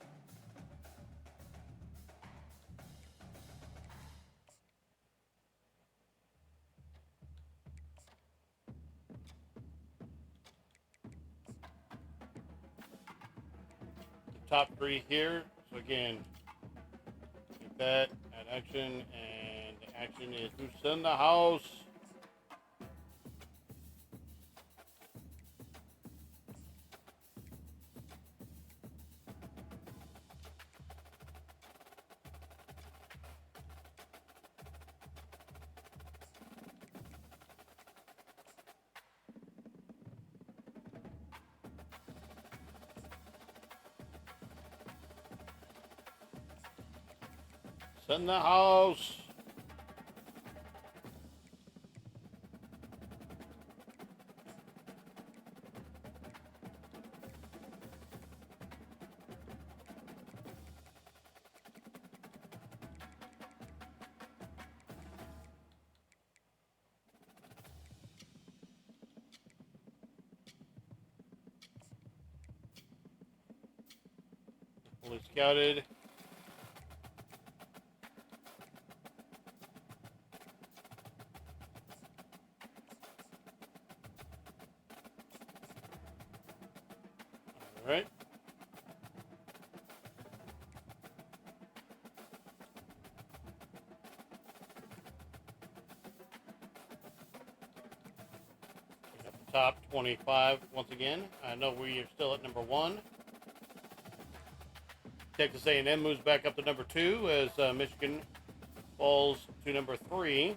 Top 3 here. So again, take that, add action, and the action is to send the house. Send the house. Fully scouted. All right. Top 25 once again. I know we are still at number 1. Texas A&M moves back up to number 2 as Michigan falls to number 3.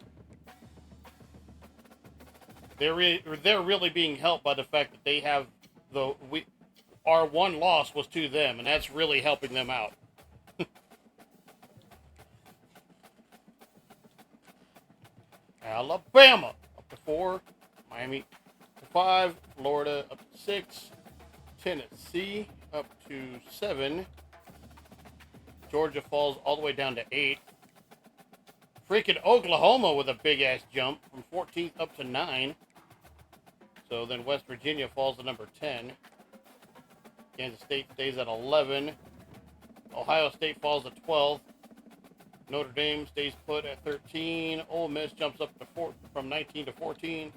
They're really being helped by the fact that they have our one loss was to them, and that's really helping them out. Alabama up to 4, Miami to 5, Florida up to 6, Tennessee up to 7, Georgia falls all the way down to 8. Freaking Oklahoma with a big ass jump from 14th up to 9. So then West Virginia falls to number 10. Kansas State stays at 11. Ohio State falls to 12th. Notre Dame stays put at 13. Ole Miss jumps up to from 19 to 14.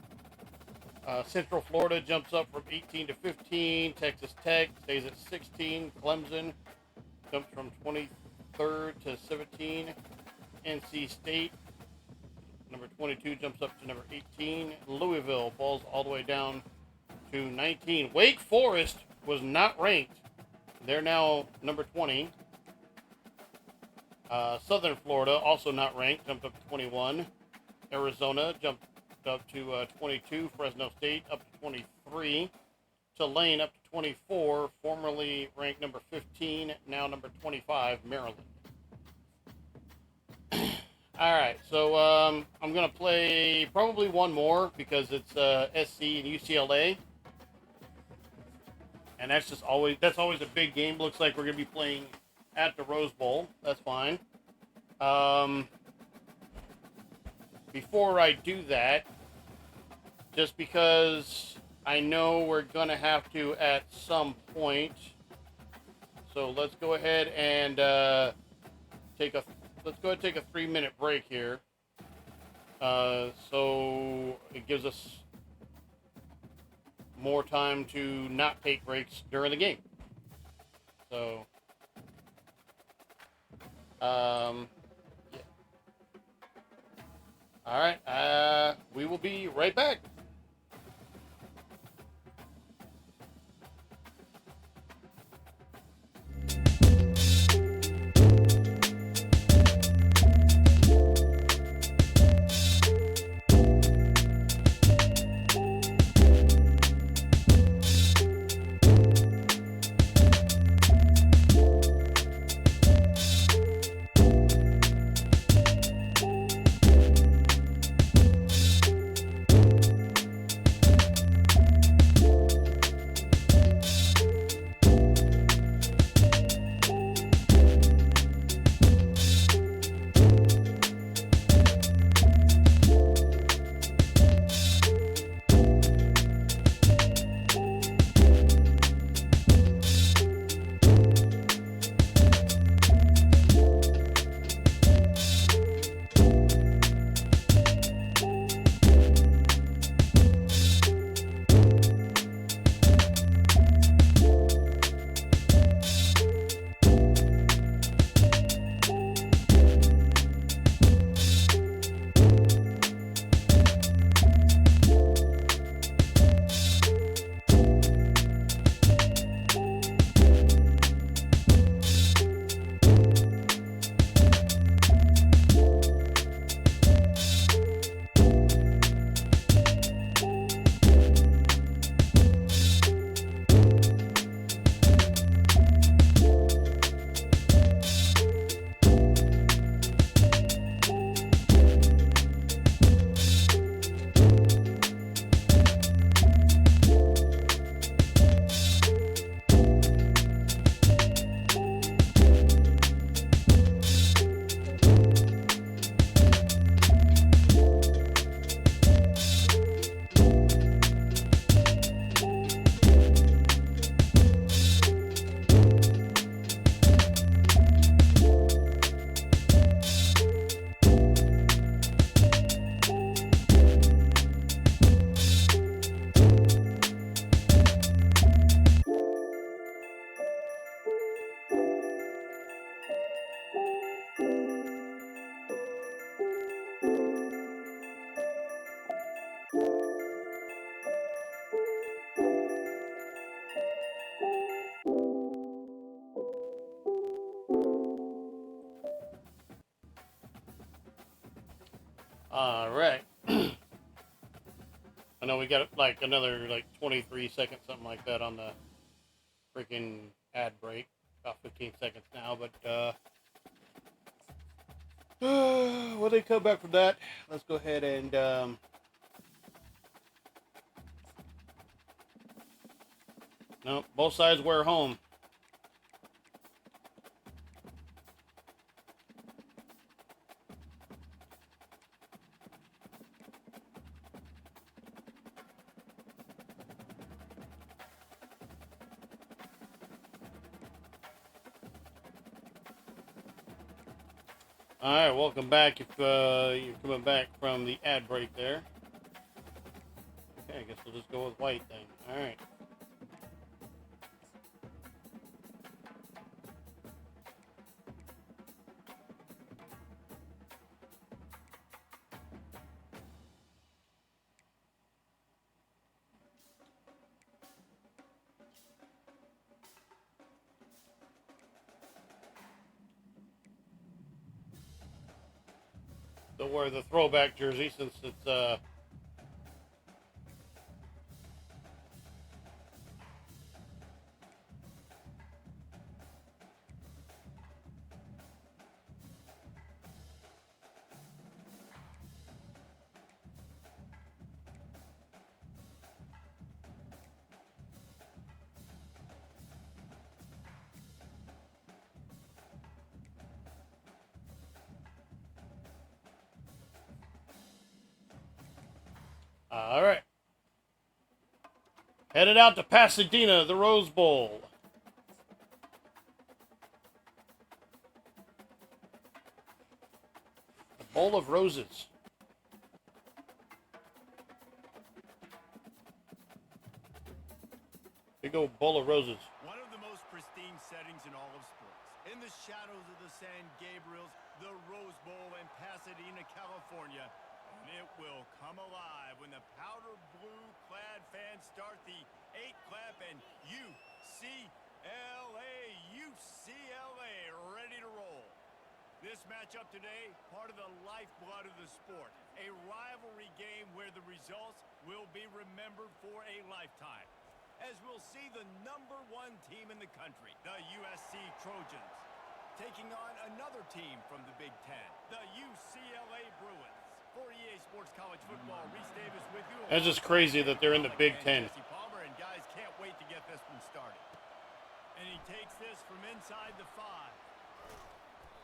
Central Florida jumps up from 18 to 15. Texas Tech stays at 16. Clemson jumps from 23rd to 17. NC State, number 22, jumps up to number 18. Louisville falls all the way down to 19. Wake Forest was not ranked. They're now number 20. Southern Florida, also not ranked, jumped up to 21. Arizona jumped up to 22. Fresno State up to 23. Tulane up to 24. Formerly ranked number 15, now number 25, Maryland. Alright, so I'm going to play probably one more because it's SC and UCLA. And that's always a big game. Looks like we're going to be playing at the Rose Bowl. That's fine. Before I do that, just because I know we're going to have to at some point. So let's go ahead and take a 3-minute break here. So it gives us more time to not take breaks during the game. So, yeah. All right. We will be right back. All right. I know we got like another like 23 seconds, something like that on the freaking ad break. About 15 seconds now, but when they come back from that, let's go ahead and no, both sides were home. All right, welcome back. If you're coming back from the ad break there, okay, I guess we'll just go with white then. All right. They'll wear the throwback jersey since it's all right. Headed out to Pasadena, the Rose Bowl. The Bowl of Roses. Big old bowl of roses. One of the most pristine settings in all of sports. In the shadows of the San Gabriels, the Rose Bowl in Pasadena, California. And it will come alive when the powder blue-clad fans start the 8-clap and UCLA ready to roll. This matchup today, part of the lifeblood of the sport. A rivalry game where the results will be remembered for a lifetime. As we'll see the #1 team in the country, the USC Trojans, taking on another team from the Big Ten, the UCLA Bruins. For EA Sports College Football, Reese Davis with you. That's just crazy that they're in the Big Ten. Jesse Palmer, and guys can't wait to get this one started. And he takes this from inside the 5.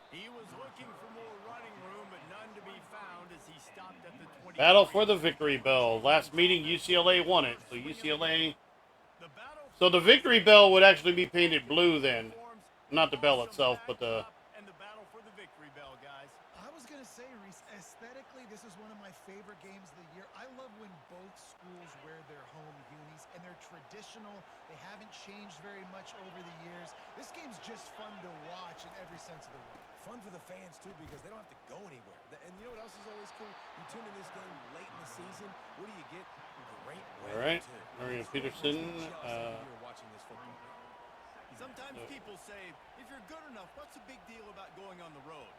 He was looking for more running room, but none to be found as he stopped at the 20. Battle for the Victory Bell. Last meeting, UCLA won it. So UCLA. So the Victory Bell would actually be painted blue then. Not the bell itself, but the... And the battle for the Victory Bell, guys. I was going to say, Reese, aesthetically, this is one of my favorite games of the year. I love when both schools wear their home unis, and they're traditional. They haven't changed very much over the years. This game's just fun to watch in every sense of the word. Fun for the fans, too, because they don't have to go anywhere. And you know what else is always cool? You tune in this game late in the season. What do you get? Great weather, All right. too. Marion Peterson. Watching this football game. Sometimes people say, if you're good enough, what's the big deal about going on the road?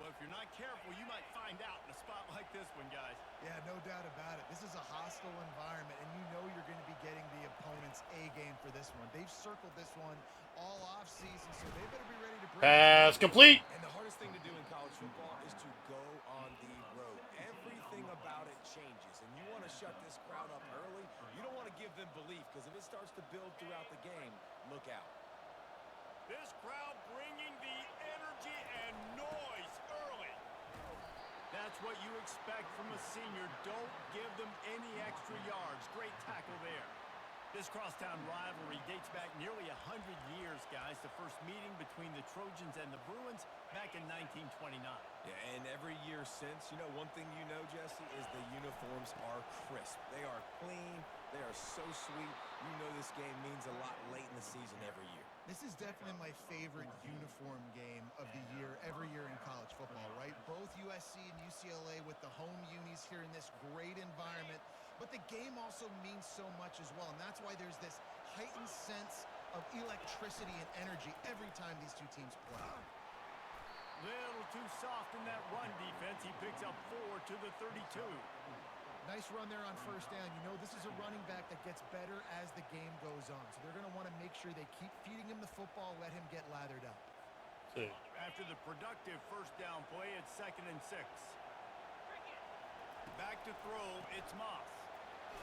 Well, if you're not careful, you might find out in a spot like this one, guys. Yeah, no doubt about it. This is a hostile environment, and you know you're going to be getting the opponent's A game for this one. They've circled this one all offseason, so they better be ready to bring Pass complete. And the hardest thing to do in college football is to go on the road. Everything about it changes, and you want to shut this crowd up early. You don't want to give them belief, because if it starts to build throughout the game, look out. This crowd bringing the energy and noise early. That's what you expect from a senior. Don't give them any extra yards. Great tackle there. This crosstown rivalry dates back nearly 100 years, guys. The first meeting between the Trojans and the Bruins back in 1929. Yeah, and every year since, you know, one thing you know, Jesse, is the uniforms are crisp. They are clean. They are so sweet. You know this game means a lot late in the season every year. This is definitely my favorite uniform game of the year, every year in college football, right? Both USC and UCLA with the home unis here in this great environment. But the game also means so much as well, and that's why there's this heightened sense of electricity and energy every time these two teams play. Little too soft in that run defense. He picks up 4 to the 32. Nice run there on first down. You know, this is a running back that gets better as the game goes on. So they're going to want to make sure they keep feeding him the football, let him get lathered up. After the productive first down play, it's 2nd and 6. Back to throw, it's Moss.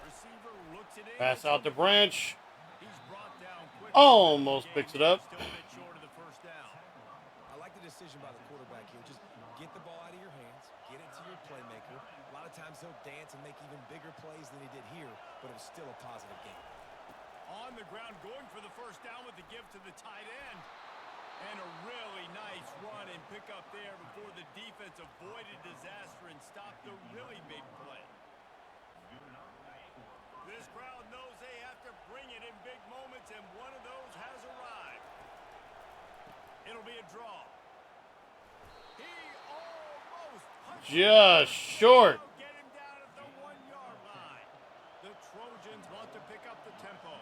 Receiver looks it in. Pass out the branch. He's brought down quickly. Almost picks it up. Still a bit short of the first down. I like the decision by the quarterback here. Just get the ball out of your hands, get it to your playmaker. A lot of times he'll dance and make even bigger plays than he did here, but it was still a positive game. On the ground, going for the first down with the give to the tight end. And a really nice run and pick up there before the defense avoided disaster and stopped the really big play. This crowd knows they have to bring it in big moments, and one of those has arrived. It'll be a draw. He almost Just short. get him down at the 1-yard line. The Trojans want to pick up the tempo.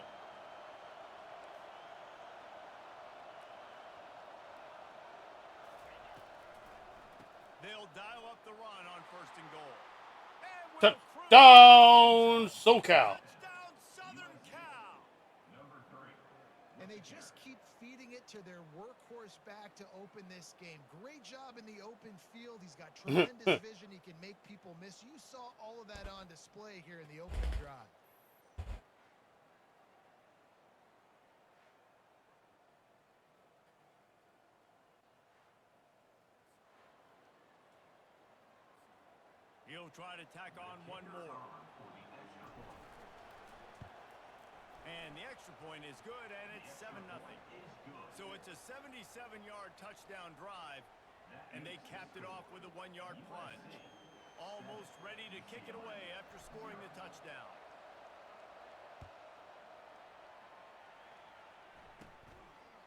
They'll dial up the run on 1st and goal. And Touchdown, SoCal. Touchdown, Southern Cal. And they just keep feeding it to their workhorse back to open this game. Great job in the open field. He's got tremendous vision. He can make people miss. You saw all of that on display here in the opening drive. He'll try to tack on one more. And the extra point is good, and it's 7-0. So it's a 77-yard touchdown drive, and they capped it off with a 1-yard plunge. Almost ready to kick it away after scoring the touchdown.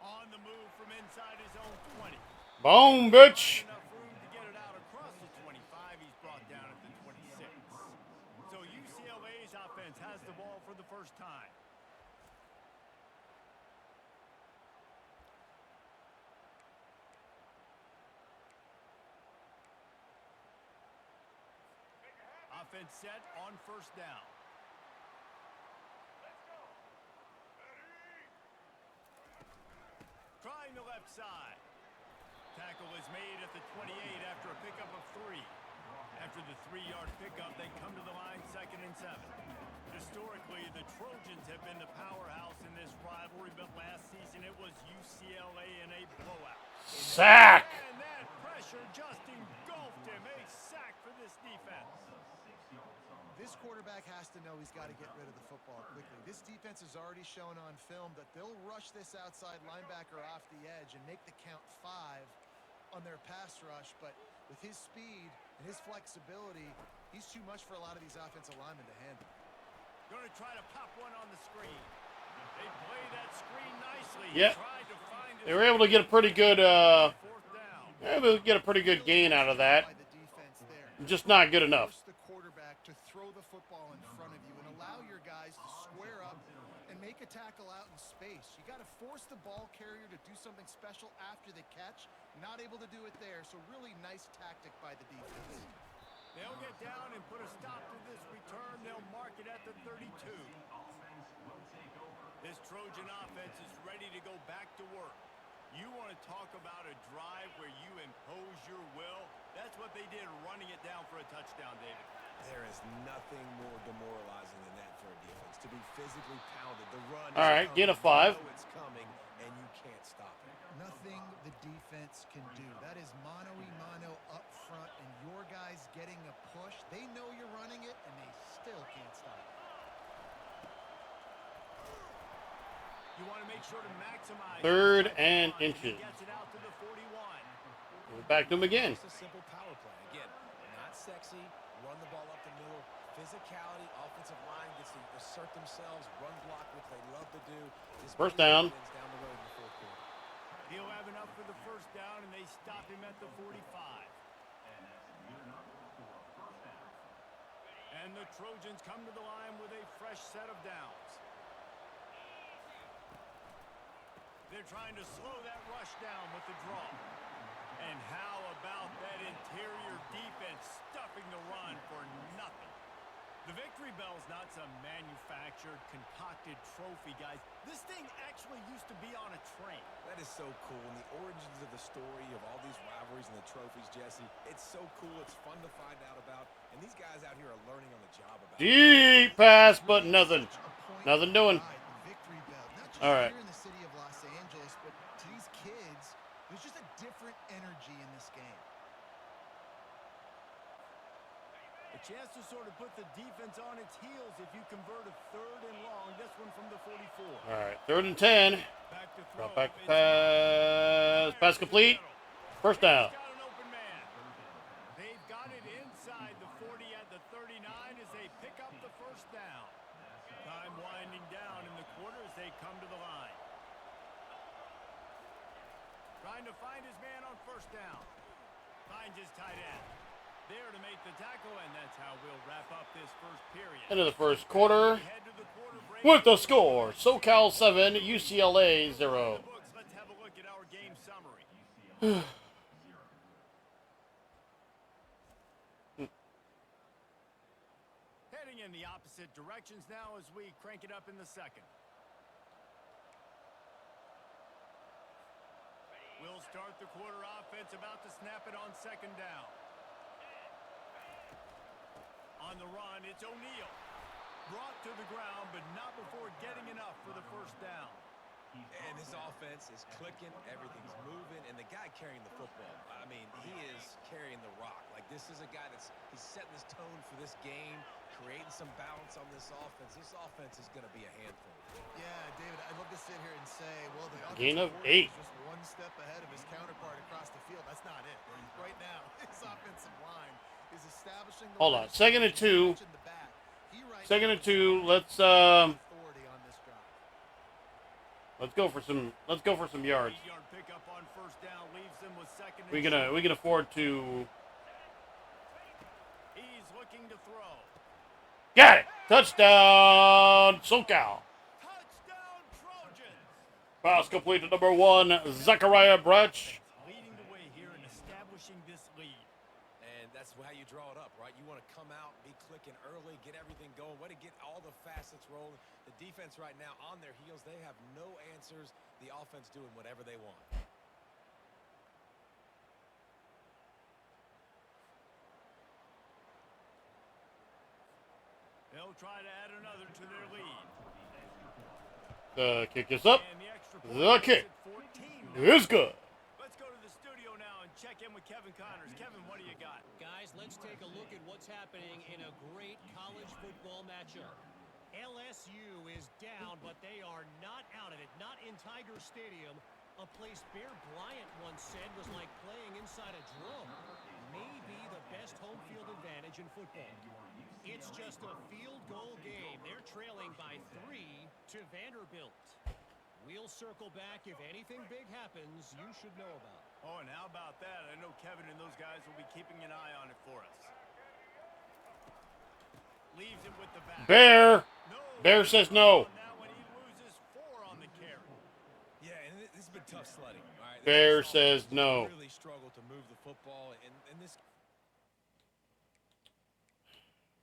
On the move from inside his own 20. Boom, bitch. Enough room to get it out across the 25. He's brought down at the 26. So UCLA's offense has the ball for the first time. Offense set on first down. Trying the left side. Tackle is made at the 28 after a pickup of 3. After the 3-yard pickup, they come to the line 2nd and 7. Historically, the Trojans have been the powerhouse in this rivalry, but last season it was UCLA in a blowout. Sack. And that pressure just engulfed him. A sack for this defense. This quarterback has to know he's got to get rid of the football quickly. This defense has already shown on film that they'll rush this outside linebacker off the edge and make the count 5 on their pass rush, but with his speed and his flexibility, he's too much for a lot of these offensive linemen to handle. Going to try to pop one on the screen. They play that screen nicely. Yep. Tried to find They were able to get a pretty good, 4th down. able to get a pretty good gain out of that. By the defense there. Just not good enough. Force the quarterback to throw the football in front of you and allow your guys to square up and make a tackle out in space. You got to force the ball carrier to do something special after the catch. Not able to do it there, so really nice tactic by the defense. They'll get down and put a stop to this return. They'll mark it at the 32. This Trojan offense is ready to go back to work. You want to talk about a drive where you impose your will? That's what they did, running it down for a touchdown, David. There is nothing more demoralizing than that for a defense. To be physically pounded. The run All right, get a 5. You know it's coming, and you can't stop it. Nothing the defense can do. That is mano-a-mano up front, and your guys getting a push. They know you're running it, and they still can't stop it. You want to make sure to maximize. 3rd and inches. Gets it out to the 41. Back to him again. It's a simple power play. Again, not sexy. Run the ball up the middle. Physicality. Offensive line gets to assert themselves. Run block, which they love to do. This First down. down the road in the 4th quarter. He'll have enough for the first down, and they stop him at the 45. And the Trojans come to the line with a fresh set of downs. They're trying to slow that rush down with the draw. And how about that interior defense stuffing the run for nothing? The victory bell's not some manufactured, concocted trophy, guys. This thing actually used to be on a train. That is so cool. And the origins of the story of all these rivalries and the trophies, Jesse, it's so cool. It's fun to find out about. And these guys out here are learning on the job about it. Deep pass, but nothing. Nothing doing. Victory bell. Not just All right. here in the city of Los Angeles, but to these kids, there's just a different energy in this game. A chance to sort of put the defense on its heels if you convert a 3rd and long. This one from the 44. All right, 3rd and 10. Back to Drop throw. back to pass. Pass complete. First down. He's got an open man. They've got it inside the 40 at the 39 as they pick up the first down. Time winding down in the quarter as they come to the line. Trying to find his man on first down. Finds his tight end. There to make the tackle, and that's how we'll wrap up this first period. End of the first quarter. Head to the quarter break. With the score, SoCal 7, UCLA 0. Let's have a look at our game summary. Heading in the opposite directions now as we crank it up in the second. We'll start the quarter offense, about to snap it on second down. On the run, it's O'Neal. Brought to the ground, but not before getting enough for the first down. And this offense is clicking, everything's moving, and the guy carrying the football, I mean, he is carrying the rock. Like, this is a guy he's setting this tone for this game, creating some balance on this offense. This offense is going to be a handful. Yeah, David, I'd love to sit here and say, well, the Gain of offensive 8. coordinator is just one step ahead of his counterpart across the field. That's not it. Right now, his offensive line is establishing the Hold on. 2nd and 2. 2nd and 2. Let's authority on this drive. let's go for some yards. 8-yard pickup on first down leaves them with second and We can afford to. He's looking to throw. Got it. Touchdown, SoCal. Touchdown Trojans. Pass complete to number 1, Zachariah Brutch. Leading the way here and establishing this lead. And that's how you draw it up, right? You want to come out, be clicking early, get everything going, way to get all the facets rolling. The defense right now on their heels, they have no answers. The offense doing whatever they want. They'll try to add another to their lead. The kick is up. And the extra The point kick makes it 14. is good. Let's go to the studio now and check in with Kevin Connors. Kevin, what do you got? Guys, let's take a look at what's happening in a great college football matchup. LSU is down, but they are not out of it. Not in Tiger Stadium, a place Bear Bryant once said was like playing inside a drum. Maybe the best home field advantage in football. It's just a field goal game. They're trailing by 3 to Vanderbilt. We'll circle back if anything big happens you should know about. Oh, and how about that? I know Kevin and those guys will be keeping an eye on it for us. Leaves it with the back. Bear. No. Bear says no. Now when he loses 4 on the carry. Yeah, and this has been tough sledding. All right? Bear This says offense no. really struggled to move the football, and this.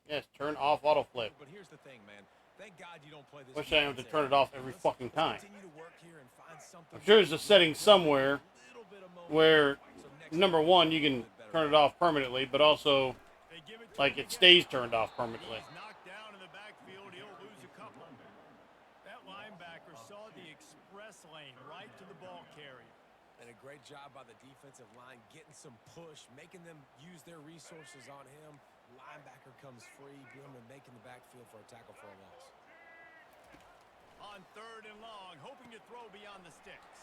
Yes, turn off auto flip. But here's the thing, man. Thank God you don't play this. Wish I didn't have to turn it off every fucking time. Continue to work here and find something. I'm sure there's a setting somewhere Little bit of momentum. where, So next number time, 1, you can turn it off permanently, but also, They give it to like, him it again. stays turned off permanently. He's knocked down in the backfield. He'll lose a couple. That linebacker saw the express lane right to the ball carrier. And a great job by the defensive line, getting some push, making them use their resources on him. Linebacker comes free, boom, and making the backfield for a tackle for a loss. On 3rd and long, hoping to throw beyond the sticks.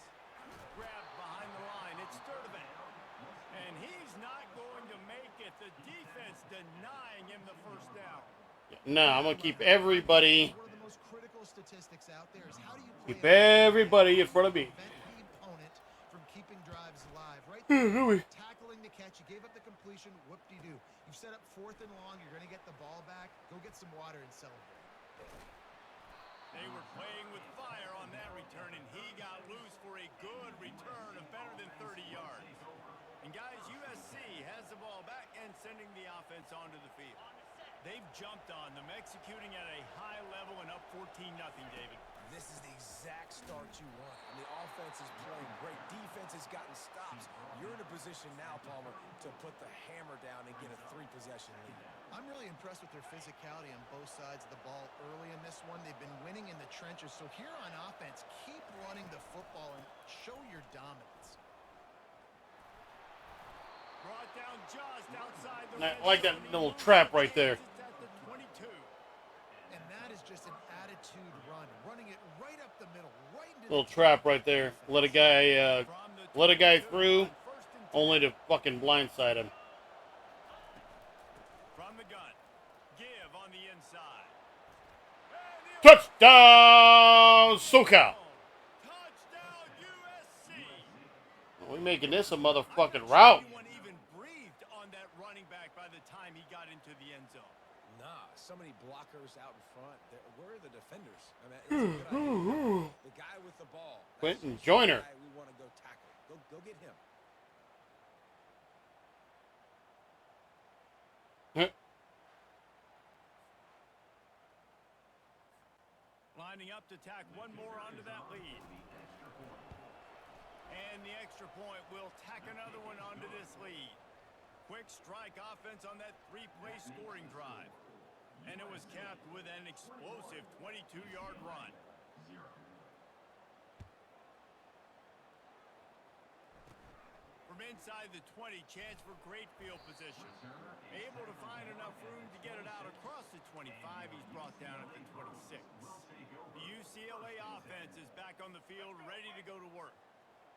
Grabbed behind the line. It's Sturdivant. And he's not going to make it. The defense denying him the first down. No, I'm going to keep everybody, One of the most critical statistics out there is how do you play keep everybody in front of me. prevent the opponent from keeping drives alive. Right Hmm, there, Louis. tackling the catch, you gave up the completion, whoop-de-doo. You've set up 4th and long, you're going to get the ball back. Go get some water and celebrate. They were playing with fire on that return, and he got loose for a good return of better than 30 yards. And guys, USC has the ball back and sending the offense onto the field. They've jumped on them, executing at a high level and up 14-0, David. This is the exact start you want. And the offense is playing great. Defense has gotten stops. You're in a position now, Palmer, to put the hammer down and get a 3-possession lead. I'm really impressed with their physicality on both sides of the ball early in this one. They've been winning in the trenches. So here on offense, keep running the football and show your dominance. Brought down just outside the I like that little trap right there. It's at the 22. And that is just an attitude run. Running it right up the middle, right into Little the trap right there. Let a guy through, only to fucking blindside him. From the gun. Give on the inside. Touchdown, SoCal. Touchdown USC. We making this a motherfucking route. Anyone even breathed on that running back by the time he got into the end zone. Nah, so many blockers out in front. Where are the defenders? I mean, it's a good idea. The guy with the ball. Quentin Joyner. The guy we want to go tackle. Go get him. Lining up to tack one more onto that lead. And the extra point will tack another one onto this lead. Quick strike offense on that 3-play scoring drive. And it was capped with an explosive 22-yard run. From inside the 20, chance for great field position. Able to find enough room to get it out across the 25. He's brought down at the 26. The UCLA offense is back on the field, ready to go to work.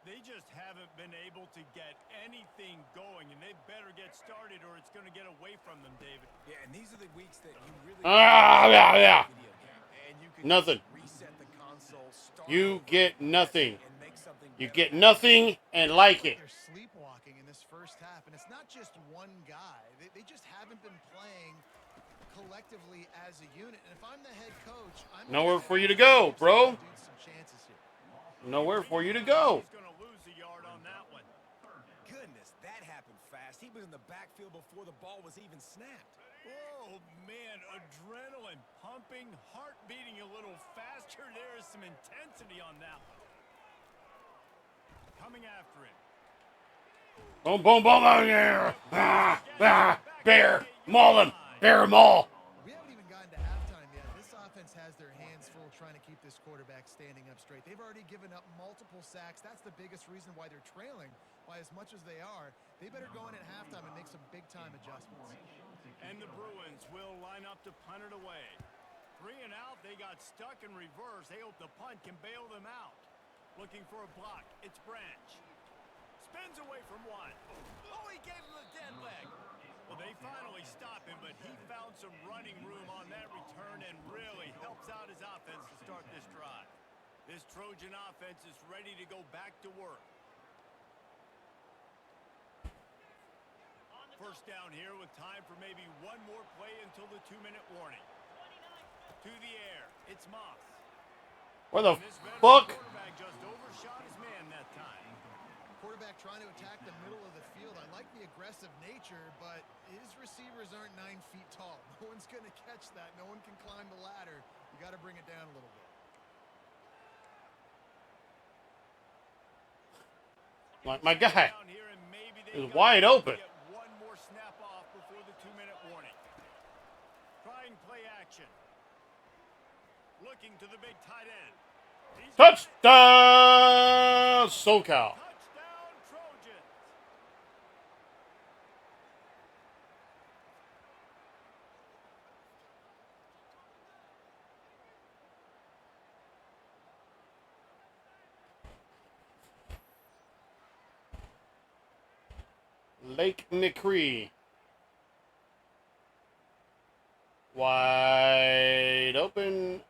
They just haven't been able to get anything going, and they better get started or it's going to get away from them, David. Yeah, and these are the weeks that you really Yeah. and you can Nothing. reset the console, start You over, get nothing. and make something You better. get nothing and like it. They're sleepwalking in this first half, and it's not just one guy. They just haven't been playing collectively as a unit. And if I'm the head coach, I'm Nowhere for you to go, bro. Dude, some chances here. Nowhere for you to go. He's going to lose a yard on that one. Goodness, that happened fast. He was in the backfield before the ball was even snapped. Oh, man, adrenaline pumping, heart beating a little faster. There is some intensity on that one. Coming after him. Boom, boom, boom, boom, yeah. Bear, maul him. Bear him all. We haven't even gotten to halftime yet. This offense has their hands full trying to keep this quarterback standing up straight. They've already given up multiple sacks. That's the biggest reason why they're trailing by as much as they are. They better go in at halftime and make some big-time adjustments. And the Bruins will line up to punt it away. 3 and out, they got stuck in reverse. They hope the punt can bail them out. Looking for a block. It's Branch. Spins away from one. Oh, he gave him a dead leg. Well, they finally stop him, but he found some running room on that return and really helps out his offense to start this drive. This Trojan offense is ready to go back to work. First down here with time for maybe one more play until the 2-minute warning. To the air, it's Moss. Where the And this veteran fuck? quarterback just overshot his man that time. Quarterback trying to attack the middle of the field. I like the aggressive nature, but his receivers aren't 9 feet tall. No one's going to catch that. No one can climb the ladder. You got to bring it down a little bit. My guy Down here and maybe they is got wide to open. get one more snap off before the 2-minute warning. Trying play action. Looking to the big tight end. He's got it. Touchdown, SoCal. Touchdown Trojans. Lake McCree. Wide open.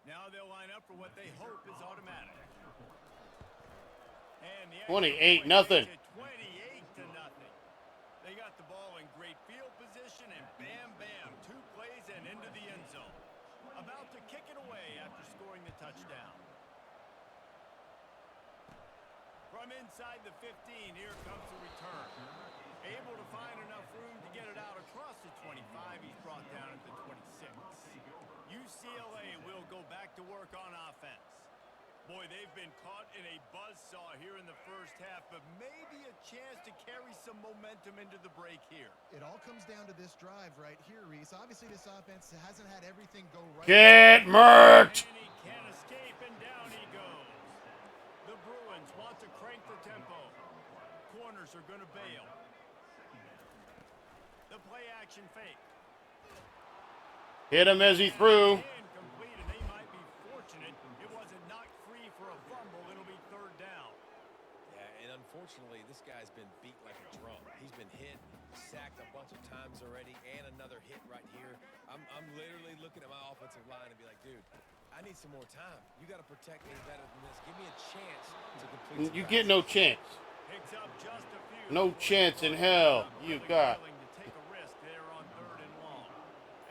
Now they'll line up for what they hope is automatic. And the 28-0. 28-0. They got the ball in great field position and bam, bam, 2 plays and into the end zone. About to kick it away after scoring the touchdown. From inside the 15, here comes the return. Able to find enough room to get it out across the 25. He's brought down at the 26. UCLA will go back to work on offense. Boy, they've been caught in a buzzsaw here in the first half, but maybe a chance to carry some momentum into the break here. It all comes down to this drive right here, Reese. Obviously, this offense hasn't had everything go right. Get murked! And he can't escape, and down he goes. The Bruins want to crank the tempo. Corners are going to bail. The play action fake. Hit him as he threw. Incomplete, and they might be fortunate it wasn't knocked free for a fumble. It'll be third down. Yeah, and unfortunately, this guy's been beat like a drum. He's been hit, sacked a bunch of times already, and another hit right here. I'm literally looking at my offensive line and be like, dude, I need some more time. You got to protect me better than this. Give me a chance to complete. You get no chance. Picks up just a few. No chance in hell you got. Willing to take a risk there on third and long.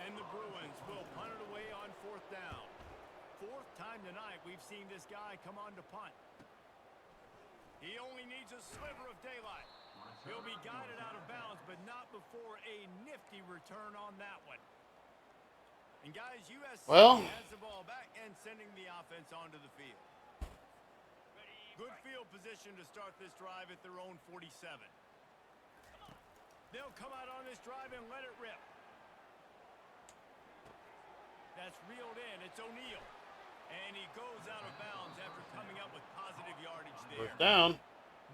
And the Bruins will punt it away on fourth down. Fourth time tonight we've seen this guy come on to punt. He only needs a sliver of daylight. He'll be guided out of bounds, but not before a nifty return on that one. And guys, USC has the ball back and sending the offense onto the field. Good field position to start this drive at their own 47. They'll come out on this drive and let it rip. That's reeled in. It's O'Neal. And he goes out of bounds after coming up with positive yardage there. First down.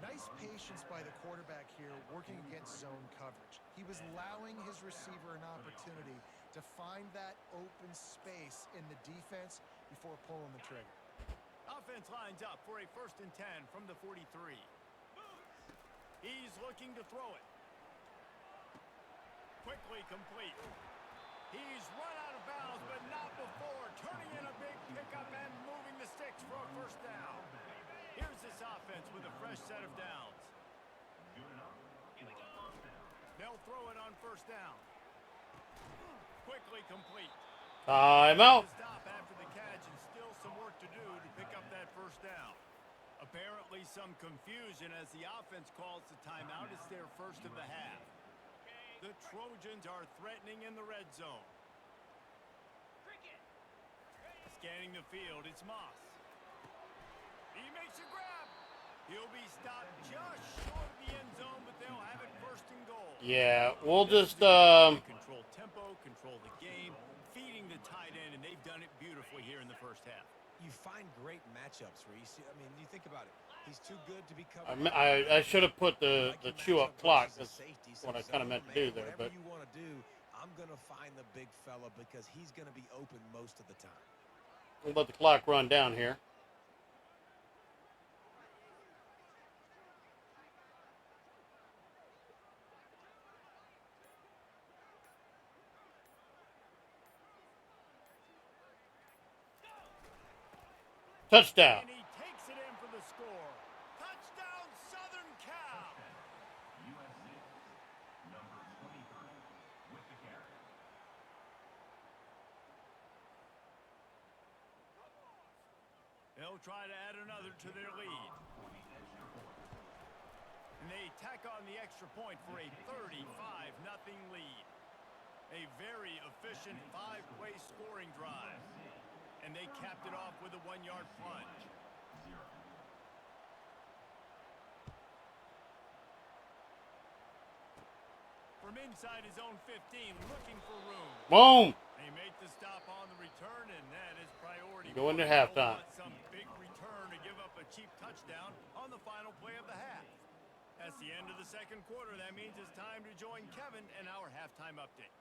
Nice patience by the quarterback here, working against zone coverage. He was allowing his receiver an opportunity to find that open space in the defense before pulling the trigger. Offense lines up for a 1st and 10 from the 43. He's looking to throw it. Quickly complete. He's run out of bounds, but not before turning in a big pickup and moving the sticks for a 1st down. Here's this offense with a fresh set of downs. They'll throw it on 1st down. Quickly complete. Timeout. Stop after the catch and still some work to do to pick up that 1st down. Apparently some confusion as the offense calls the timeout. It's their first of the half. The Trojans are threatening in the red zone. Scanning the field, it's Moss. He makes a grab. He'll be stopped just short of the end zone, but they'll have it 1st and goal. Yeah, we'll just Control tempo, control the game, feeding the tight end, and they've done it beautifully here in the first half. You find great matchups, Reese. I mean, you think about it. He's too good to be covered. I should have put the chew up clock. That's what I kind of meant to do there. But whatever you want to do, I'm going to find the big fella because he's going to be open most of the time. we'll let the clock run down here. Touchdown. And he takes it in for the score. Touchdown, Southern Cal. They'll try to add another to their lead. And they tack on the extra point for a 35-0 lead. A very efficient 5-play scoring drive. And they capped it off with a 1-yard plunge. From inside his own 15, looking for room. Boom. They make the stop on the return, and that is priority. Go into halftime. Some big return to give up a cheap touchdown on the final play of the half. That's the end of the second quarter. That means it's time to join Kevin in our halftime update.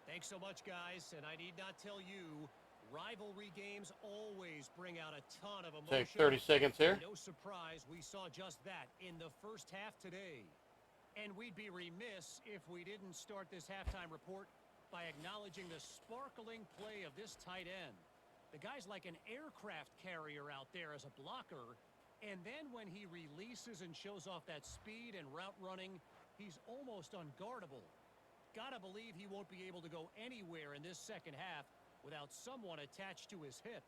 Thanks so much, guys. And I need not tell you, rivalry games always bring out a ton of emotion. Take 30 seconds here. No surprise, we saw just that in the first half today. And we'd be remiss if we didn't start this halftime report by acknowledging the sparkling play of this tight end. The guy's like an aircraft carrier out there as a blocker. And then when he releases and shows off that speed and route running, he's almost unguardable. Gotta believe he won't be able to go anywhere in this second half without someone attached to his hip.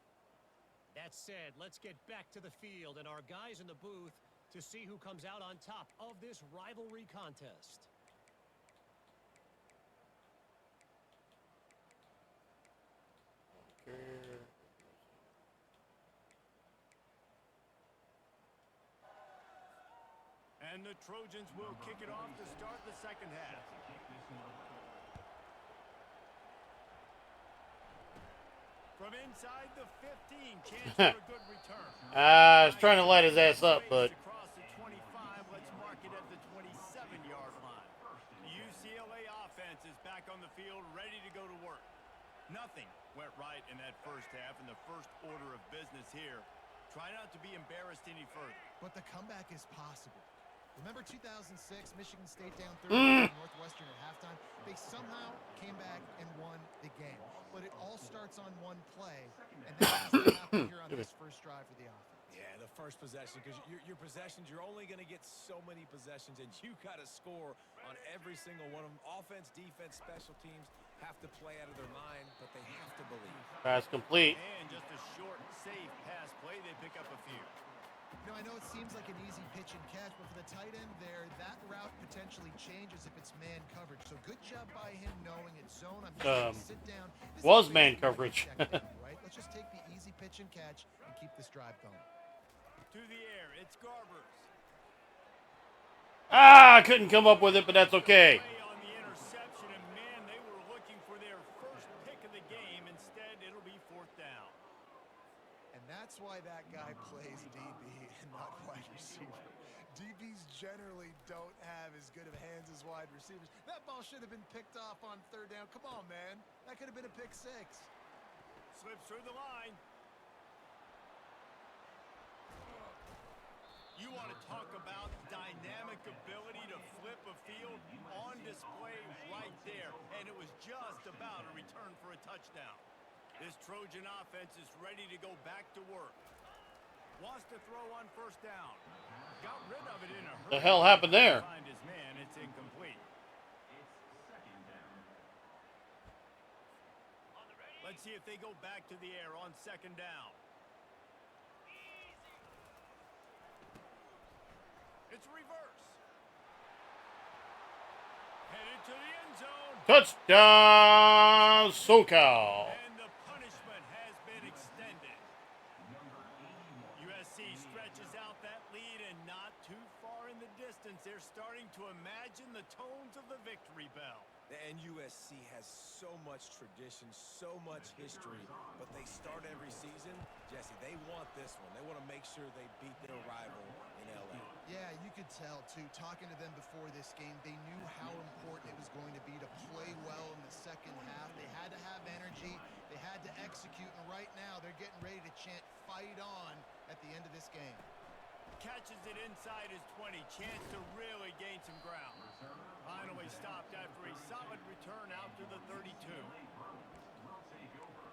That said, let's get back to the field and our guys in the booth to see who comes out on top of this rivalry contest. And the Trojans will kick it off to start the second half. From inside the 15, chance for a good return. I was trying to light his ass up, but Across the 25, let's mark it at the 27-yard line. The UCLA offense is back on the field, ready to go to work. Nothing went right in that first half, in the first order of business here. Try not to be embarrassed any further. But the comeback is possible. Remember 2006, Michigan State down 30 Northwestern at halftime? They somehow came back and won the game. But it all starts on one play, and that has to happen here on this first drive for the offense. Yeah, the first possession, because your possessions, you're only going to get so many possessions, and you got to score on every single one of them. Offense, defense, special teams have to play out of their mind, but they have to believe. pass complete. And just a short, safe pass play, they pick up a few. Now, I know it seems like an easy pitch and catch, but for the tight end there, that route potentially changes if it's man coverage. So good job by him knowing it's zone. I'm just going to sit down. This was is man basically coverage. check down, right? Let's just take the easy pitch and catch and keep this drive going. To the air, it's Garbers. I couldn't come up with it, but that's okay. Play on the interception, and man, they were looking for their first pick of the game. Instead, it'll be fourth down. And that's why that guy plays DB and not wide receiver. DBs generally don't have as good of hands as wide receivers. That ball should have been picked off on third down. Come on, man. That could have been a pick six. Slips through the line. You want to talk about dynamic ability to flip a field on display right there. And it was just about a return for a touchdown. This Trojan offense is ready to go back to work. Wants to throw on first down. Got rid of it in a hurry. The hell happened there? Find his man. It's incomplete. Let's see if they go back to the air on second down. It's reverse. Headed to the end zone. Touchdown, SoCal. And the punishment has been extended. USC stretches out that lead, and not too far in the distance, they're starting to imagine the tones of the victory bell. And USC has so much tradition, so much history, but they start every season. Jesse, they want this one. They want to make sure they beat their rival in LA. Yeah, you could tell, too. Talking to them before this game, they knew how important it was going to be to play well in the second half. They had to have energy. They had to execute. And right now, they're getting ready to chant, "Fight on," at the end of this game. Catches it inside his 20. Chance to really gain some ground. Finally stopped after a solid return out to the 32.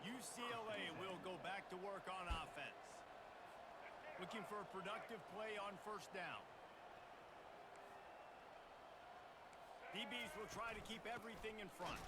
UCLA will go back to work on offense. Looking for a productive play on first down. DBs will try to keep everything in front.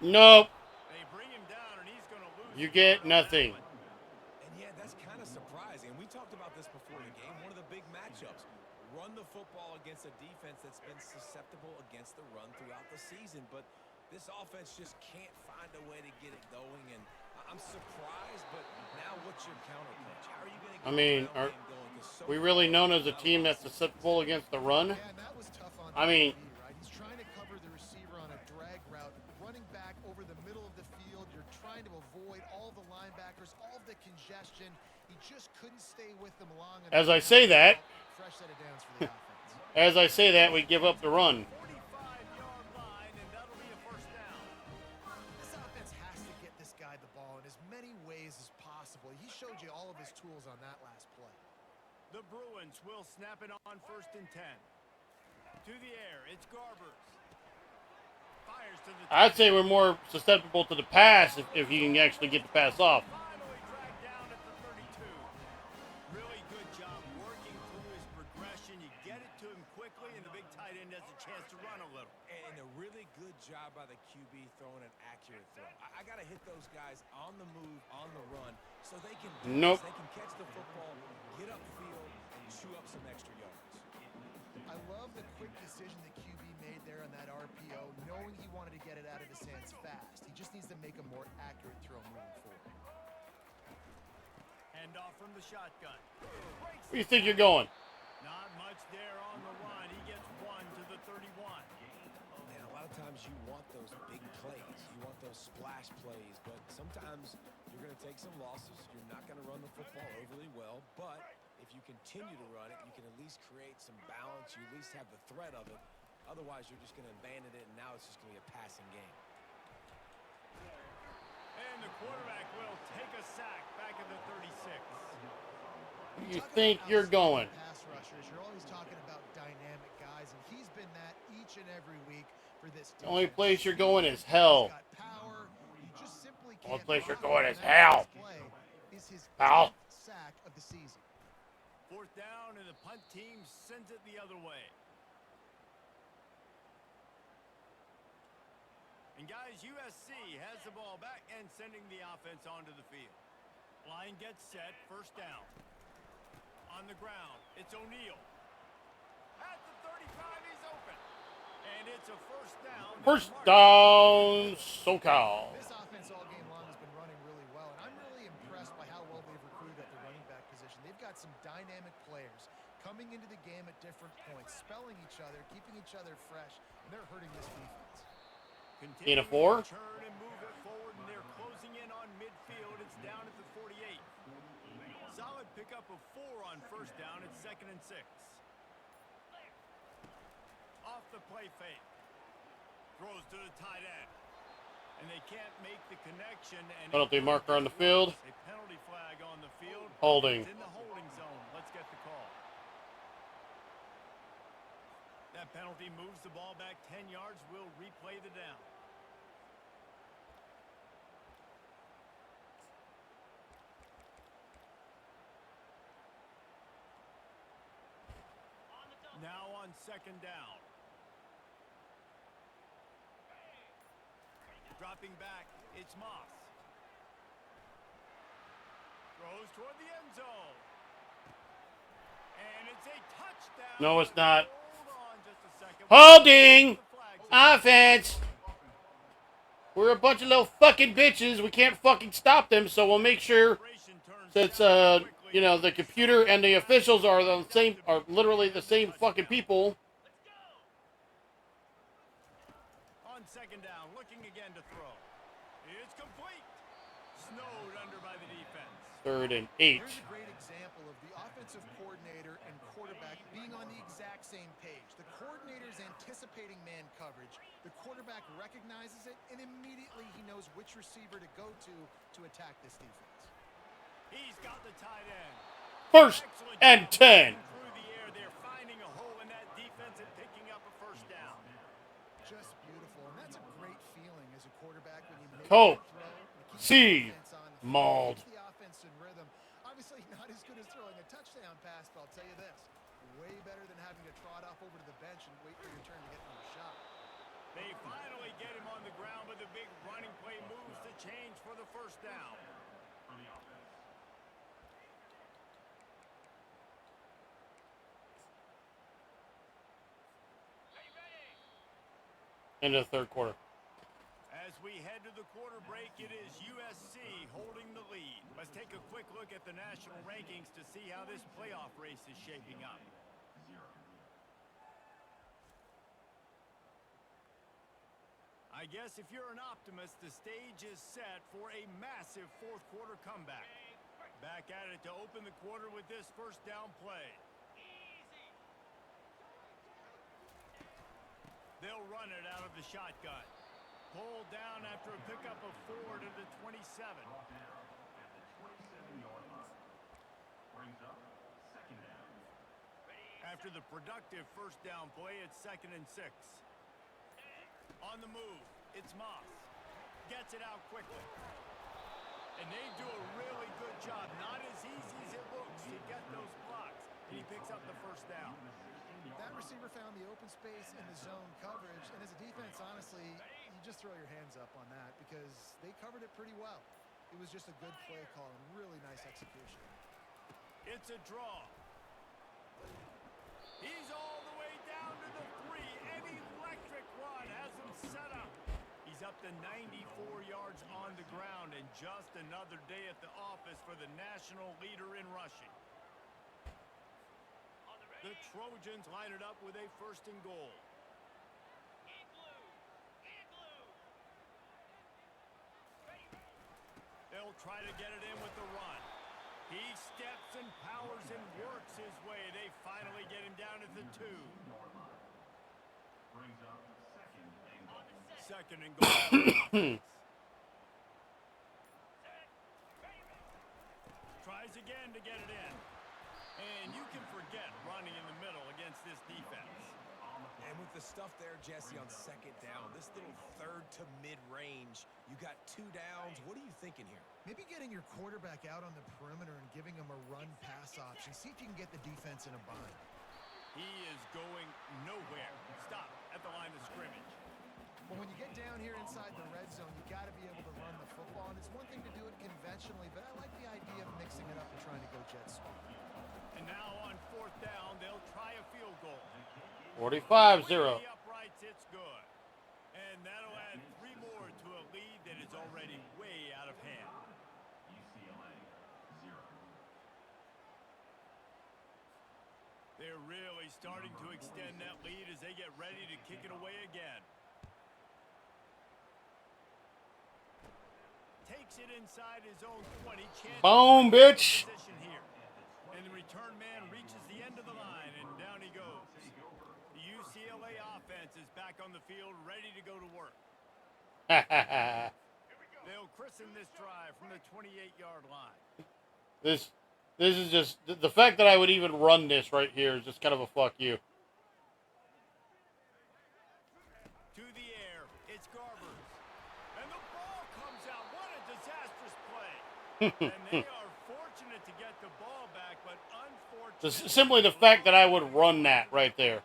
Nope. They bring him down, and he's going to lose. You get nothing. And yeah, that's kind of surprising. And we talked about this before the game. One of the big matchups. Run the football against a defense that's been susceptible against the run throughout the season. But this offense just can't find a way to get it going. And I'm surprised, but now what's your counterpunch? How are you going to get the ground game going? 'Cause so we really known as a team that's susceptible against the run? Yeah, and that was tough on I mean, DB, right? He's trying to cover the receiver on a drag route, running back over the middle of the field. You're trying to avoid all the linebackers, all the congestion. He just couldn't stay with them long enough. As I say that, Fresh set of downs for the offense. as I say that, we give up the run. 45-yard line, and that'll be a first down. This offense has to get this guy the ball in as many ways as possible. He showed you all of his tools on that last play. The Bruins will snap it on first and 10. To the air, it's Garbers. Fires to the I'd say we're more susceptible to the pass if he can actually get the pass off. finally dragged down at the 32. Really good job working through his progression. You get it to him quickly, and the big tight end has a chance to run a little. And a really good job by the QB throwing an accurate throw. I got to hit those guys on the move, on the run, so they can Nope. they can catch the football, get upfield, and chew up some extra yards. I love the quick decision the QB made there on that RPO, knowing he wanted to get it out of his hands fast. He just needs to make a more accurate throw moving forward. Hand off from the shotgun. Where do you think you're going? Not much there on the run. He gets one to the 31. Man, a lot of times you want those big plays. You want those splash plays, but sometimes you're going to take some losses. You're not going to run the football overly well, but if you continue to run it, you can at least create some balance. You at least have the threat of it. Otherwise, you're just going to abandon it, and now it's just going to be a passing game. And the quarterback will take a sack back at the 36. You think you're going? Pass rushers, you're always talking about dynamic guys, and he's been that each and every week for this The only defense. place you're going is hell. He's got power. You just simply Only can't place you're block going him, is and that hell. last play is his Pal. 10th sack of the season. Fourth down, and the punt team sends it the other way. And guys, USC has the ball back and sending the offense onto the field. Line gets set, first down. On the ground, it's O'Neal. At the 35, he's open. And it's a first down. First down, SoCal. This offense all game long has been running really well, and I'm really impressed by how well they've recruited at the running back position. They've got some dynamic players coming into the game at different points, spelling each other, keeping each other fresh, and they're hurting this defense. In a four? Turn and move it forward, and they're closing in on midfield. It's down at the 48. Solid pickup of 4 on first down. It's 2nd and 6. Off the play fake. Throws to the tight end. And they can't make the connection. And Penalty marker on the field. A penalty flag on the field. Holding. It's in the holding zone. Let's get the call. That penalty moves the ball back 10 yards. We'll replay the down. Now on second down. Dropping back, it's Moss. Throws toward the end zone. And it's a touchdown. No, it's not. Hold on just a second. Holding. The flags. Offense. We're a bunch of little fucking bitches. We can't fucking stop them, so we'll make sure since you know, the computer and the officials are the same, are literally the same fucking people. On second down, looking again to throw. It's complete. Snowed under by the defense. 3rd and 8. Here's a great example of the offensive coordinator and quarterback being on the exact same page. The coordinator's anticipating man coverage. The quarterback recognizes it, and immediately he knows which receiver to go to attack this defense. He's got the tight end. 1st and 10. Through the air, they're finding a hole in that defense and picking up a first down. Just beautiful, and that's a great feeling as a quarterback when you make Cope. a throw. and keep the Seed. offense on the field, Mauled. keeps the offense in rhythm. Obviously not as good as throwing a touchdown pass, but I'll tell you this. Way better than having to trot off over to the bench and wait for your turn to get another shot. They finally get him on the ground, but the big running play moves the change for the first down. Into the 3rd quarter. As we head to the quarter break, it is USC holding the lead. Let's take a quick look at the national rankings to see how this playoff race is shaping up. I guess if you're an optimist, the stage is set for a massive fourth quarter comeback. Back at it to open the quarter with this first down play. They'll run it out of the shotgun. Pulled down after a pickup of 4 to the 27. After the productive first down play, it's 2nd and 6. On the move, it's Moss. Gets it out quickly. And they do a really good job. Not as easy as it looks to get those blocks. And he picks up the first down. That receiver found the open space in the zone coverage, and as a defense, honestly, you just throw your hands up on that because they covered it pretty well. It was just a good play call and really nice execution. It's a draw. He's all the way to 94 yards on the ground, and just another day at the office for the national leader in rushing. The Trojans line it up with a 1st and goal. They'll try to get it in with the run. He steps and powers and works his way. They finally get him down at the 2. Second and goal. Tries again to get it in. And you can forget running in the middle against this defense. And with the stuff there, Jesse, on 2nd down, this little 3rd to mid-range, you got 2 downs. What are you thinking here? Maybe getting your quarterback out on the perimeter and giving him a run-pass option. See if you can get the defense in a bind. He is going nowhere. Stop at the line of scrimmage. But when you get down here inside the red zone, you got to be able to run the football. And it's one thing to do it conventionally, but I like the idea of mixing it up and trying to go jet sweep. And now on 4th down, they'll try a field goal. 45-0. The uprights, it's good. And that'll add 3 more to a lead that is already way out of hand. They're really starting to extend that lead as they get ready to kick it away again. Takes it inside his own 20. Boom, bitch. Here. And the return man reaches the end of the line, and down he goes. The UCLA offense is back on the field, ready to go to work. They'll christen this drive from the 28-yard line. This is just the fact that I would even run this right here is just kind of a fuck you. To the air, it's Garbers. And the ball comes out. What a disastrous play. And they are fortunate to get the ball back, but unfortunately... Just simply the fact that I would run that right there.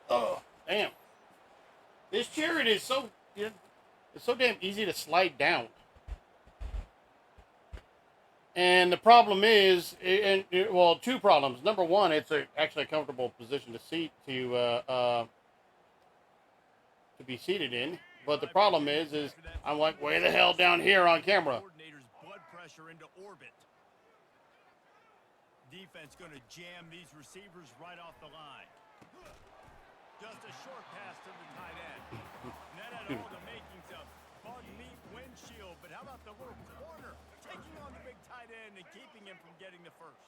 Oh, damn. This chariot is so... It's so damn easy to slide down. And the problem is, well, 2 problems. Number one, it's actually a comfortable position to be seated in. But the problem is I'm like way the hell down here on camera. Coordinator's blood pressure into orbit. Defense going to jam these receivers right off the line. Just a short pass to the tight end. And that had all the makings of bug meat windshield. But how about the little corner taking on the big tight end and keeping him from getting the first?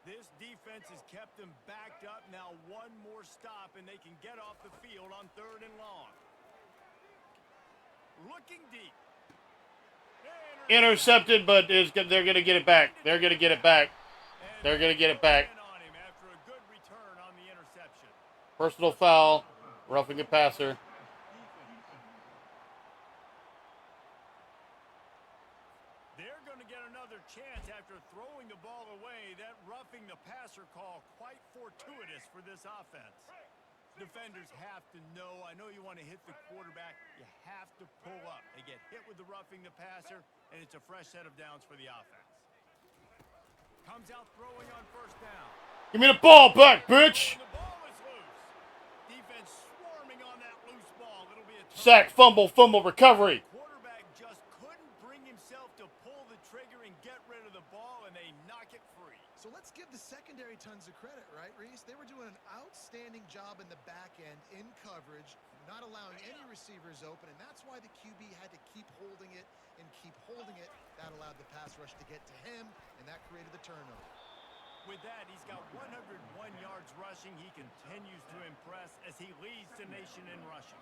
This defense has kept them backed up. Now 1 more stop and they can get off the field on 3rd and long. Looking deep. Intercepted, but they're going to get it back. They're going to get it back. They're going to get it back. After a good return on the interception. Personal foul, roughing the passer. They're going to get another chance after throwing the ball away. That roughing the passer call quite fortuitous for this offense. Defenders have to know. I know you want to hit the quarterback. You have to pull up. They get hit with the roughing the passer, and it's a fresh set of downs for the offense. Comes out throwing on 1st down. Give me the ball back, bitch. The ball is loose. Defense swarming on that loose ball. It'll be a Sack, fumble recovery. quarterback just couldn't bring himself to pull the trigger and get rid of the ball, and they knock it free. So let's give the secondary tons of credit, right, Reese? They were doing an outstanding job in the back end, in coverage, not allowing any receivers open, and that's why the QB had to keep holding it and keep holding it. That allowed the pass rush to get to him, and that created the turnover. With that, he's got 101 yards rushing. He continues to impress as he leads the nation in rushing.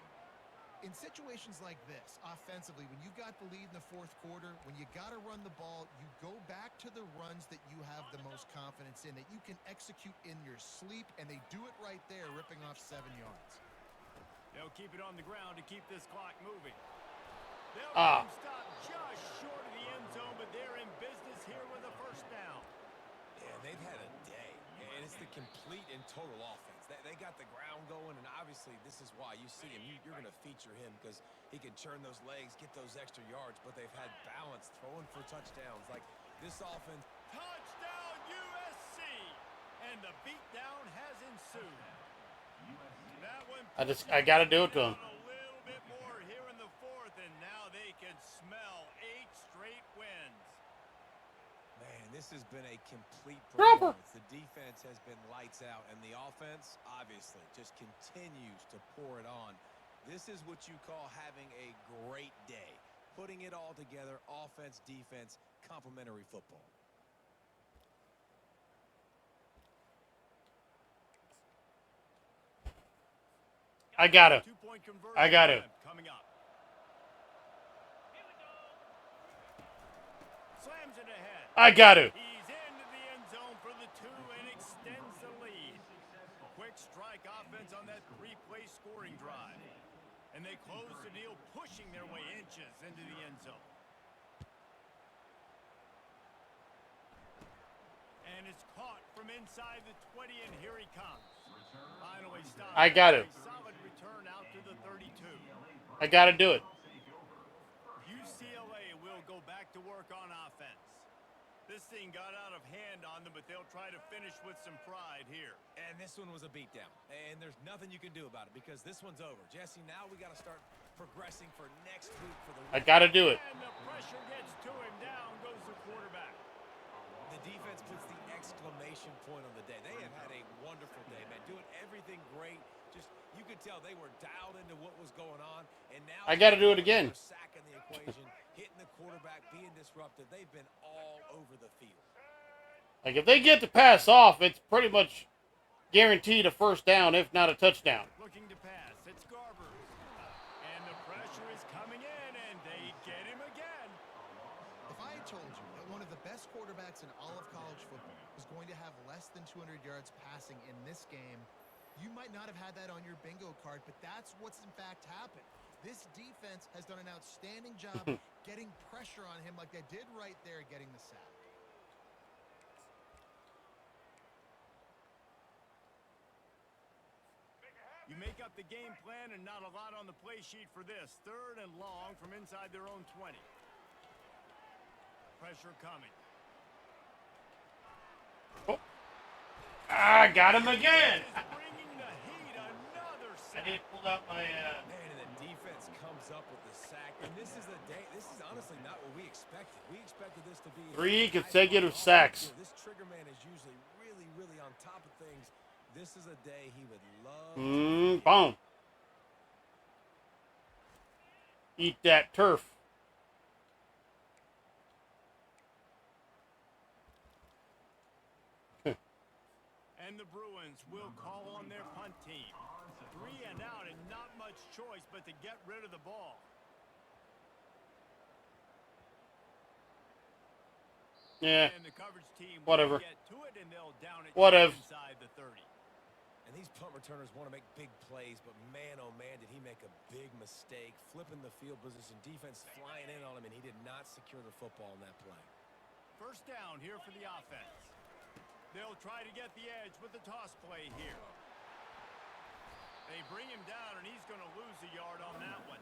In situations like this, offensively, when you've got the lead in the 4th quarter, when you got to run the ball, you go back to the runs that you have the most confidence in, that you can execute in your sleep, and they do it right there, ripping off 7 yards. They'll keep it on the ground to keep this clock moving. They'll let him stop just short of the end zone, but they're in business here with a 1st down. Yeah, they've had a day, and it's the complete and total offense. They got the ground going, and obviously this is why you see him. You're going to feature him because he can turn those legs, get those extra yards, but they've had balance, throwing for touchdowns. Like this offense. Touchdown USC! And the beatdown has ensued. That one I got to do it to him. a little bit more. Here This has been a complete Dropper. performance. The defense has been lights out, and the offense, obviously, just continues to pour it on. This is what you call having a great day. Putting it all together, offense, defense, complementary football. I got it. Two-point conversion I got it. coming up. Slams it ahead. I got it. He's into the end zone for the 2 and extends the lead. Quick strike offense on that 3-play scoring drive. And they close the deal, pushing their way inches into the end zone. And it's caught from inside the 20, and here he comes. Finally stopped. I got it. Solid return out to the 32. I got to do it. UCLA will go back to work on offense. This thing got out of hand on them, but they'll try to finish with some pride here. And this one was a beatdown. And there's nothing you can do about it because this one's over. Jesse, now we got to start progressing for next week for the I got to do it. And the pressure gets to him. Down goes the quarterback. The defense puts the exclamation point on the day. They have had a wonderful day, man. Doing everything great. Just, you could tell they were dialed into what was going on. And now I got to do it again. sack in the equation, hitting the quarterback, being disrupted. They've been all over the field. Like, if they get the pass off, it's pretty much guaranteed a first down, if not a touchdown. Looking to pass. It's Garber. And the pressure is coming in, and they get him again. If I had told you that one of the best quarterbacks in all of college football was going to have less than 200 yards passing in this game, you might not have had that on your bingo card, but that's what's in fact happened. This defense has done an outstanding job getting pressure on him like they did right there getting the sack. You make up the game plan and not a lot on the play sheet for this. 3rd and long from inside their own 20. Pressure coming. Oh. I got him again. Is bringing the heat. Another I sack. didn't pull out my... Man, and the defense comes up with the sack. And this is the day. This is honestly not what we expected. We expected this to be 3 consecutive sacks. This trigger man is usually really, really on top of things. This is a day he would love. Boom. Eat that turf. And the Bruins will call on their punt team. 3 and out and not much choice but to get rid of the ball. Yeah. And the coverage team Whatever. will get to it and they'll down it Whatever. inside the 30. And these punt returners want to make big plays, but man, oh man, did he make a big mistake. Flipping the field position, defense flying in on him, and he did not secure the football in that play. First down here for the offense. They'll try to get the edge with the toss play here. They bring him down, and he's going to lose a yard on that one.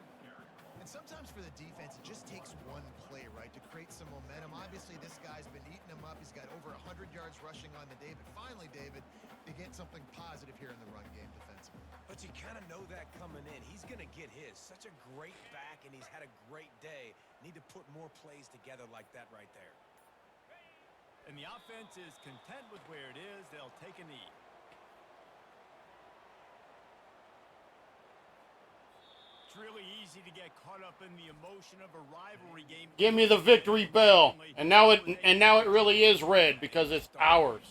And sometimes for the defense, it just takes one play, right, to create some momentum. Obviously, this guy's been eating him up. He's got over 100 yards rushing on the day. But finally, David, they get something positive here in the run game defensively. But you kind of know that coming in. He's going to get his. Such a great back, and he's had a great day. Need to put more plays together like that right there. And the offense is content with where it is. They'll take a knee. It's really easy to get caught up in the emotion of a rivalry game. Give me the victory bell. And now it really is red because it's ours.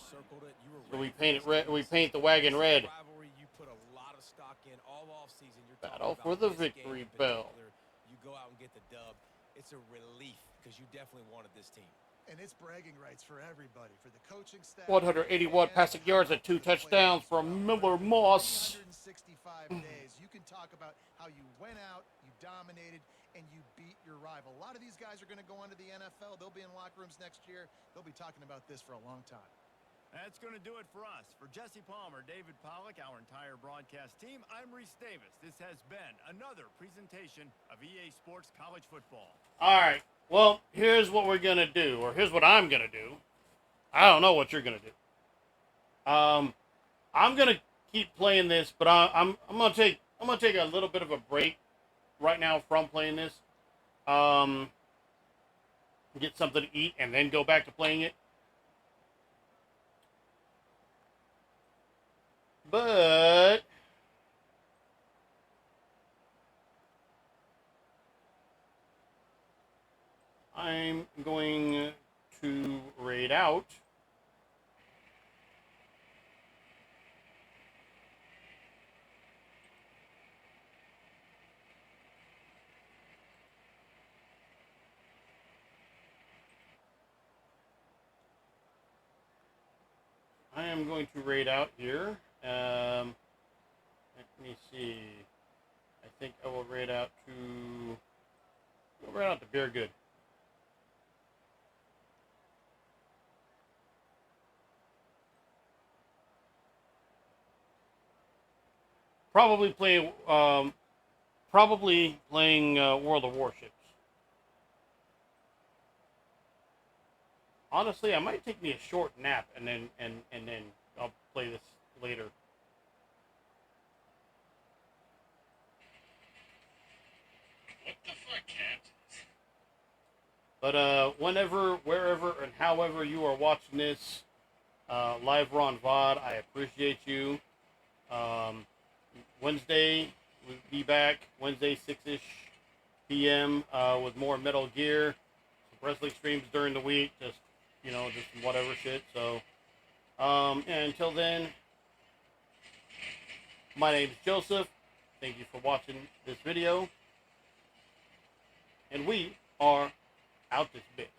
So we paint it red. We paint the wagon red. You put a lot of stock in all offseason. You're Battle talking for about the this victory game in bell. particular. You go out and get the dub. It's a relief because you definitely wanted this team. And it's bragging rights for everybody, for the coaching staff. 181 passing yards and 2 touchdowns from Miller Moss. 165 days. You can talk about how you went out, you dominated, and you beat your rival. A lot of these guys are going to go on to the NFL. They'll be in locker rooms next year. They'll be talking about this for a long time. That's going to do it for us. For Jesse Palmer, David Pollack, our entire broadcast team, I'm Reese Davis. This has been another presentation of EA Sports College Football. All right. Well, here's what we're gonna do, or here's what I'm gonna do. I don't know what you're gonna do. I'm gonna keep playing this, but I'm gonna take a little bit of a break right now from playing this. Get something to eat and then go back to playing it. But I'm going to raid out. I am going to raid out here. Let me see. I think I will raid out to. We'll raid out to Beer Good. Probably playing World of Warships. Honestly, I might take me a short nap and then I'll play this later. What the fuck, cat? But whenever, wherever, and however you are watching this live or on VOD, I appreciate you. Wednesday, we'll be back. Wednesday, 6-ish p.m. With more Metal Gear. Some wrestling streams during the week. Just whatever shit. So, and until then, my name is Joseph. Thank you for watching this video. And we are out this bitch.